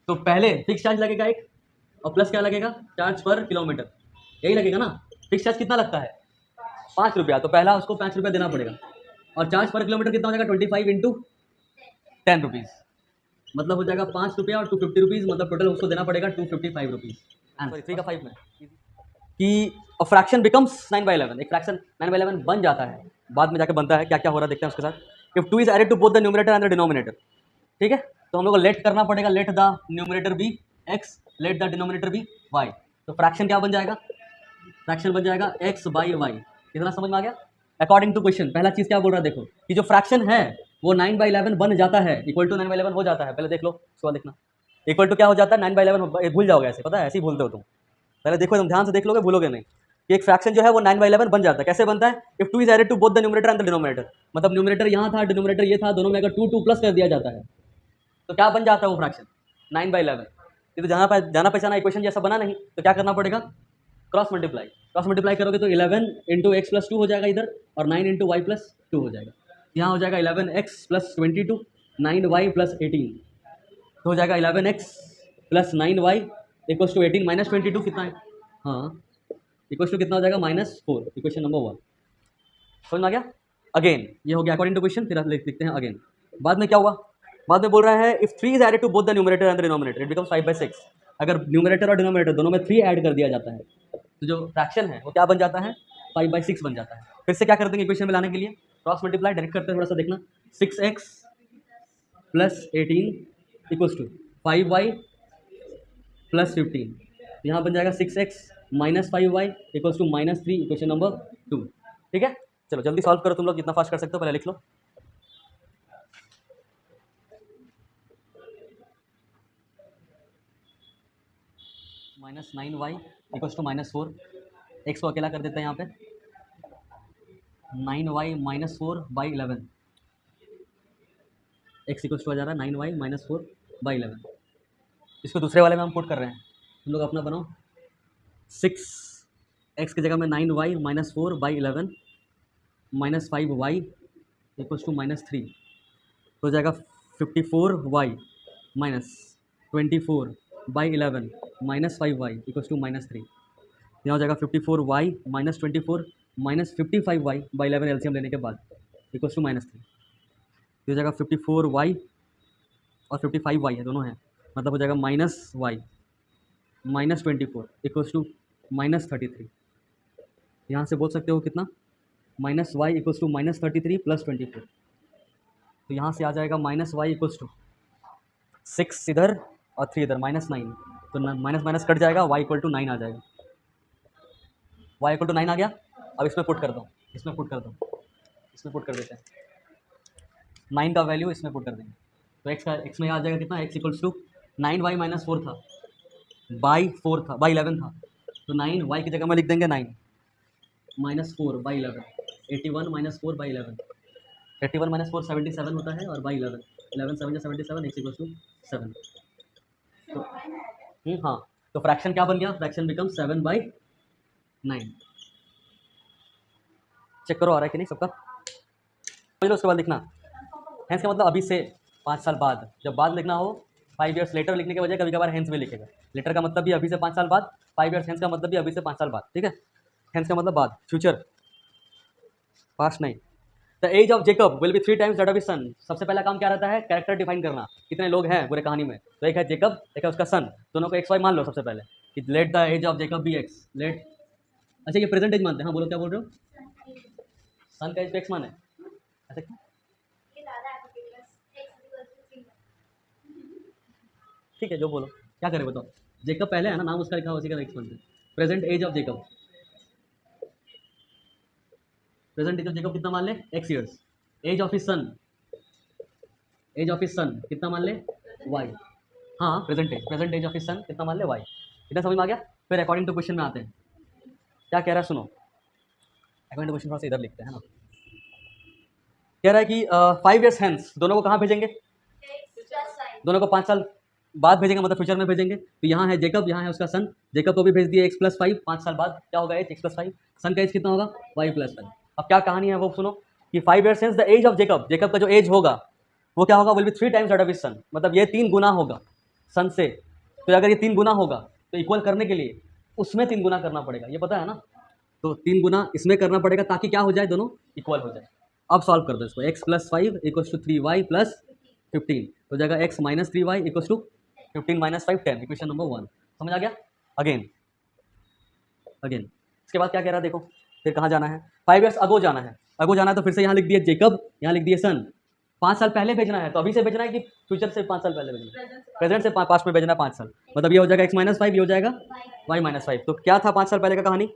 तो पहले फिक्स चार्ज लगेगा एक, और प्लस क्या लगेगा चार्ज पर किलोमीटर, यही लगेगा ना। फिक्स चार्ज कितना लगता है 5 रुपया, तो पहला उसको 5 रुपया देना पड़ेगा, और चार्ज पर किलोमीटर कितना हो जाएगा 25 इंटू 10 रुपीज़, मतलब हो जाएगा 5 रुपया और 250 रुपीज़, मतलब टोटल उसको देना पड़ेगा 255 रुपीज़। आंसर 3 का 5 में कि अ फ्रैक्शन बिकम्स 9/11, एक फ्रैक्शन 9/11 बन जाता है, बाद में जाके बनता है, क्या क्या हो रहा है देखते हैं उसके साथ। If 2 is added to both the numerator and the denominator, ठीक है, तो हम लोग को लेट करना पड़ेगा, let the numerator be x, let the denominator be y, तो फ्रैक्शन क्या बन जाएगा, फ्रैक्शन बन जाएगा एक्स बाई वाई। कितना समझ में आ गया? अकॉर्डिंग टू क्वेश्चन पहला चीज क्या बोल रहा है, देखो कि जो फ्रैक्शन है वो 9/11 बन जाता है, इक्वल टू 9/11 हो जाता है, पहले देख लो उसके बाद देखना, इक्वल टू क्या हो जाता है 9/11, भूल जाओगे ऐसे, पता है ऐसे ही भूलते हो तुम, पहले देखो तुम ध्यान से देख लोगे, भूलोगे नहीं कि एक फ्रैक्शन जो है वो 9/11 बन जाता है, कैसे बनता है, if 2 is added to both the numerator and the denominator, मतलब न्यूमरेटर यहाँ था, डिनोमिनेटर ये था, दोनों में अगर 2 2 प्लस कर दिया जाता है तो क्या बन जाता है वो फ्रैक्शन 9/11। ये तो जाना पहचाना इक्वेशन जैसा बना नहीं, तो क्या करना पड़ेगा, क्रॉस मल्टीप्लाई करोगे तो 11 इंटू एक्स प्लस 2 हो जाएगा इधर, और 9 इंटू वाई प्लस 2 हो जाएगा, यहाँ हो जाएगा 11x प्लस 22, 9y प्लस 18, तो हो जाएगा 11x plus 9y equals to 18 minus 22 कितना है, हाँ इक्वल्स टू कितना हो जाएगा -4, इक्वेशन नंबर 1 समझ में आ गया। अगेन ये हो गया अकॉर्डिंग टू क्वेश्चन, फिर लिखते हैं अगेन। बाद में क्या हुआ, बाद में बोल रहा है if 3 is added to both the numerator and the denominator it becomes 5/6, अगर न्यूमरेटर और डिनोमिनेटर दोनों में 3 ऐड कर दिया जाता है तो जो फ्रैक्शन है वो क्या बन जाता है, 5/6 बन जाता है। फिर से क्या कर देंगे इक्वेशन में लाने के लिए, क्रॉस मल्टीप्लाई डायरेक्ट करते हैं, थोड़ा सा देखना, 6x plus 18 equals to 5y plus 15, यहाँ बन जाएगा 6x minus 5y equals to -3, equation number 2, ठीक है। चलो जल्दी सॉल्व करो तुम लोग, जितना फास्ट कर सकते हो पहले लिख लो। -9y इक्वल्स टू -4, एक्स को अकेला कर देते हैं यहाँ पे, 9y minus 4/11, X equals to आ जा रहा है 9y माइनस 4/11, इसको दूसरे वाले में हम पुट कर रहे हैं, तुम लोग अपना बनाओ, 6x की जगह में 9y minus 4/11 minus 5y equals to -3, तो हो जाएगा 54y minus 24/11 minus 5y equals to -3, यहाँ हो जाएगा 54y minus 24 minus 55y/11 LCM लेने के बाद इक्वल्स टू -3, हो जाएगा 54y और 55y है, दोनों हैं, मतलब हो जाएगा -y माइनस 24 इक्वल्स टू -33, यहाँ से बोल सकते हो कितना, -y इक्वल्स टू -33 प्लस 24, तो यहाँ से आ जाएगा -y इक्वल्स टू 6 इधर और 3 इधर, -9, तो माइनस माइनस कट जाएगा, y इक्वल टू 9 आ जाएगा, y इक्वल टू 9 आ गया। अब इसमें पुट कर दो, इसमें पुट कर दो, इसमें पुट कर देते हैं, 9 का वैल्यू इसमें पुट कर देंगे, तो x में आ जाएगा कितना, x equals to 9y minus 4 था, बाई 11 था, तो 9y की जगह में लिख देंगे 9 -4/11, 81 -4/11, 81 -4 77 होता है, और बाई 11, 11 7 77, x इक्वल्स टू 7, तो हाँ, तो फ्रैक्शन क्या बन गया, फ्रैक्शन बिकम 7/9, चेक करो आ रहा है कि नहीं सबका, समझ लो। उसके बाद लिखना हैंस का मतलब अभी से 5 साल बाद, जब बाद लिखना हो 5 ईयर्स लेटर लिखने के बजाय कभी कभार हैंस में लिखेगा, लेटर का मतलब भी अभी से 5 साल बाद, 5 ईयर्स हैंस का मतलब भी अभी से 5 साल बाद, ठीक है, हैंस का मतलब बाद, फ्यूचर, पास्ट नहीं। The age of Jacob will be 3 times that of his son, सबसे पहला काम क्या रहता है, कैरेक्टर डिफाइन करना, कितने लोग हैं पूरे कहानी में, तो एक है जेकब, एक है उसका सन, दोनों को एक्स वाई मान लो सबसे पहले, कि let the age of Jacob be x, let, अच्छा ये प्रेजेंट एज मानते हैं, हाँ बोलो क्या बोल रहे हो, सन का एज पे एक्स माने, ऐसा क्यों, ठीक है जो बोलो, क्या करें बताओ, जेकब पहले है ना, नाम उसका लिखा उसी का एक्स मानते हैं, present age of Jacob, present age of Jacob कितना मान ले, x years, age of his son, age of his son कितना मान ले, वाई, हाँ present age of his son कितना मान ले, वाई, इतना समझ में आ गया। फिर अकॉर्डिंग टू क्वेश्चन में आते हैं, क्या कह रहा है सुनो, अकॉर्डिंग टू क्वेश्चन थोड़ा सा इधर लिखते हैं ना, कह रहा है कि 5 ईयर्स हैंस दोनों को कहाँ भेजेंगे, दोनों को 5 साल बाद भेजेंगे, मतलब फ्यूचर में भेजेंगे, तो यहाँ है जेकब, यहाँ है उसका सन, जेकब को भी भेज दिया x+5, 5 साल बाद क्या होगा एज x+5, सन का एज कितना होगा y+5। अब क्या कहानी है वो सुनो, कि 5 years hence the age of Jacob, Jacob का जो एज होगा वो क्या होगा, will be 3 times that of his son, मतलब ये 3 गुना होगा सन से, तो अगर ये 3 गुना होगा तो इक्वल करने के लिए उसमें 3 गुना करना पड़ेगा, ये पता है ना, तो 3 गुना इसमें करना पड़ेगा ताकि क्या हो जाए, दोनों इक्वल हो जाए। अब सॉल्व कर दो इसको, x+5 equals to 3y plus 15, हो जाएगा x minus 3y equals to 15 - 5 10, equation number 1, समझ आ गया। Again again. इसके बाद क्या कह रहा है देखो, फिर कहाँ जाना है, 5 ईयर्स अगो जाना है। अगो जाना है तो फिर से यहाँ लिख दिए जेकब, यहाँ लिख दिए सन। 5 साल पहले भेजना है, तो अभी से भेजना है कि फ्यूचर से 5 साल पहले भेजना है? प्रेजेंट से पास्ट में भेजना है 5 साल। मतलब ये हो जाएगा x-5, ये हो जाएगा y-5। तो क्या था 5 साल पहले का कहानी,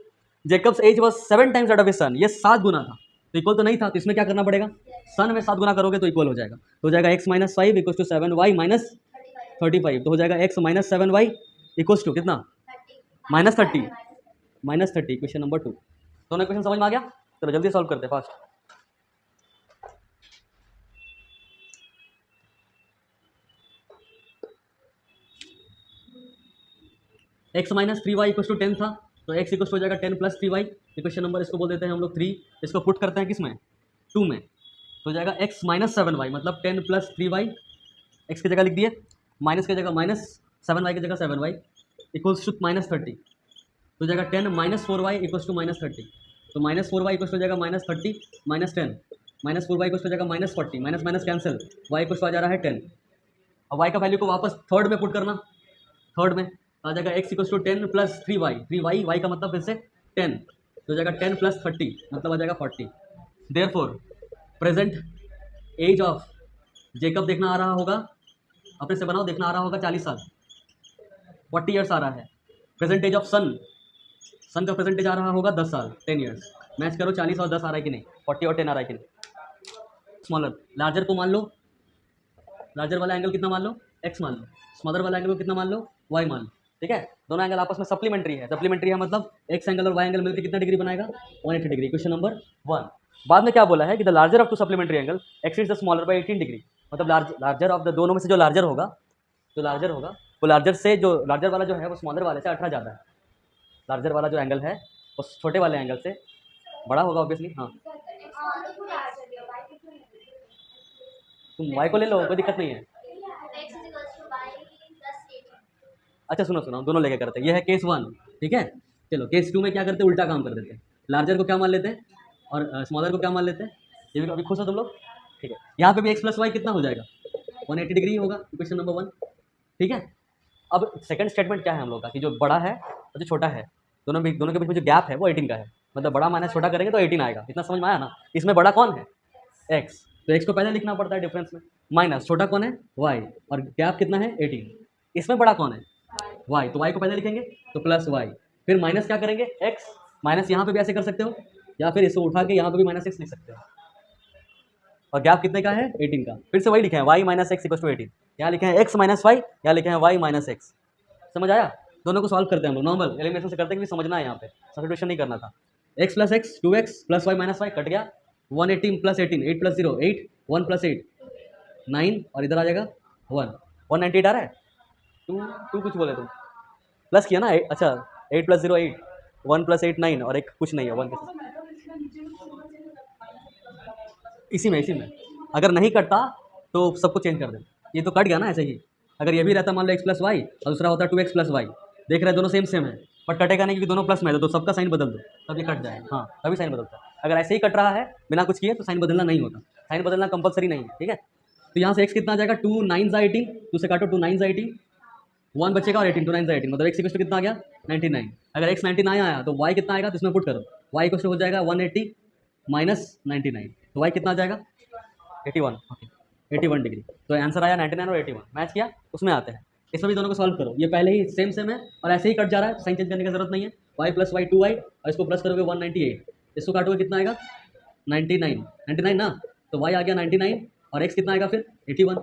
Jacob's age was 7 times that of his son, ये 7 गुना था, तो इक्वल तो नहीं था, तो इसमें क्या करना पड़ेगा, सन में 7 गुना करोगे तो इक्वल हो जाएगा। तो हो जाएगा x-5 equal to 7y minus 35। तो हो जाएगा x-7y इक्वल टू कितना, -30। -30 क्वेश्चन नंबर 2। दोनों क्वेश्चन समझ में आ गया? चलो जल्दी सॉल्व करते हैं फास्ट। x-3y इक्वल टू 10 था, तो x इक्वल हो जाएगा 10 + 3y। क्वेश्चन नंबर इसको बोल देते हैं हम लोग 3। इसको पुट करते हैं किसमें, 2 में, तो हो जाएगा x-7y मतलब 10 + 3y। x की जगह लिख दिए, माइनस की जगह -7y की जगह 7y इक्वल्स टू -30। तो हो जाएगा 10 - 4y इक्वल्स टू -30। तो -4y इक्वल्स हो जाएगा -30 - 10, -4y इक्वल्स हो जाएगा -40, minus minus cancel, y equals आ जा रहा है 10। अब y का वैल्यू को वापस थर्ड में पुट करना, थर्ड में आ जाएगा x equals to 10 + 3y, 3y y का मतलब फिर से 10, तो हो जाएगा 10 + 30 मतलब आ जाएगा 40। Therefore present age of Jacob देखना आ रहा होगा, अपने से बनाओ, देखना आ रहा होगा 40 साल, 40 ईयर्स आ रहा है। प्रेजेंट एज ऑफ सन, सन का प्रेजेंट एज आ रहा होगा 10 साल, 10 ईयर्स। मैच करो 40 और 10 आ रहा है कि नहीं, 40 और 10 आ रहा है कि नहीं। स्मॉलर, लार्जर को मान लो, लार्जर वाला एंगल कितना मान लो, x मान लो, स्मॉलर वाला एंगल को कितना मान लो, y मान लो, ठीक है। दोनों एंगल आपस में सप्लीमेंट्री है, सप्लीमेंट्री है मतलब x एंगल और y एंगल मिलकर कितना डिग्री बनाएगा, 180 डिग्री। Question number 1। बाद में क्या बोला है कि the larger of two supplementary angle exceeds the smaller by 18 degree. मतलब लार्जर ऑफ द दोनों में से जो लार्जर होगा, जो लार्जर होगा वो लार्जर से, जो लार्जर वाला जो है वो स्मॉलर वाले से 18 ज़्यादा है। लार्जर वाला जो एंगल है वो छोटे वाले एंगल से बड़ा होगा ऑब्वियसली। हाँ, तुम y को ले लो, कोई दिक्कत नहीं है। अच्छा सुनो सुनो, दोनों लेके करते हैं। ये है केस 1, ठीक है। चलो केस 2 में क्या करते हैं, उल्टा काम कर देते हैं। लार्जर को क्या मान लेते हैं और स्मॉलर को क्या मान लेते हैं। ये भी अभी खुश हो तुम लोग, ठीक है। यहाँ पे भी x + y कितना हो जाएगा, 180 डिग्री होगा। क्वेश्चन नंबर 1, ठीक है। अब सेकंड स्टेटमेंट क्या है हम लोग का, कि जो बड़ा है और जो छोटा है, दोनों के बीच में जो गैप है वो 18 का है। मतलब बड़ा माइनस छोटा करेंगे तो 18 आएगा। इतना समझ में आया ना। इसमें बड़ा कौन है, x, तो x को पहले लिखना पड़ता है डिफरेंस में, माइनस छोटा कौन है, y, और गैप कितना है 18। इसमें बड़ा कौन है, y, तो y को पहले लिखेंगे तो प्लस y, फिर माइनस क्या करेंगे x, माइनस यहाँ पे भी ऐसे कर सकते हो, या फिर इसको उठा के यहाँ पे भी -x लिख सकते हो। और गैप कितने का है, 18 का। फिर से वही लिखे हैं y - x = 18। यहाँ लिखे हैं x - y, यहाँ लिखे हैं y - x। समझ आया। दोनों को सॉल्व करते हैं हम लोग, नॉर्मल एलिमिनेशन से करते हैं, क्योंकि समझना है यहाँ पे, सब्स्टिट्यूशन नहीं करना था। x + x 2x + y - y cut गया, 118 + 18 8 + 0 8 1 + 8 9, और इधर आ जाएगा 1, 198 आ रहा है। टू कुछ बोले तुम, प्लस किया ना। अच्छा 8 + 0 8, 1 + 8 9, और एक कुछ नहीं है 1 के साथ। इसी में अगर नहीं कटता तो सबको चेंज कर दे। ये तो कट गया ना ऐसे ही। अगर ये भी रहता मान लो x + y और दूसरा होता 2x + y, देख रहे दोनों सेम है, पर कटेगा नहीं क्योंकि दोनों प्लस में है, तो सबका साइन बदल दो तब ये कट जाएगा। हाँ तभी साइन बदलता है। अगर ऐसे ही कट रहा है बिना कुछ किए तो साइन बदलना नहीं होता, साइन बदलना कंपलसरी नहीं है, ठीक है। तो यहाँ से x कितना आ जाएगा, 2 9 = 18, 2 से काटो 2 9 = 18, 1 बचेगा और 18 2 9 = 18, मतलब x इक्वल कितना आ गया 99। अगर x 99 आया तो y कितना आएगा, तो इसमें पुट करो, y इक्वल हो जाएगा 180 - 99, तो y कितना आ जाएगा 81, ओके 81 डिग्री। तो आंसर आया 99 और 81, मैच किया। उसमें आते हैं, इसमें भी दोनों को सॉल्व करो। ये पहले ही सेम है और ऐसे ही कट जा रहा है, साइन चेंज करने की जरूरत नहीं है। y + y 2y, और इसको प्लस करोगे 198, इसको काटोगे कितना आएगा 99 ना, तो y आ गया 99 और x कितना आएगा फिर 81।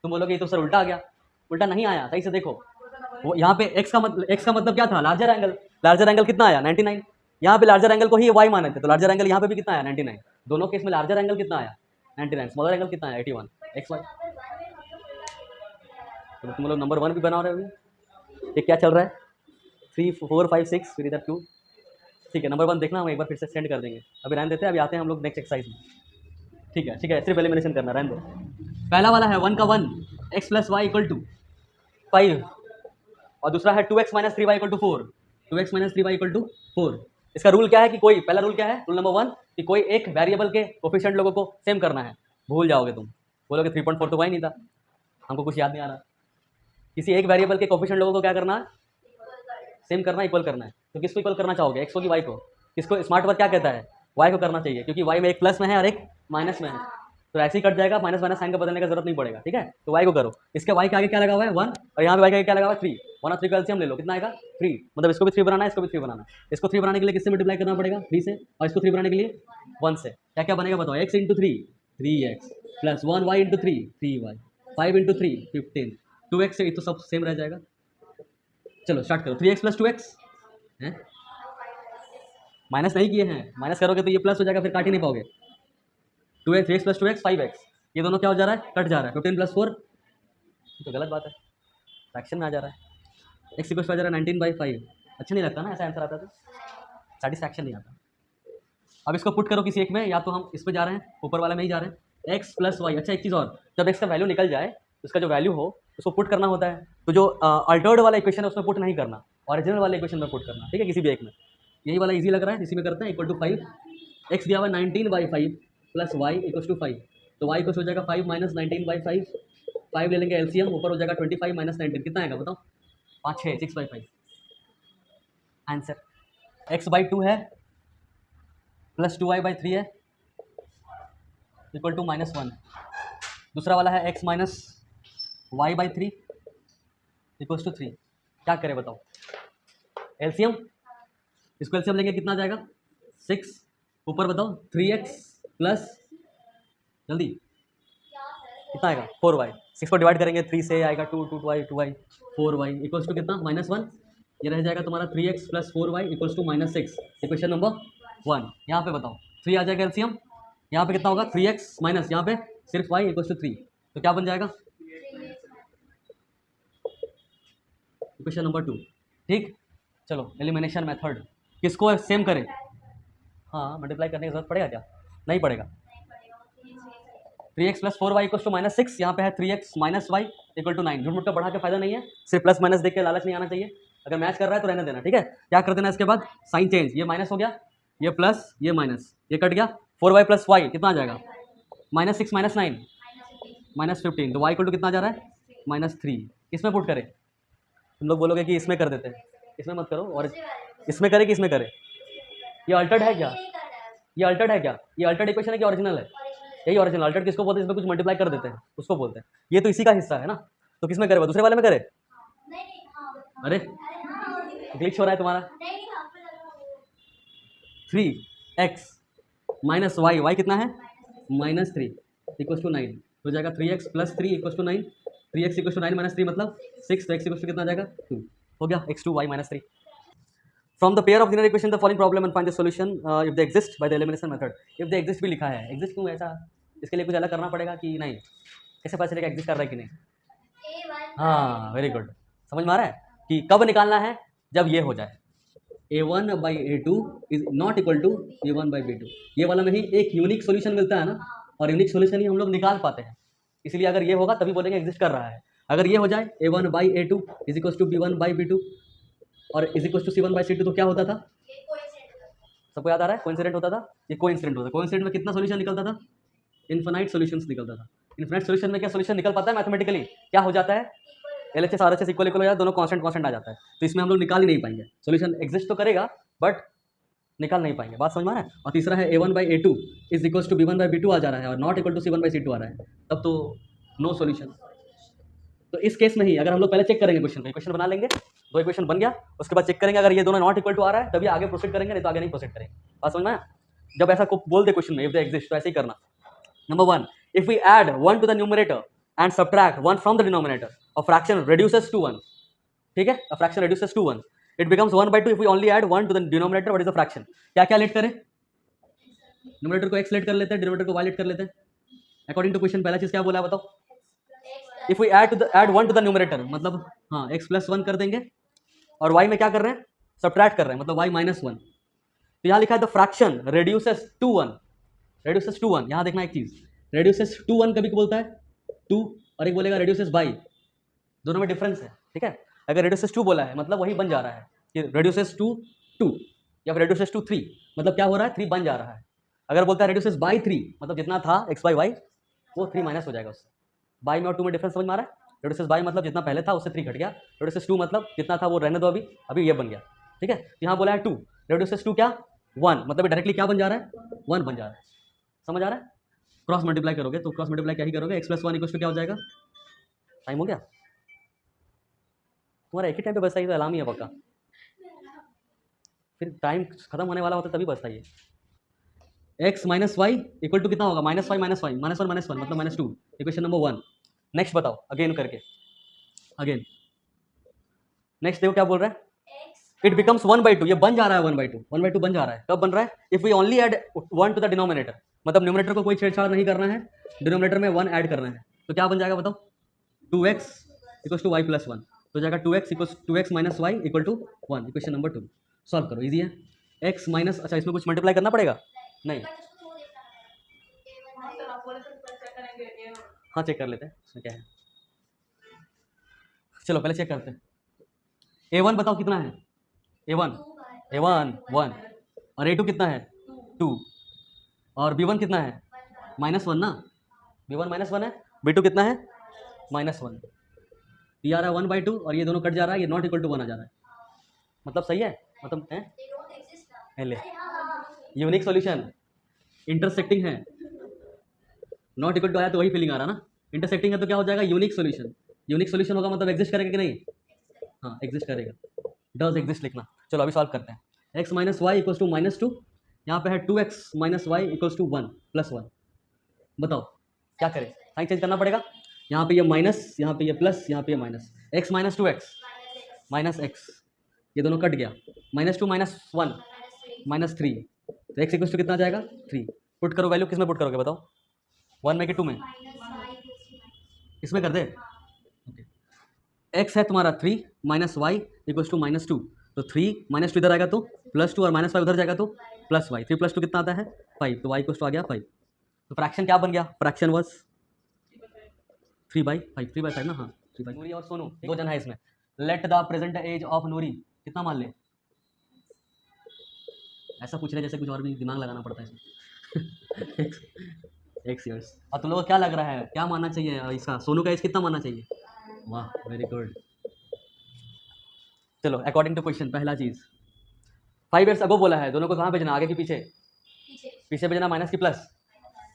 तुम बोलोगे ये तो सर उल्टा आ गया, उल्टा नहीं आया, सही से देखो। वो यहाँ पे x का मतलब क्या था, लार्जर एंगल। लार्जर एंगल कितना आया 99, यहाँ पे लार्जर एंगल को ही y माने थे, तो लार्जर एंगल यहाँ पे भी कितना आया 99। दोनों केस में लार्जर एंगल कितना आया 99, स्मॉलर एंगल कितना है 81 xy। तो तुम लोग नंबर 1 भी बना रहे हो। ये क्या चल रहा है 3 4 5 6, फिर इधर 2, ठीक है। नंबर 1 देखना, हम एक बार फिर से सेंड कर देंगे। अभी रहने देते हैं, अभी आते हैं हम लोग नेक्स्ट एक्सरसाइज में, ठीक है सिर्फ एलिमिनेशन करना, रहने दो। पहला वाला है 1 का 1 x + y = 5, और दूसरा है 2x - 3y = 4, 2x - 3y = 4। इसका रूल क्या है कि कोई, पहला रूल क्या है, रूल नंबर 1 कि कोई एक वेरिएबल के कोफिशिएंट लोगों को सेम करना है। भूल जाओगे तुम, बोलोगे 3.4 तो y नहीं था, हमको कुछ याद नहीं आ रहा। किसी एक वेरिएबल के कोफिशिएंट लोगों को क्या करना है, सेम करना, इक्वल करना है। तो किसको इक्वल करना चाहोगे, एक्स को कि वाई को? किसको स्मार्ट वर्क क्या कहता है, वाई को करना चाहिए, क्योंकि वाई में एक प्लस में है और एक माइनस में है, तो ऐसे ही कट जाएगा, माइनस माइनस साइन का बदलने का जरूरत नहीं पड़ेगा, ठीक है। तो वाई को करो, इसके वाई के आगे क्या लगा हुआ है 1, और यहाँ पे वाई के आगे क्या लगा हुआ है 3, 1 और 3 का एलसीएम ले लो, कितना आएगा 3, मतलब इसको भी 3 बनाना है, इसको भी 3 बनाना है। इसको 3 बनाने के लिए किससे मल्टीप्लाई करना पड़ेगा 3 से, और इसको 3 बनाने के लिए 1 से। क्या क्या बनेगा बताओ, x into 3 3x plus 1y into 3 3y 5 into 3 15 2x से, तो सब सेम रह जाएगा। चलो स्टार्ट करो, 3x प्लस 2x है, माइनस नहीं किए हैं, माइनस करोगे तो ये प्लस हो जाएगा, फिर काट ही नहीं पाओगे। 2x 3x plus 2x 5x, ये दोनों क्या हो जा रहा है, कट जा रहा है, 15 प्लस 4 तो गलत बात है, फ्रैक्शन में आ जा रहा है। x इक्वल आ जा रहा है 19/5, अच्छा नहीं लगता ना ऐसा आंसर आता तो, सेटिस्फैक्शन नहीं आता। अब इसको पुट करो किसी एक में, या तो हम इस पे जा रहे हैं, ऊपर वाले में ही जा रहे हैं, x प्लस वाई। अच्छा एक चीज़ और, जब x का वैल्यू निकल जाए, उसका जो वैल्यू हो उसको पुट करना होता है, तो जो अल्टर्ड वाला इक्वेशन है उसमें पुट नहीं करना, ओरिजिनल वाले इक्वेशन में पुट करना, ठीक है, किसी भी एक में। यही वाला इजी लग रहा है, इसी में करते हैं। इक्वल टू 5, एक्स दिया हुआ 19/5 प्लस वाई इक्वल टू 5, तो वाई कुछ हो जाएगा 5 माइनस 19/5, 5 ले लेंगे एलसीएम, ऊपर हो जाएगा 25 माइनस 19, कितना आएगा बताओ, 5 6 6/5 आंसर। x/2 है प्लस 2y/3 है इक्वल टू -1। दूसरा वाला है x minus y/3 equal to 3। क्या करें बताओ, एलसीएम, इसको एलसीएम लेंगे कितना आ जाएगा 6, ऊपर बताओ 3x प्लस, जल्दी कितना आएगा 4y, 6 को डिवाइड करेंगे 3 से आएगा 2 2y 2y 4y equals to कितना -1, ये रह जाएगा तुम्हारा 3x plus 4y equals to -6। Equation number 1 यहाँ पे बताओ, 3 आ जाएगा एलसीएम, यहाँ पे कितना होगा 3x माइनस यहाँ पे सिर्फ y इक्वल्स टू 3, तो क्या बन जाएगा इक्वेशन नंबर 2, ठीक। चलो एलिमिनेशन मेथड, किसको सेम करें, हाँ मल्टीप्लाई करने की जरूरत पड़ेगा क्या, नहीं पड़ेगा। 3x plus 4y equal to -6, यहाँ पे है 3x minus y equal to 9। झूठ मूठ का बढ़ा के फायदा नहीं है, सिर्फ प्लस माइनस देख के लालच नहीं आना चाहिए, अगर मैच कर रहा है तो रहने देना, ठीक है। क्या कर देना इसके बाद, साइन चेंज, ये माइनस हो गया, ये प्लस, ये माइनस, ये कट गया, 4y प्लस वाई कितना आ जाएगा -6 माइनस 9 -15, तो y इक्वल टू कितना जा रहा है -3। इसमें पुट करें, तुम लोग बोलोगे कि इसमें कर देते हैं, इसमें मत करो, और इसमें करें कि इसमें करें, ये अल्टर्ड है क्या, ये अल्टर्ड है क्या, ये अल्टर्ड इक्वेशन है कि ओरिजिनल है, यही ओरिजिनल। अल्टर्ड किसको बोलते हैं, इसमें कुछ मल्टीप्लाई कर देते हैं उसको बोलते हैं, ये तो इसी का हिस्सा है ना, तो किसमें करे, दूसरे वाले में करे, अरे ग्लिच हो रहा है तुम्हारा। 3x माइनस वाई, वाई कितना है -3 इक्वल टू 9, हो जाएगा 3x plus 3 equal to 9, 3x equal to 9 minus 3 मतलब 6, तो x इक्वल टू कितना आ जाएगा 2, हो गया x2 y minus 3। From the pair of linear equation the following problem and find the solution if they exist by the elimination method. If they exist भी लिखा है, exist क्यों ऐसा, इसके लिए कुछ अलग करना पड़ेगा कि नहीं, कैसे पता चलेगा एग्जिस्ट कर रहा है कि नहीं, हाँ वेरी गुड, समझ में आ रहा है कि कब निकालना है, जब ये हो जाए a1/a2 is not equal to a1/b2, ये वाला में ही एक यूनिक सॉल्यूशन मिलता है ना, और यूनिक सॉल्यूशन ही हम लोग निकाल पाते हैं, इसलिए अगर ये होगा तभी बोलेंगे एग्जिस्ट कर रहा है। अगर ये हो जाए a1/a2 is equal to b1/b2 और इज इक्वल टू c1/c2, तो क्या होता था, सबको याद आ रहा है, कोइंसिडेंट होता था, ये कोइंसिडेंट होता था। कोइंसिडेंट में कितना सॉल्यूशन निकलता था, इन्फिनाइट सॉल्यूशंस निकलता था। इन्फिनाइट सॉल्यूशन में क्या सॉल्यूशन निकल पाता है मैथमेटिकली, क्या हो जाता है LHS RHS इक्वल हो जाए, दोनों कांस्टेंट आ जाता है, तो इसमें हम लोग निकाल ही नहीं पाएंगे, सॉल्यूशन एग्जिस्ट तो करेगा बट निकाल नहीं पाएंगे, बात समझ में आ रहा है। और तीसरा है a1/a2 is equal to b1/b2 आ जा रहा है और नॉट इक्वल टू c1/c2 आ रहा है, तब तो नो सॉल्यूशन। तो इस केस में ही अगर हम लोग पहले चेक करेंगे क्वेश्चन बना लेंगे, 2 इक्वेशन बन गया, उसके बाद चेक करेंगे अगर ये दोनों नॉट इक्वल टू आ रहा है तभी आगे प्रोसीड करेंगे, नहीं तो आगे नहीं प्रोसीड करेंगे, बात समझ में आया। जब ऐसा को बोल दे क्वेश्चन में इफ दे एग्जिस्ट, तो ऐसे ही करना। Number 1, if we add 1 to the numerator and subtract 1 from the denominator, a fraction reduces to 1, ठीक है, a fraction reduces to 1, it becomes 1/2 if we only add 1 to the denominator. What is the fraction, क्या क्या late करें, numerator को x late कर लेते हैं, denominator को y लेट कर लेते हैं, अकॉर्डिंग टू क्वेश्चन पहला चीज क्या बोला है बताओ, if we add 1 to the numerator मतलब हाँ x प्लस 1 कर देंगे, और y में क्या कर रहे हैं, सब्ट्रैक्ट कर रहे हैं, मतलब y माइनस 1। तो यहाँ लिखा है द फ्रैक्शन reduces to 1, यहाँ देखना एक चीज, reduces to 1 कभी बोलता है 2, और एक बोलेगा reduces by, दोनों में डिफरेंस है, ठीक है। अगर reduces to बोला है मतलब वही बन जा रहा है कि reduces to 2, या फिर reduces to 3 मतलब क्या हो रहा है 3 बन जा रहा है। अगर बोलता है reduces by 3 मतलब जितना था x/y वो 3 माइनस हो जाएगा उससे। बाई में और 2 में डिफरेंस समझ में आ रहा है, reduces by मतलब जितना पहले था उससे 3 घट गया, reduces to मतलब जितना था वो रहने दो, अभी ये बन गया, ठीक है, यहाँ बोला है 2, रेड्यूसेस टू क्या 1, मतलब डायरेक्टली क्या बन जा रहा है 1 बन जा रहा है। समझ आ रहा है? क्रॉस मल्टीप्लाई करोगे तो क्रॉस मल्टीप्लाई क्या ही करोगे, x + 1 = क्या हो जाएगा। टाइम हो गया तुम्हारा, एक ही टाइम पे बचता ही तो अलार्म ही है पक्का, फिर टाइम खत्म होने वाला होता तभी बचता ही है। x - y = कितना होगा, -y - -y -1 - 1 मतलब -2, इक्वेशन नंबर 1। नेक्स्ट बताओ अगेन करके, अगेन नेक्स्ट देखो क्या बोल रहा है, इट बिकम्स 1/2, ये बन जा रहा है 1/2, 1/2 बन जा रहा है। कब बन रहा है, if we only add 1 to the denominator, मतलब न्यूमरेटर को कोई छेड़छाड़ नहीं करना है, डिनोमिनेटर में 1 ऐड करना है, तो क्या बन जाएगा बताओ, 2x = y + 1, तो जाएगा 2x - y = 1, equation number 2। Solve करो, इजी है। x माइनस, अच्छा इसमें कुछ मल्टीप्लाई करना पड़ेगा, नहीं, हाँ चेक कर लेते हैं इसमें क्या है। चलो पहले चेक करते हैं। a1 बताओ कितना है, a1 1 और a2 कितना है 2, और b1 कितना है -1 ना, b1 -1 है, b2 कितना है -1, ये आ रहा है 1/2 और ये दोनों कट जा रहा है, ये नॉट इक्वल टू 1 आ जा रहा है, मतलब सही है, मतलब है ले यूनिक सॉल्यूशन, इंटरसेक्टिंग है, नॉट इक्वल टू आया तो वही फीलिंग आ रहा ना, इंटरसेक्टिंग है तो क्या हो जाएगा यूनिक सॉल्यूशन, यूनिक सॉल्यूशन होगा मतलब एग्जिस्ट करेगा कि नहीं, हाँ एग्जिस्ट करेगा, डज एग्जिस्ट लिखना। चलो अभी सॉल्व करते हैं, x - y = -2, यहाँ पे है 2x - y = 1 + 1, बताओ क्या करें, साइन चेंज करना पड़ेगा, यहाँ पे ये माइनस, यहाँ पे ये प्लस, यहाँ पे ये माइनस, x - 2x -x, ये दोनों कट गया, -2 - 1 -3, तो x = कितना आ जाएगा 3, पुट करो वैल्यू, किस में पुट करोगे बताओ, 1 में कि 2 में, इसमें कर दे, ओके, x है तुम्हारा 3 - y = -2, तो 3 -2 इधर आएगा तो +2 और -5 उधर जाएगा तो +y, 3 + 2 कितना आता है 5, तो y = आ गया 5, तो फ्रैक्शन क्या बन गया, फ्रैक्शन वाज 3/5, 3/5 ना, हाँ 3/5। नूरी और सोनू 2 जन है इसमें, let the present age of Noori कितना मान ले, ऐसा पूछ रहे जैसे कुछ और भी दिमाग लगाना पड़ता है इसमें x ईयर्स, और तुम लोगों को क्या लग रहा है क्या मानना चाहिए इसका, सोनू का एज कितना मानना चाहिए, वाह वेरी गुड। चलो अकॉर्डिंग टू क्वेश्चन पहला चीज 5 ईयर्स अगो बोला है, दोनों को कहाँ भेजना, आगे कि पीछे, पीछे भेजना माइनस की प्लस,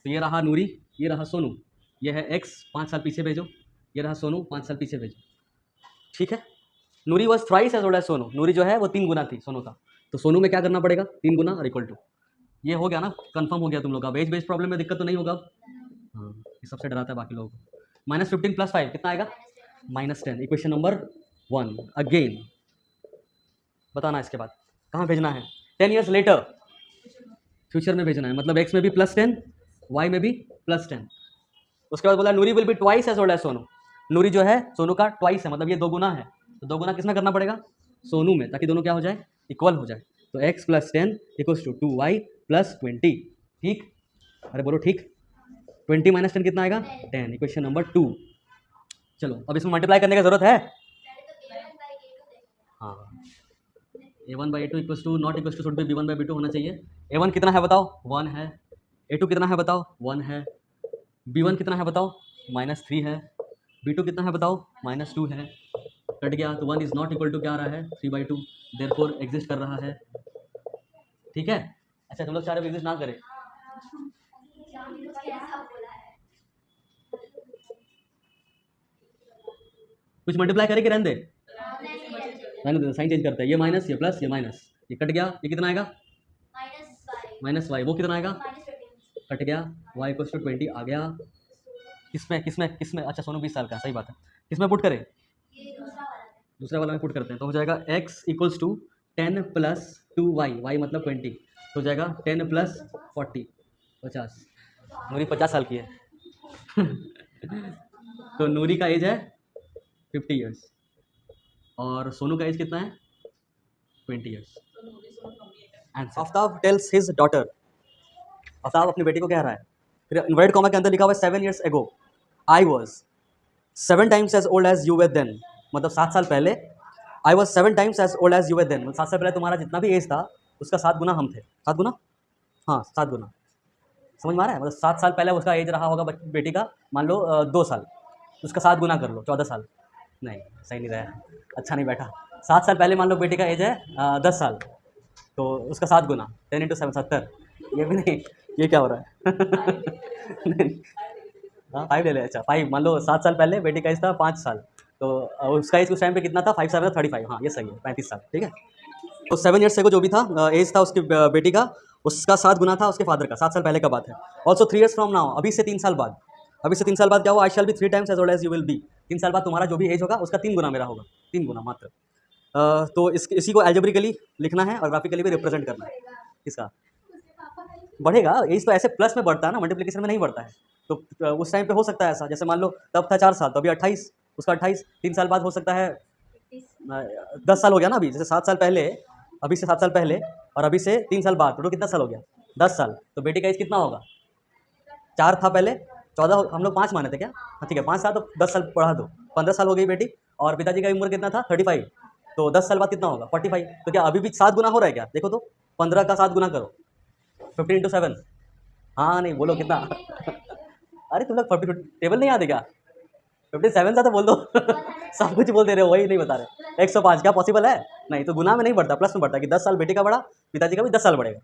तो ये रहा नूरी, ये रहा सोनू, ये है x 5 साल पीछे भेजो, ये रहा सोनू 5 साल पीछे भेजो, ठीक है। Noori was thrice as old as Sonu, Noori जो है वो 3 गुना थी सोनू का, तो सोनू में क्या करना पड़ेगा 3 गुना और इक्वल टू, ये हो गया ना, कंफर्म हो गया तुम लोग का, एज बेस्ड प्रॉब्लम में दिक्कत तो नहीं होगा, हाँ ये सबसे डराता है बाकी लोगों को। -15 + 5 कितना आएगा -10, इक्वेशन नंबर 1। अगेन बताना इसके बाद कहाँ भेजना है, 10 ईयर्स लेटर, फ्यूचर में भेजना है, मतलब x में भी +10 y में भी +10, उसके बाद बोला Noori will be twice as old as Sonu, Noori जो है सोनू का ट्वाइस है, मतलब ये 2 गुना है, तो 2 गुना किसमें करना पड़ेगा सोनू में, ताकि दोनों क्या हो जाए इक्वल हो जाए, तो x + 10 = 2y + 20, ठीक, अरे बोलो ठीक, 20 - 10 कितना आएगा 10, इक्वेशन नंबर 2। चलो अब इसमें मल्टीप्लाई करने की जरूरत है, हाँ a1/a2 = not equal to should be b1/b2 होना चाहिए, a1 कितना है बताओ 1 है, a2 कितना है बताओ 1 है, b1 कितना है बताओ -3 है, b2 कितना है बताओ -2 है, कट गया तो 1 इज नॉट इक्वल टू क्या आ रहा है 3/2, देयरफॉर एग्जिस्ट कर रहा है, ठीक है। अच्छा तुम लोग चाह रहे हो एग्जिस्ट ना करे, कुछ मल्टीप्लाई करे कि रहने दे, रहने दे, साइन चेंज करते हैं, ये माइनस ये प्लस ये माइनस, ये कट गया, ये कितना आएगा -y, वो कितना आएगा कट गया, y = 20 आ गया, किसमें किसमें किसमें, अच्छा सोनू 20 साल का, सही बात है, किसमें पुट करें दूसरा वाला में पुट करते हैं, तो हो जाएगा x = 10 + 2y, y मतलब 20, तो हो जाएगा 10 + 40 50, नूरी 50 साल की है तो नूरी का एज है 50 ईयर्स और सोनू का एज कितना है 20 years. Aftab tales his daughter, Aftab अपनी बेटी को कह रहा है, फिर इन्वर्टेड कॉमा के अंदर लिखा हुआ है 7 years ago I was 7 times as old as you were then, मतलब 7 साल पहले, I was 7 times as old as you were then, 7 साल पहले तुम्हारा जितना भी एज था उसका 7 गुना हम थे, 7 गुना, हाँ 7 गुना, समझ में आ रहा है, मतलब 7 साल पहले उसका एज रहा होगा बेटी का, मान लो 2 साल, उसका 7 गुना कर लो 14 साल, नहीं सही नहीं रहा, अच्छा नहीं बैठा, 7 साल पहले मान लो बेटी का एज है 10 साल, तो उसका 7 गुना 10 × 7 70। ये भी नहीं, ये क्या हो रहा है? नहीं, हाँ 5 ले ले। अच्छा 5, मान लो 7 साल पहले बेटी का एज था 5 साल, तो उसका एज उस टाइम पे कितना था? 5 साल में 35। हाँ ये सही है, 35 साल। ठीक है, तो 7 ईयर्स से को जो भी था एज था उसकी बेटी का, उसका 7 गुना था उसके फादर का। 7 साल पहले का बात है। ऑल्सो 3 ईयर्स फ्रॉम नाउ, अभी से 3 साल बाद। अभी से 3 साल बाद क्या हुआ? I shall be 3 times as old as you will be. 3 साल बाद तुम्हारा जो भी एज होगा उसका 3 गुना मेरा होगा, 3 गुना मात्र। तो इसी को एल्जेब्रिकली लिखना है और ग्राफिकली भी रिप्रेजेंट करना है। इसका बढ़ेगा, एज तो ऐसे प्लस में बढ़ता है ना, मल्टीप्लिकेशन में नहीं बढ़ता है। तो उस टाइम पे हो सकता है ऐसा, जैसे मान लो तब था 4 साल, तो अभी 28, उसका 28, 3 साल बाद हो सकता है 10 साल हो गया ना अभी, जैसे 7 साल पहले, अभी से 7 साल पहले और अभी से 3 साल बाद, टोटल कितना साल हो गया? 10 साल। तो बेटी का एज कितना होगा? 4 था पहले, 14, हम लोग 5 माने थे क्या? हाँ ठीक है, 5 साल तो 10 साल बढ़ा दो, 15 साल हो गई बेटी। और पिताजी का उम्र कितना था? 35, तो 10 साल बाद कितना होगा? 45। तो क्या अभी भी 7 गुना हो रहा है क्या? देखो तो, 15 का 7 गुना करो, 15 × 7। हाँ नहीं बोलो कितना? अरे तुम लोग 40 टेबल नहीं आते क्या? 57 था तो बोल दो। सब कुछ बोल दे रहे हो, वही नहीं बता रहे। 105 क्या पॉसिबल है? नहीं, तो गुना में नहीं बढ़ता, प्लस में बढ़ता है कि 10 साल बेटी का बढ़ा, पिताजी का भी 10 साल बढ़ेगा,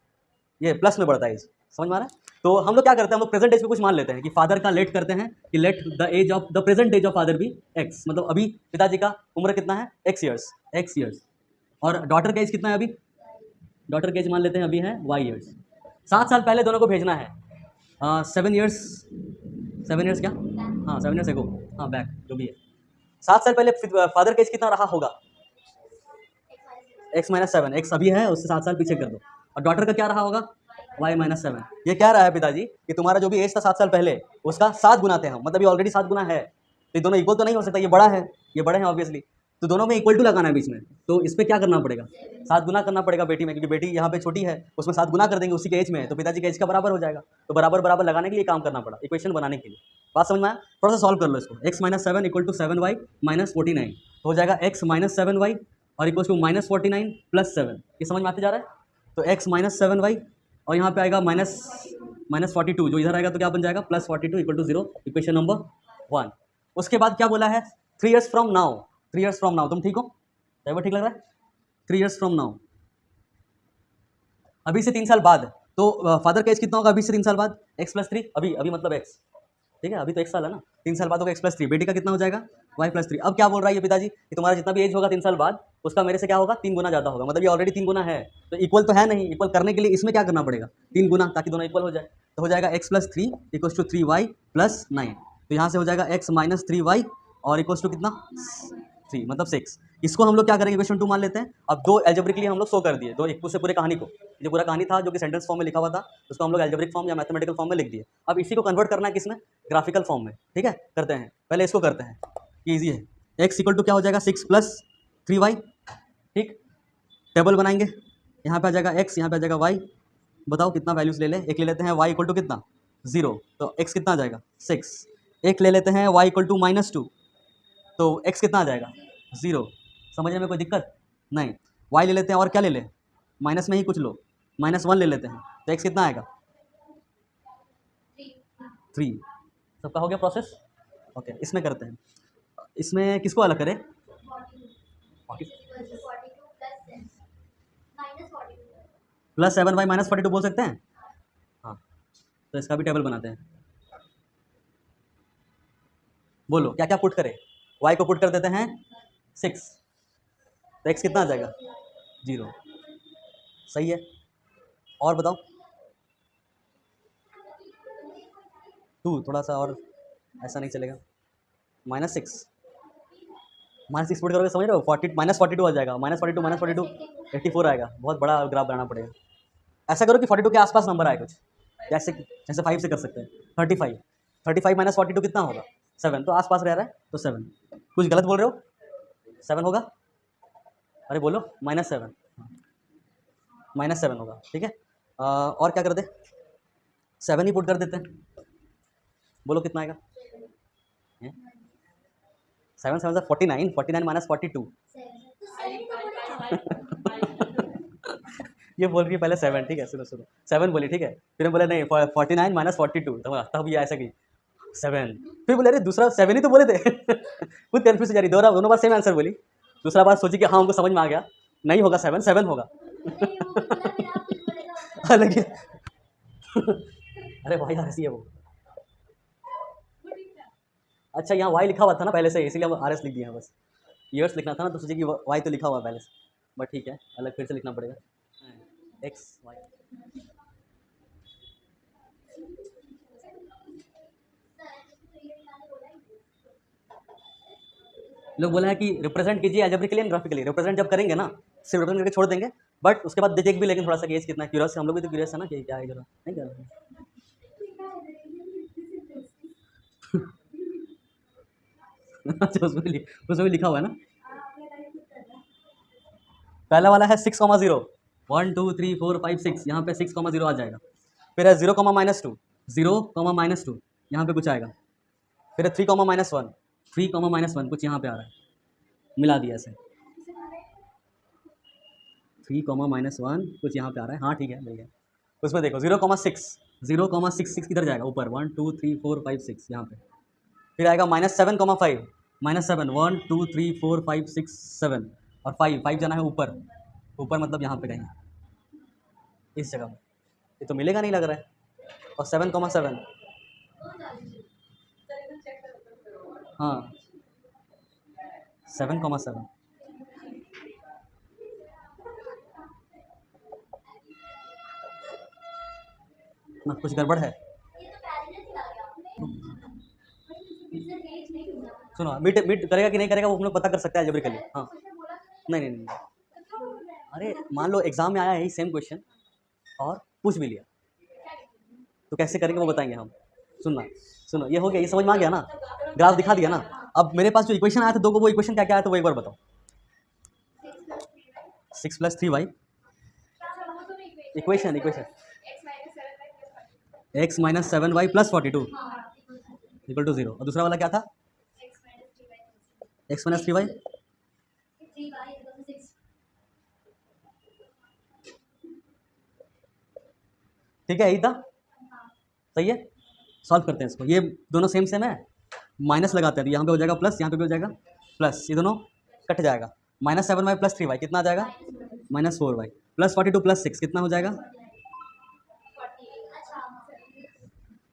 ये प्लस में बढ़ता है एज। समझ में आ रहा है? तो हम लोग क्या करते हैं, हम लोग प्रेजेंट एज को कुछ मान लेते हैं कि फादर का लेट करते हैं कि let the age of the present age of father be x, मतलब अभी पिताजी का उम्र कितना है? X years. और डॉटर का एज कितना है अभी? डॉटर का एज मान लेते हैं अभी है वाई ईयर्स। 7 साल पहले दोनों को भेजना है। 7 ईयर्स, 7 ईयर्स क्या? हाँ 7 ईयर्स एगो, हाँ बैक जो भी है। 7 साल पहले फादर का एज कितना रहा होगा? x-7, एक्स अभी है, उससे 7 साल पीछे कर दो। और डॉटर का क्या रहा होगा? y-7। ये क्या रहा है पिताजी कि तुम्हारा जो भी एज था 7 साल पहले, उसका 7 गुना थे हम, मतलब ये ऑलरेडी 7 गुना है। तो ये दोनों इक्वल तो नहीं हो सकता, ये बड़ा है, ये बड़े हैं ऑब्वियसली। तो दोनों में इक्वल टू लगाना है बीच में, तो इस पर क्या करना पड़ेगा? 7 गुना करना पड़ेगा बेटी में, क्योंकि बेटी यहाँ पे छोटी है, उसमें 7 गुना कर देंगे, उसी के एज में है, तो पिताजी के एज का बराबर हो जाएगा। तो बराबर बराबर लगाने के लिए काम करना पड़ा, इक्वेशन बनाने के लिए। बात समझ में आया? थोड़ा सा सॉल्व कर लो इसको। x-7 = 7y - 49, तो हो जाएगा x-7y और इक्वल टू -49 + 7। ये समझ में आते जा रहा है? तो x-7y और यहाँ पे आएगा -42, जो इधर आएगा तो क्या बन जाएगा? +42 = 0, इक्वेशन नंबर 1। उसके बाद क्या बोला है? 3 years from now. 3 years from now, तुम ठीक हो? वो ठीक लग रहा है? 3 ईयर्स फ्रॉम नाउ, अभी से 3 साल बाद। तो फादर का एज कितना होगा अभी से 3 साल बाद? x + 3, अभी मतलब x, ठीक है, अभी तो 1 साल है ना, 3 साल बाद होगा x + 3। बेटी का कितना हो जाएगा? y + 3। अब क्या बोल रहा है ये पिताजी कि तुम्हारा जितना भी एज होगा 3 साल बाद, उसका मेरे से क्या होगा? 3 गुना ज़्यादा होगा, मतलब ये ऑलरेडी 3 गुना है, तो इक्वल तो है नहीं। इक्वल करने के लिए इसमें क्या करना पड़ेगा? 3 गुना, ताकि दोनों इक्वल हो जाए। तो हो जाएगा x + 3 = 3y + 9। तो यहाँ से हो जाएगा x - 3y और इक्वल्स टू कितना? 3, मतलब 6। इसको हम लोग क्या करेंगे? इक्वेशन 2 मान लेते हैं। अब दो एल्जेब्रिकली हम लोग शो कर दिए, दो एक से पूरे कहानी को, जो पूरा कहानी था जो कि सेंटेंस फॉर्म में लिखा हुआ था, उसको हम लोग एल्जेब्रिक फॉर्म या मैथमेटिकल फॉर्म में लिख दिए। अब इसी को कन्वर्ट करना है किसमें? ग्राफिकल फॉर्म में। ठीक है, करते हैं, पहले इसको करते हैं, ईजी है। x = क्या हो जाएगा? 6 + 3y। ठीक, टेबल बनाएंगे, यहाँ पे आ जाएगा x, यहाँ पे आ जाएगा y। बताओ कितना वैल्यूज ले लें? एक ले लेते हैं y = कितना? 0, तो x कितना आ जाएगा? 6। एक ले लेते हैं y = -2, तो x कितना आ जाएगा? 0। समझने में कोई दिक्कत नहीं। y ले लेते हैं, और क्या ले लें? माइनस में ही कुछ लो, -1 ले लेते हैं, तो x कितना आएगा? 3। सबका हो गया प्रोसेस? ओके, इसमें करते हैं। इसमें किसको अलग करें? +7y - 42 बोल सकते हैं? हाँ, तो इसका भी टेबल बनाते हैं। बोलो क्या क्या पुट करें? y को पुट कर देते हैं 6, तो x कितना आ जाएगा? 0। सही है, और बताओ। 2, थोड़ा सा और, ऐसा नहीं चलेगा। -6, -6 पुट करोगे, समझ रहे हो? 40 -42 आ जाएगा, -42 -42 84 आएगा। बहुत बड़ा ग्राफ बनाना पड़ेगा। ऐसा करो कि 42 के आसपास नंबर आए कुछ, जैसे 5 से कर सकते हैं। 35 - 42 कितना होगा? 7, तो आसपास रह रहा है, तो 7। कुछ गलत बोल रहे हो? 7 होगा? अरे बोलो, -7, -7 होगा। ठीक है, और क्या कर दे? 7 ही पुट कर देते हैं। बोलो कितना आएगा? 7 7 49, 49 - 42। ये बोल रही है पहले 7, ठीक है, सुनो सुनो, 7 बोली, ठीक है, फिर बोले नहीं 49 - 42, तब ये ऐसा की 7, फिर बोले अरे दूसरा 7 ही तो बोले थे। खुद कन्फ्यूज जा रही, दोनों बार सेम आंसर बोली। दूसरा बात सोची कि हाँ उनको समझ में आ गया, नहीं होगा 7, 7 होगा। हालांकि अरे भाई यार ऐसी है वो। अच्छा यहाँ वाई लिखा हुआ था ना पहले से, इसीलिए हम आर एस लिख दिए हैं बस। ईयर्स लिखना था ना तो सोचे कि वाई तो लिखा हुआ है पहले से, बट ठीक है अलग फिर से लिखना पड़ेगा। एक्स वाई लोग बोला है कि रिप्रेजेंट कीजिए अलजेब्रिकली एंड ग्राफिकली। रिप्रेजेंट जब करेंगे ना सिर्फ रिप्रेजेंट करके छोड़ देंगे, बट उसके बाद देख भी लेकिन थोड़ा सा एज कितना क्यूरियस, हम लोग भी तो क्यूरियस है ना कि क्या है जरा नहीं क्या अच्छा उसमें भी लिखा हुआ है ना। पहला वाला है 6,0, 1 2 3 4 5 6, यहाँ पे 6,0 आ जाएगा। फिर है 0,-2, 0,-2 यहाँ पे कुछ आएगा। फिर है 3,-1, 3,-1 कुछ यहाँ पे आ रहा है, मिला दिया ऐसे 3,-1 कुछ यहाँ पे आ रहा है। हाँ ठीक है मिल गया। उसमें देखो 0,6, 0,66 किधर जाएगा ऊपर, 1 2 3 4 5 6 यहाँ पे। फिर आएगा -7,5, -7 1 2 3 4 5 6 7 और 5 जाना है ऊपर, ऊपर मतलब यहाँ पे कहीं इस जगह पे। ये तो मिलेगा नहीं लग रहा है। और 7,7 हाँ 7,7 ना कुछ गड़बड़ है। सुनो मीट मीट करेगा कि नहीं करेगा वो हम लोग पता कर सकते हैं अलजेब्रिकली। हाँ नहीं, अरे मान लो एग्जाम में आया यही सेम क्वेश्चन और पूछ भी लिया तो कैसे करेंगे वो बताएंगे हम। सुनना सुनो ये हो गया, ये समझ में आ गया ना, ग्राफ दिखा दिया ना। अब मेरे पास जो इक्वेशन आया था दो को, वो इक्वेशन क्या क्या आया था वो एक बार बताओ। 6 + 3y इक्वेशन x - 7y + 42 = 0। और दूसरा वाला क्या था, x - 3y ठीक है, यही था। सही है, सॉल्व करते हैं इसको। ये दोनों सेम सेम है, माइनस लगाते हैं तो यहाँ पे हो जाएगा प्लस, यहाँ पे भी हो जाएगा प्लस, ये दोनों कट जाएगा। -7y + 3y कितना आ जाएगा, -4y + 42 + 6 कितना हो जाएगा,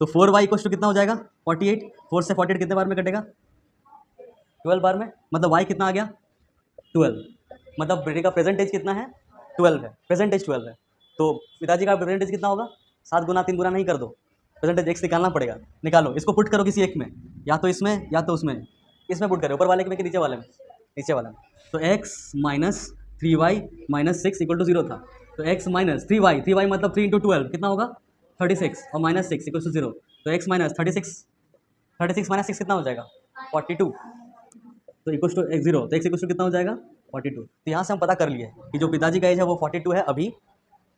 तो 4y = कितना हो जाएगा 48। 4 से 48 कितने बार में कटेगा, 12 बार में। मतलब y कितना आ गया 12। मतलब बेटे का प्रेजेंट एज कितना है 12 है, प्रेजेंट एज 12 है। तो पिताजी का प्रेजेंट एज कितना होगा, 7 गुना 3 गुना नहीं कर दो, प्रेजेंट एज x निकालना पड़ेगा। निकालो, इसको पुट करो किसी एक में, या तो इसमें या तो उसमें। इसमें पुट करो, ऊपर वाले में कि नीचे वाले में, नीचे वाला में। तो x - 3y - 6 = 0 था। तो x - 3y, 3y मतलब 3 × 12 कितना होगा 36 और -6 = 0। तो x - 36, 36 - 6 कितना हो जाएगा 42। तो इक्वल टू x 0, तो x इक्वल टू कितना हो जाएगा 42। तो यहाँ से हम पता कर लिए कि जो पिताजी का एज है वो 42 है अभी,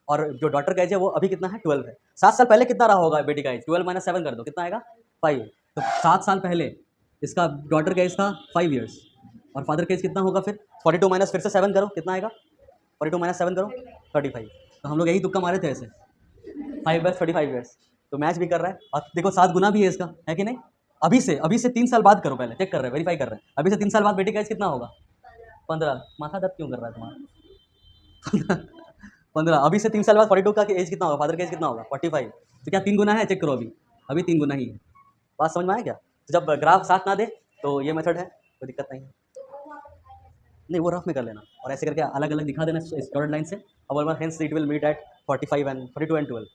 और जो डॉटर का एज है वो अभी कितना है 12 है। 7 साल पहले कितना रहा होगा बेटी का एज, 12 - 7 कर दो कितना आएगा 5। तो 7 साल पहले इसका डॉटर का एज था 5 ईयर्स, और फादर का एज कितना होगा फिर 42 माइनस फिर से 7 करो कितना आएगा, 42 - 7 करो 35। तो हम लोग यही तुक्का मारे थे ऐसे, 5/35 ईयर्स। तो मैच भी कर रहा है, और देखो 7 गुना भी है इसका, है कि नहीं। अभी से 3 साल बाद करो, पहले चेक कर रहे हैं, वेरीफाई कर रहे हैं। अभी से 3 साल बाद बेटी का एज कितना होगा 15। माथा दर्द क्यों कर रहा है तुम्हारा 15। अभी से 3 साल बाद 42 का एज कितना होगा, फादर का एज कितना होगा 45। तो क्या 3 गुना है, चेक करो अभी 3 गुना ही है। बात समझ में आया क्या। तो जब ग्राफ साथ ना दे तो ये मेथड है, कोई दिक्कत नहीं है। नहीं वो रफ में कर लेना, और ऐसे करके अलग अलग दिखा देना इस डॉटेड लाइन से। अब hence it will meet at 42 and 12।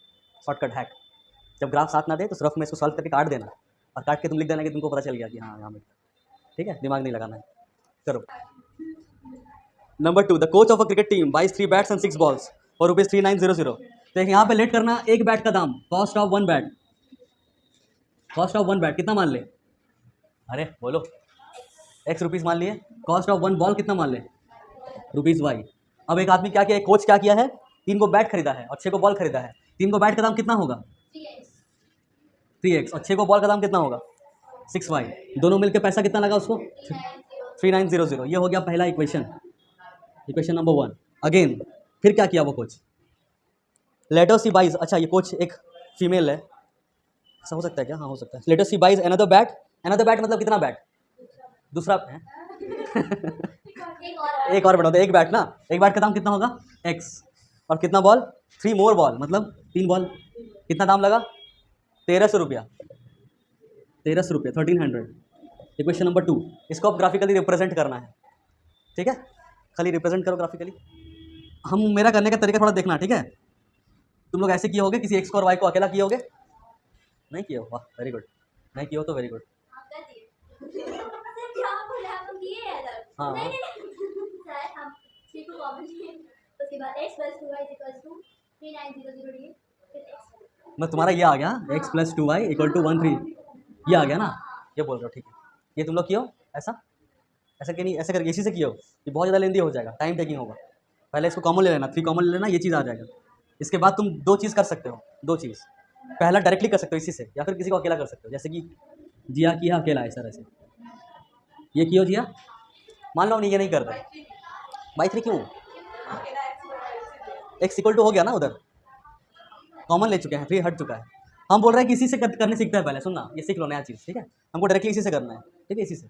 Shortcut hack. जब ग्राफ साथ ना दे तो रफ में इसको सॉल्व करके काट देना, और काट के तुम लिख देना कि तुमको पता चल गया कि हाँ यहाँ मिलता है। ठीक है, दिमाग नहीं लगाना है। करो। Number 2, the coach of a cricket team buys 3 bats and 6 balls और ₹3900। तो यहाँ पे लेट करना, एक बैट का दाम, cost of one bat, cost of one bat कितना मान ले, अरे बोलो, ₹X मान लिए। कॉस्ट ऑफ वन बॉल कितना मान ले, ₹Y। अब एक आदमी क्या किया, एक कोच क्या किया है, 3 को बैट खरीदा है और 6 को बॉल खरीदा है। 3 को बैट का दाम कितना होगा 3x, और 6 को बॉल का दाम कितना होगा 6y। दोनों मिलकर पैसा कितना लगा उसको 3900। ये हो गया पहला इक्वेशन, इक्वेशन नंबर 1। अगेन फिर क्या किया वो coach, late us see buys, अच्छा ये कोच एक फीमेल है, ऐसा हो सकता है क्या, हाँ हो सकता है। Let us see buys another bat, another bat मतलब कितना बैट, दूसरा है एक और बढ़ा दो, एक बैट ना, एक बैट का दाम कितना होगा x, और कितना बॉल, 3 मोर बॉल, मतलब 3 बॉल, कितना दाम लगा 1300 रुपया, 1300 रुपया 1300। इक्वेशन नंबर 2, इसको आप ग्राफिकली रिप्रेजेंट करना है, ठीक है, खाली रिप्रेजेंट करो ग्राफिकली। हम मेरा करने का तरीका थोड़ा देखना, ठीक है। तुम लोग ऐसे किए होगे, किसी एक्स को और वाई को अकेला किए होगे, नहीं किए हो, वाह वेरी गुड, नहीं किए हो तो वेरी गुड। हाँ हाँ, मैं तुम्हारा ये आ गया x plus 2y equal to 1 3, ये आ गया ना, ये बोल रहे हो, ठीक है। ये तुम लोग किए हो ऐसा, ऐसा कि नहीं, ऐसे करके इसी से किए हो, ये बहुत ज़्यादा लेंदी हो जाएगा, टाइम टेकिंग होगा। पहले इसको कॉमन ले लेना, 3 कॉमन ले लेना, ये चीज़ आ जाएगा। इसके बाद तुम 2 चीज़ कर सकते हो, 2 चीज़, पहला डायरेक्टली कर सकते हो इसी से, या फिर किसी को अकेला कर सकते हो, जैसे कि जिया किया अकेला है सर, ऐसे ये किया जिया, मान लो नहीं, ये नहीं कर रहे बाई 3 क्यों, x इक्वल टू हो गया ना, उधर कॉमन ले चुके हैं, 3 हट चुका है। हम बोल रहे हैं कि इसी से करने सीखते हैं, पहले सुनना, ये सीख लो नया चीज़, ठीक है, हमको डायरेक्टली इसी से करना है, ठीक है, इसी से।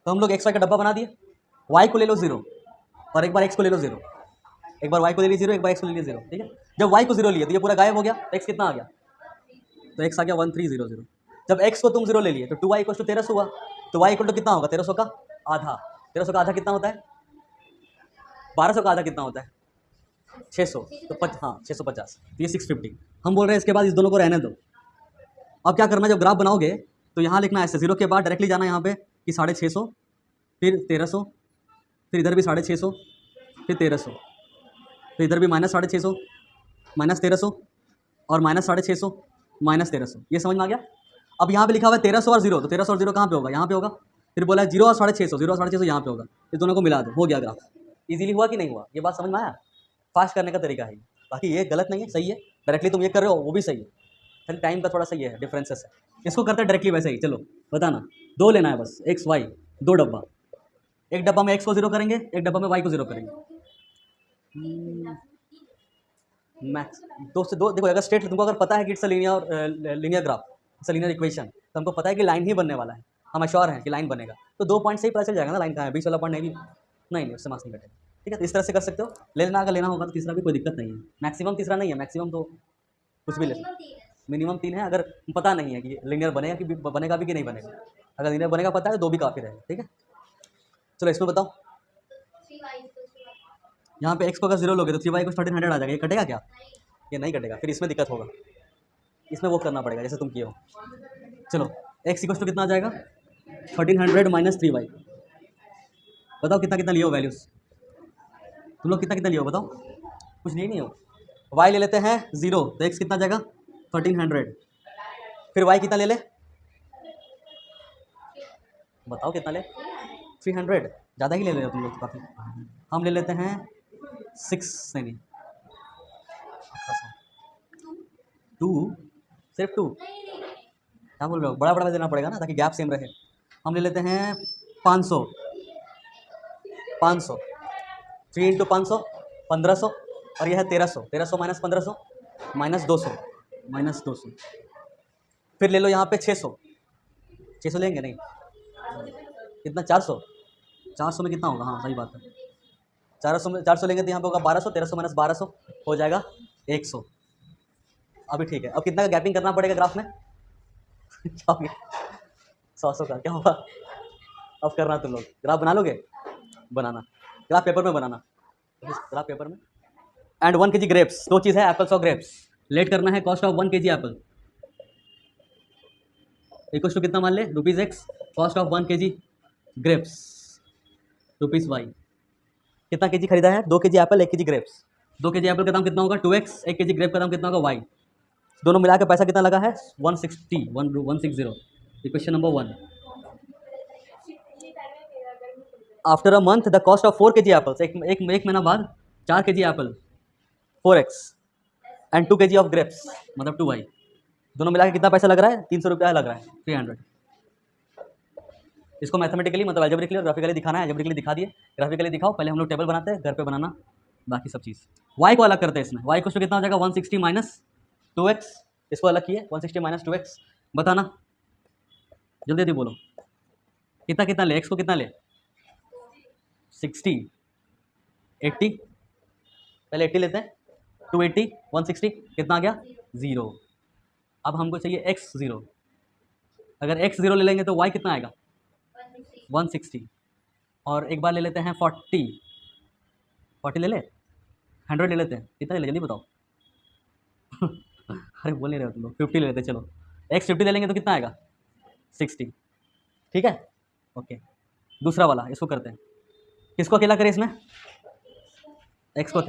तो हम लोग एक्स वाई का डब्बा बना दिए, वाई को ले लो 0 और एक बार एक्स को ले लो 0, एक बार वाई को ले ली 0, एक बार एक्स को ले ली 0, ठीक है। जब वाई को 0 लिए तो ये पूरा गायब हो गया, एक्स कितना आ गया, तो एक्स आ गया 1300। जब एक्स को तुम 0 ले लिए तो 2y इक्वल टू 1300 हुआ, तो y इक्वल टू कितना होगा, 1300 का आधा, 1300 का आधा कितना होता है, 1200 का आधा कितना होता है 600, तो हाँ 650, तो ये 650। हम बोल रहे हैं इसके बाद इस दोनों को रहने दो। अब क्या करना है, जब ग्राफ बनाओगे तो यहाँ लिखना ऐसे, 0 के बाद डायरेक्टली जाना यहाँ पे कि 650, फिर 1300, फिर इधर भी 650, फिर 1300, फिर इधर भी -650, -1300 और -650, -1300, ये समझ में आ गया। अब यहाँ पे लिखा हुआ है 1300 और 0, तो 1300 और 0 कहाँ पे होगा, यहाँ पे होगा। फिर बोला है 0 और 650, 0 और 650 यहाँ पे होगा, इस दोनों को मिला दो, हो गया ग्राफ। इजीली हुआ कि नहीं हुआ, ये बात समझ में आया। फास्ट करने का तरीका है, बाकी ये गलत नहीं है, सही है। डायरेक्टली तुम ये कर रहे हो वो भी सही है, खाली टाइम का थोड़ा सही है, डिफरेंसेस है। इसको करते हैं डायरेक्टली वैसे ही, चलो बताना, 2 लेना है बस, एक्स वाई 2 डब्बा, एक डब्बा में एक्स को 0 करेंगे, एक डब्बा में वाई को 0 करेंगे। मैक्स 2 से 2, देखो अगर स्ट्रेट तुमको अगर पता है कि it's linear graph, it's linear equation, तो हमको पता है कि लाइन ही बनने वाला है, हम अश्योर हैं कि लाइन बनेगा, तो 2 पॉइंट से ही पता चल जाएगा ना लाइन कहाँ है, बीच वाला पॉइंट नहीं उससे मार्क्स नहीं कटेगा, ठीक है। तो इस तरह से कर सकते हो, ले लेना, अगर लेना होगा तो तीसरा भी कोई दिक्कत नहीं है, मैक्सिमम तीसरा नहीं है, मैक्सिमम तो कुछ भी ले, मिनिमम 3 है। अगर पता नहीं है कि लीनियर बनेगा कि बनेगा भी कि नहीं बनेगा, अगर लीनियर बनेगा पता है तो 2 भी काफ़ी रहेगा, ठीक है। चलो इसमें बताओ, यहाँ पे x को अगर 0 लोगे तो 3y को 1300 आ जाएगा, ये कटेगा क्या, ये नहीं कटेगा, फिर इसमें दिक्कत होगा, इसमें वो करना पड़ेगा जैसे तुम किए हो। चलो x इक्वल टू कितना आ जाएगा 1300 माइनस 3y, बताओ कितना कितना लियो वैल्यूज़, तुम लोग कितना कितना लियो बताओ, कुछ नहीं हो। y ले लेते हैं 0, तो x कितना जाएगा 1300, फिर y कितना ले ले, बताओ कितना ले, 300, ज़्यादा ही ले रहे हो तुम लोग काफ़ी। हम ले लेते हैं 6 नहीं 2, सिर्फ 2, क्या बोल रहे हो, बड़ा बड़ा देना पड़ेगा ना ताकि गैप सेम रहे। हम ले लेते हैं 500, 500, 3 इंटू 500 1500, और यह है 1300, 1300 माइनस 1500 -200, फिर ले लो यहाँ पे 600, 600 लेंगे नहीं, कितना 400, 400 में कितना होगा, हाँ सही बात है, 400 में 400 लेंगे तो यहाँ पे होगा 1200, 1300 माइनस 1200 हो जाएगा 100। अभी ठीक है, अब कितना का गैपिंग करना पड़ेगा ग्राफ में क्या हो गया 100 का, क्या होगा, अब करना तुम लोग, ग्राफ बना लोगे, बनाना ग्राफ पेपर में बनाना, ग्राफ पेपर में। एंड 1 kg ग्रेप्स, 2 चीज़ है, एप्पल्स और ग्रेप्स, लेट करना है cost of 1 kg apple equal to कितना मान ले ₹x, cost of 1 kg grapes ₹y, कितना केजी खरीदा है, 2 kg apple 1 kg grapes, 2 kg apple का दाम कितना होगा 2x, 1 kg ग्रेप का दाम कितना होगा y, दोनों मिला के पैसा कितना लगा है 160, equation number 1। After a month the cost of 4 kg apples, एक महीना बाद 4 kg Apple 4x and 2 kg of grapes मतलब 2y, दोनों मिला के कितना पैसा लग रहा है 300 रुपया लग रहा है 300। इसको मैथमेटिकली मतलब एल्जेब्रिकली और ग्राफिकली दिखाना है, एल्जेब्रिकली दिखा दिए, ग्राफिकली दिखाओ, पहले हम लोग टेबल बनाते हैं, घर पे बनाना बाकी सब चीज़। y को अलग करते हैं इसमें, y को कितना हो जाएगा 160 माइनस 2x, इसको अलग किए 160 माइनस 2x, बताना जल्दी जल्दी बोलो कितना कितना ले, x को कितना ले 60, 80, पहले 80 लेते हैं, 280, 160, कितना आ गया 0। अब हमको चाहिए x0, अगर x0 ले लेंगे तो y कितना आएगा 160। और एक बार ले लेते हैं 40 ले ले, 100 ले लेते हैं, कितना ले ले जल्दी बताओ अरे बोल नहीं रहे हो तुम लोग, 50 ले लेते हैं, चलो x50 ले लेंगे तो कितना आएगा 60, ठीक है ओके। दूसरा वाला इसको करते हैं, किसको अकेला करें इसमें, x को,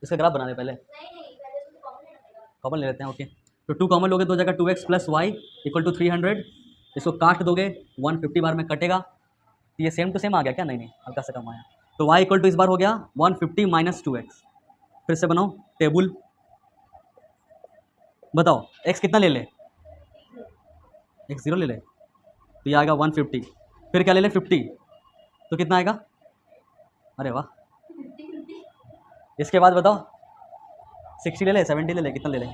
इसका ग्राफ बना दे पहले, कॉमन ले लेते हैं ओके। तो 2 कॉमन लोगे तो हो जाएगा 2x plus y equal to 300, इसको काट दोगे 150 बार में कटेगा, तो ये सेम टू सेम आ गया क्या, नहीं नहीं हल्का सा कम आया, तो y इक्वल टू इस बार हो गया 150 माइनस 2x। फिर से बनाओ टेबल, बताओ x कितना ले ले, x0 ले ले तो ये आएगा 150, फिर क्या ले ले 50, तो कितना आएगा, अरे वाह। इसके बाद बताओ 60 ले ले, 70 ले ले, कितना ले ले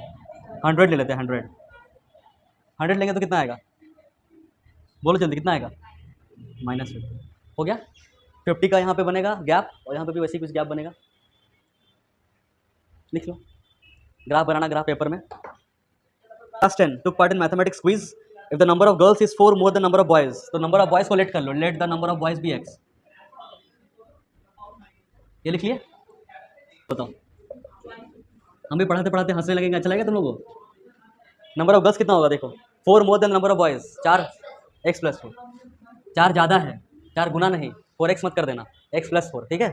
100 ले लेते हैं, 100 लेंगे तो कितना आएगा, बोलो जल्दी कितना आएगा -50, हो गया। 50 का यहाँ पे बनेगा गैप और यहाँ पे भी वैसे ही कुछ गैप बनेगा, लिख लो, ग्राफ बनाना, ग्राफ पेपर में। Class 10 took part in mathematics quiz. If the number of girls is 4 more than number of boys, तो नंबर ऑफ बॉयज को लेट कर लो, let the number of boys be x, ये लिख लिए, बताओ। हम भी पढ़ाते पढ़ाते हंसने लगेंगे, अच्छा लगेगा तुम लोगों को। नंबर ऑफ गर्ल्स कितना होगा देखो, 4 more than number of boys, 4 x plus 4, 4 ज़्यादा है, 4 गुना नहीं, 4x मत कर देना, x प्लस 4, ठीक है।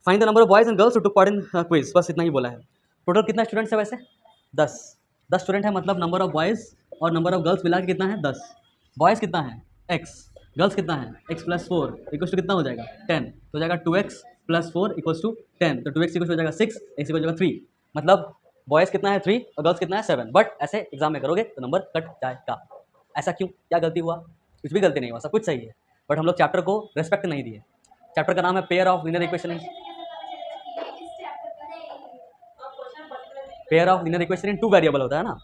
Find the number of boys and girls who took part in quiz, बस इतना ही बोला है। टोटल कितना स्टूडेंट्स है वैसे 10 स्टूडेंट है, मतलब नंबर ऑफ बॉयज़ और नंबर ऑफ गर्ल्स मिला के कितना है 10। बॉयज़ कितना है x, गर्ल्स कितना है x प्लस 4 इक्वल्स टू कितना हो जाएगा 10, तो हो जाएगा 2x प्लस 4 इक्वल्स टू 10, तो 2x इक्वल्स हो जाएगा 6, x इक्वल्स हो जाएगा 3, मतलब बॉयज़ कितना है 3 और गर्ल्स कितना है 7। बट ऐसे एग्जाम में करोगे तो नंबर कट जाएगा, ऐसा क्यों, क्या गलती हुआ, कुछ भी गलती नहीं हुआ, सब कुछ सही है, बट हम लोग चैप्टर को रेस्पेक्ट नहीं दिए। चैप्टर का नाम है pair of linear equation, pair of linear equation in 2 variable होता है ना,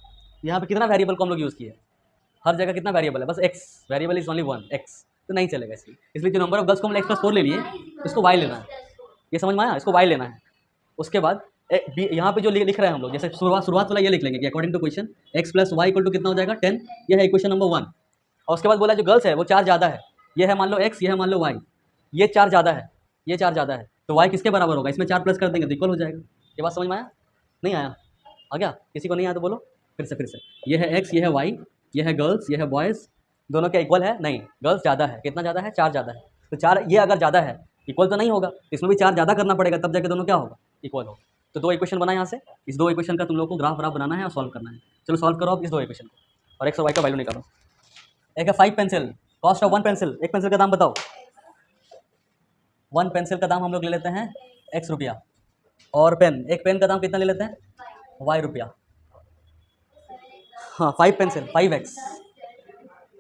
यहाँ पे कितना वेरिएबल को हम लोग यूज़ किए, हर जगह कितना वेरिएबल है, बस x, variable is only 1 x, तो नहीं चलेगा इसलिए जो नंबर ऑफ गर्ल्स को हमने x प्लस 4 ले लिए, इसको y लेना है, ये समझ में आया, इसको y लेना है। उसके बाद यहाँ पे जो लिख रहे हैं हम लोग, जैसे शुरुआत वाला ये लिख लेंगे कि according to question x plus y equal to कितना हो जाएगा 10, ये है इक्वेशन नंबर 1। और उसके बाद बोला जो गर्ल्स है वो 4 ज़्यादा है, ये है मान लो x, ये है मान लो y, ये 4 ज़्यादा है, ये 4 ज़्यादा है, तो y किसके बराबर होगा, इसमें 4 प्लस कर देंगे तो इक्वल हो जाएगा। ये बात समझ में आया, नहीं आया, आ गया, किसी को नहीं आया तो बोलो फिर से। ये है x, ये है y, ये है गर्ल्स, ये है बॉयज़, दोनों क्या इक्वल है, नहीं, गर्ल्स ज़्यादा है, कितना ज़्यादा है 4 ज़्यादा है, तो 4 ये अगर ज़्यादा है इक्वल तो नहीं होगा, इसमें भी 4 ज़्यादा करना पड़ेगा तब जाके दोनों क्या होगा इक्वल होगा। तो 2 इक्वेशन बना यहाँ से, इस 2 इक्वेशन का तुम लोग को ग्राफ बनाना है और सॉल्व करना है। चलो सॉल्व करो अब इस 2 इक्वेशन को और x और y का वैल्यू निकालो। एक है 5 पेंसिल, कॉस्ट ऑफ 1 पेंसिल, एक पेंसिल का दाम बताओ, 1 पेंसिल का दाम हम लोग ले लेते हैं x रुपया, और पेन, एक पेन का दाम कितना ले लेते हैं y रुपया। हाँ 5 पेंसिल 5x,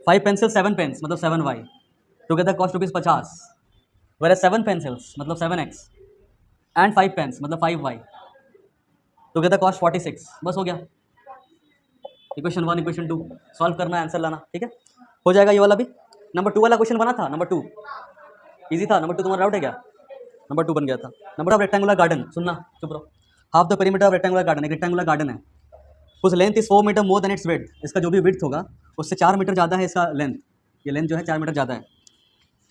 5 पेंसिल 7 पेन्स मतलब 7y, together cost ₹50, where 7 pencils मतलब 7x एंड 5 पेन्स मतलब 5y, टुगेदर कॉस्ट 46, बस हो गया। इक्वेशन 1 इक्वेशन 2 सॉल्व करना है, आंसर लाना, ठीक है, हो जाएगा ये वाला भी। नंबर 2 वाला क्वेश्चन बना था, नंबर 2 इजी था, नंबर 2 तुम्हारा डाउट है क्या, नंबर 2 बन गया था। नंबर ऑफ रेक्टेंगुलर गार्डन, सुनना चुप रहो, half the perimeter of rectangular garden, एक रेक्टेंगुलर गार्डन है, उस length is 4 metre more than its width, इसका जो भी विड्थ होगा उससे 4 मीटर ज़्यादा है इसका लेंथ, ये लेंथ जो है 4 मीटर ज़्यादा है।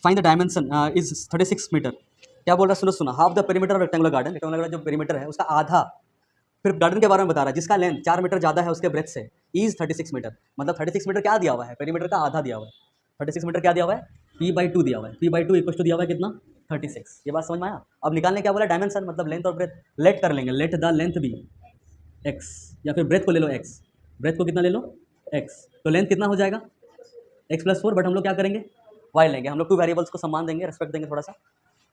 Find the dimension is 36 metre, क्या बोल रहा है सुनो, half the perimeter of rectangular garden, rectangular garden जो पेरीमीटर है उसका आधा, फिर गार्डन के बारे में बता रहा है जिसका लेंथ 4 मीटर ज़्यादा है उसके ब्रेथ से, इज 36 मीटर, मतलब 36 मीटर क्या दिया हुआ है, पेरीमीटर का आधा दिया हुआ है, 36 मीटर क्या दिया हुआ है, p/2 दिया हुआ है, p/2 इक्वल टू दिया हुआ है कितना 36। ये बात समझ में आया। अब निकालने क्या बोला, डायमेंशन मतलब लेंथ और ब्रेथ, लेट कर लेंगे, let the length be x, या फिर ब्रेथ को ले लो x, ब्रेथ को कितना ले लो x, तो लेंथ कितना हो जाएगा x प्लस 4, बट हम लोग क्या करेंगे y लेंगे, हम लोग 2 वेरिएबल्स को सम्मान देंगे, रेस्पेक्ट देंगे थोड़ा सा,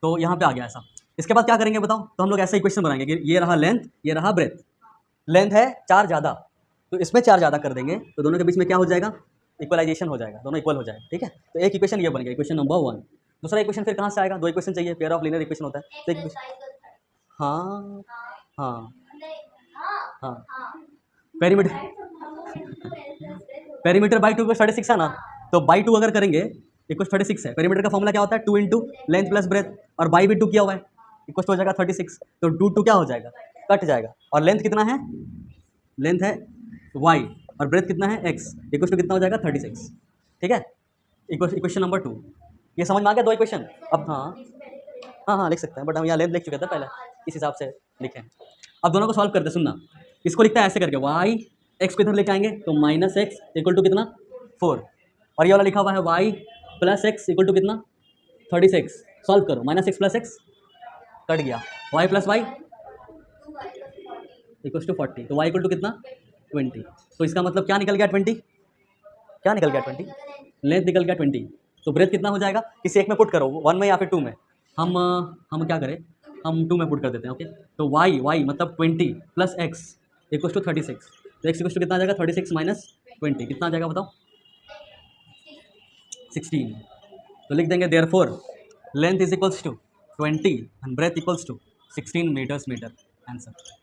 तो यहाँ पे आ गया ऐसा। इसके बाद क्या करेंगे बताओ, तो हम लोग ऐसा इक्वेशन बनाएंगे कि ये रहा लेंथ, ये रहा ब्रेथ, लेंथ है 4 ज़्यादा तो इसमें 4 ज़्यादा कर देंगे, तो दोनों के बीच में क्या हो जाएगा, इक्वलाइजेशन हो जाएगा, दोनों इक्वल हो जाएगा, ठीक है। तो एक इक्वेशन ये बन गया, इक्वेशन नंबर 1। दूसरा इक्वेशन फिर कहाँ से आएगा, 2 इक्वेशन चाहिए, पेयर ऑफ लीनियर इक्वेशन होता है, तो हाँ हाँ हाँ, पेरीमीटर बाई 2 को 36 है ना, तो बाई 2 अगर करेंगे इक्वल 36 है। पेरीमीटर का फॉर्मूला क्या होता है? 2 इंटू लेंथ प्लस ब्रेथ, और बाई भी 2 किया हुआ है, इक्वल हो जाएगा 36। तो 2 क्या हो जाएगा? कट जाएगा। और लेंथ कितना है? लेंथ है y, और ब्रेथ कितना है? x, इक्वल टू कितना हो जाएगा? 36। ठीक है, इक्वेशन नंबर 2। ये समझ में आ गया? 2 इक्वेशन। अब हाँ लिख सकते हैं, बट हम यहाँ लेंथ लिख चुके थे पहले, इस हिसाब से लिखें। अब दोनों को सॉल्व करते, सुनना। इसको लिखता है ऐसे करके, y x को इधर लेके आएंगे तो माइनस एक्स इक्वल टू कितना? 4। और ये वाला लिखा हुआ है y plus x equal to कितना? 36। सॉल्व करो, minus x plus x cut गया, y plus y equal to 40। तो y इक्वल टू कितना? 20। तो इसका मतलब क्या निकल गया? 20। क्या निकल गया? 20। लेंथ निकल गया 20। तो ब्रेथ कितना हो जाएगा? किसी एक में पुट करो, 1 में या फिर 2 में। हम क्या करें, हम 2 में पुट कर देते हैं। ओके, तो y मतलब 20 प्लस एक्स इक्वल टू 36। तो एक्स इक्वल टू कितना आ जाएगा? 36 माइनस 20 कितना आ जाएगा बताओ? 16। तो लिख देंगे therefore length is equals to 20 and breadth equals to 16 metre. Answer.